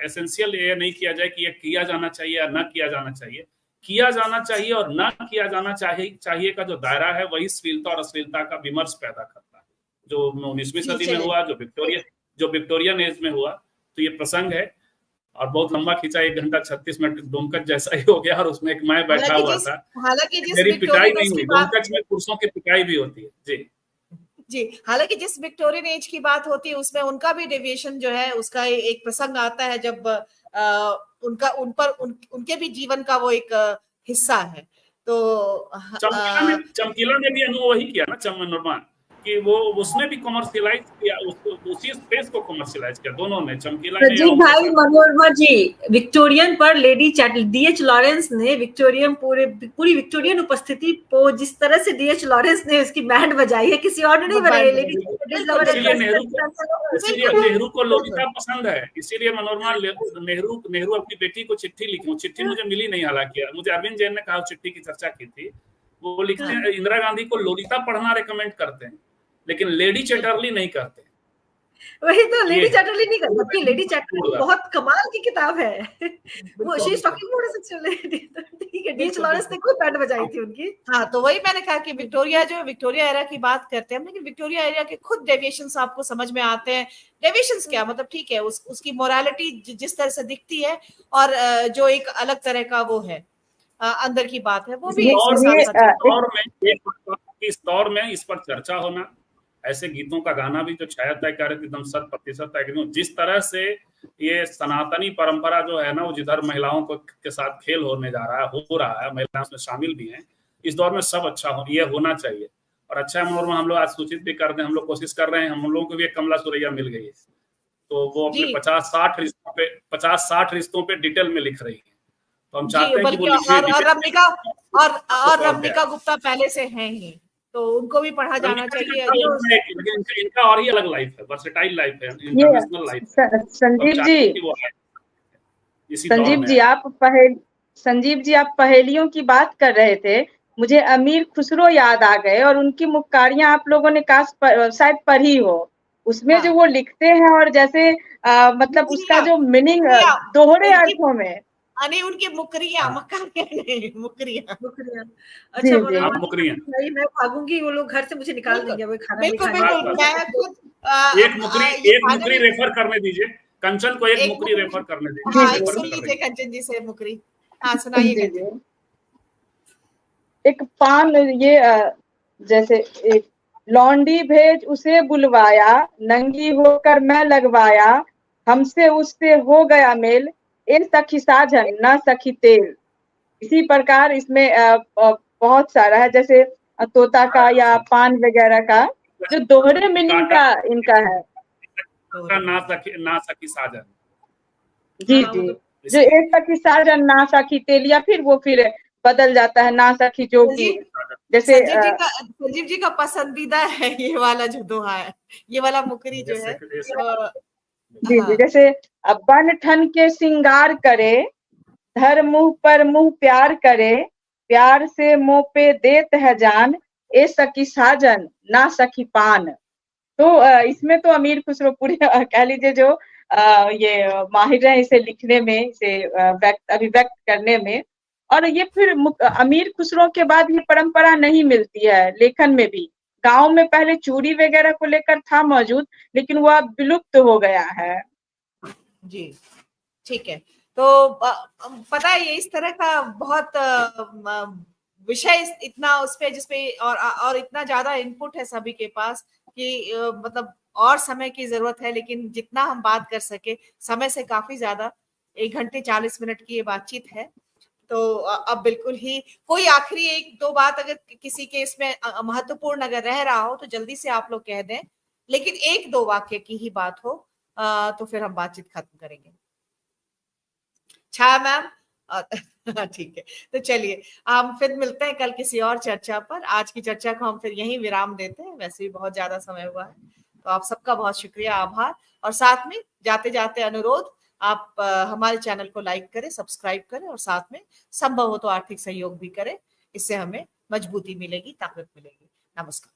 एसेंशियल ये नहीं किया जाए कि ये किया जाना चाहिए या न किया जाना चाहिए। किया जाना चाहिए और न किया जाना चाहिए का जो दायरा है, वही श्लीलता और अश्लीलता का विमर्श पैदा करता है, जो 19वीं सदी में हुआ, जो विक्टोरियन एज में हुआ। तो ये प्रसंग है, और बहुत लंबा खींचा, 1 घंटा 36 मिनट डोमकच जैसा ही हो गया, और उसमें एक मैं बैठा हुआ था। हालांकि मेरी पिटाई नहीं हुई, डोमकच में पुरुषों की पिटाई भी होती है। जी, हालांकि जिस विक्टोरियन एज की बात होती है उसमें उनका भी डेविएशन जो है, उसका एक प्रसंग आता है जब उनके भी जीवन का वो एक हिस्सा है। तो चमकीला ने भी अनुभव वही किया ना, चमन कि वो उसने भी कॉमर्शियलाइज किया, उसी स्पेस को कॉमर्शियलाइज किया दोनों ने, चमकीला ने। जी भाई मनोरमा जी, विक्टोरियन पर लेडी डीएच लॉरेंस ने पूरी विक्टोरियन उपस्थिति को जिस तरह से डीएच लॉरेंस ने उसकी बैंड बजाई है, किसी और ने नहीं बजाई। नेहरू को लोलिता पसंद है, इसीलिए मनोरमा नेहरू अपनी बेटी को चिट्ठी लिखी। चिट्ठी मुझे मिली नहीं, हालांकि मुझे अरविंद जैन ने कहा चिट्ठी की चर्चा की थी। वो लिखते हैं इंदिरा गांधी को लोलिता पढ़ना रिकमेंड करते हैं, लेकिन लेडी चैटरली नहीं करते। वही तो, लेडी चैटरली नहीं करते। लेडी चैटरली बहुत कमाल की किताब है, वो she is talking about a sexual lady. ठीक है, डीएच लॉरेंस ने खुद बैंड बजाई थी उनकी। हाँ, तो वही मैंने कहा कि विक्टोरिया एरा की बात करते हैं, लेकिन विक्टोरिया एरा के खुद डेविएशंस आपको समझ में आते हैं। डेविएशंस क्या मतलब, ठीक है, उसकी मोरालिटी जिस तरह से दिखती है, और जो एक अलग तरह का वो है अंदर की बात है, वो भी इस दौर में इस पर चर्चा होना, ऐसे गीतों का गाना भी जो छाया तय कर एकदम 100% एग्री। जिस तरह से ये सनातनी परंपरा जो है ना, वो जिधर महिलाओं के साथ खेल होने जा रहा है, हो रहा है, महिलाएं उसमें शामिल भी हैं, इस दौर में सब अच्छा ये होना चाहिए। और अच्छा है, हम लोग आज सूचित भी कर रहे हैं, हम लोग कोशिश कर रहे हैं, हम लोगों को भी एक कमला सुरैया मिल गई है, तो वो अपने 50-60 रिश्तों पे डिटेल में लिख रही है। तो हम चाहते हैं कि वो और रमनिका गुप्ता पहले से हैं ही, तो उनको भी पढ़ा जाना चाहिए। इनका और ही अलग लाइफ है, वर्सेटाइल लाइफ है, इंटरनेशनल लाइफ है। संजीव जी आप पहेलियों की बात कर रहे थे, मुझे अमीर खुसरो याद आ गए, और उनकी मुक्कारियां आप लोगों ने शायद पढ़ी हो। उसमें जो वो लिखते हैं और जैसे मतलब उसका जो मीनिंग दोहरे अर्थों में, अरे उनकी मुकरिया नहीं मुकरिया अच्छा जी बोला जी मुकरिया मैं भागूंगी, वो लोग घर से मुझे निकाल देंगे, वो खाना नहीं बिल्कुल खाने बिल्कुल मैं खुद एक मुकरी रेफर करने दीजिए, कंचन को एक मुकरी रेफर करने दीजिए। हाँ जी, एक जी। सुन लीजिए कंचन जी से मुकरी। हाँ सुनाइए जी कंचन। जी। एक पान ये जैसे एक लौंडी भेज उसे बुलवाया, नंगी होकर मैं लगवाया, हमसे उससे हो गया मेल, ए सखी साजन ना सखी तेल। इसी प्रकार इसमें बहुत सारा है, जैसे तोता का या पान वगैरह का जो दोहरे मीनिंग का इनका है। ना सखी साजन। जी जी, जो एक सखी साजन ना सखी तेल, या फिर वो फिर बदल जाता है ना सखी जो कि जैसे संजीव जी का पसंदीदा है ये वाला जो दोहा है, ये वाला मुकरी जो है। जी जी, जैसे बन ठन के सिंगार करे, धर मुंह पर मुंह प्यार करे, प्यार से मुंह पे देत है जान, ए सखी साजन ना सखी पान। तो इसमें तो अमीर खुसरो पूरे कह लीजिए जो ये माहिर है इसे लिखने में, इसे अभिव्यक्त करने में। और ये फिर अमीर खुसरो के बाद ये परंपरा नहीं मिलती है लेखन में भी। गांव में पहले चूड़ी वगैरह को लेकर था मौजूद, लेकिन वो अब विलुप्त हो गया है। जी ठीक है, तो पता है ये इस तरह का बहुत विषय इतना उस पे जिसपे और इतना ज्यादा इनपुट है सभी के पास कि मतलब और समय की जरूरत है, लेकिन जितना हम बात कर सके समय से काफी ज्यादा 1 घंटे 40 मिनट की ये बातचीत है। तो अब बिल्कुल ही कोई आखिरी 1-2 बात अगर किसी के इसमें महत्वपूर्ण अगर रह रहा हो तो जल्दी से आप लोग कह दें, लेकिन 1-2 वाक्य की ही बात हो तो फिर हम बातचीत खत्म करेंगे। छाया मैम ठीक है, तो चलिए हम फिर मिलते हैं कल किसी और चर्चा पर। आज की चर्चा को हम फिर यहीं विराम देते हैं, वैसे भी बहुत ज्यादा समय हुआ है। तो आप सबका बहुत शुक्रिया, आभार, और साथ में जाते जाते अनुरोध, आप हमारे चैनल को लाइक करें, सब्सक्राइब करें, और साथ में संभव हो तो आर्थिक सहयोग भी करें। इससे हमें मजबूती मिलेगी, ताकत मिलेगी। नमस्कार।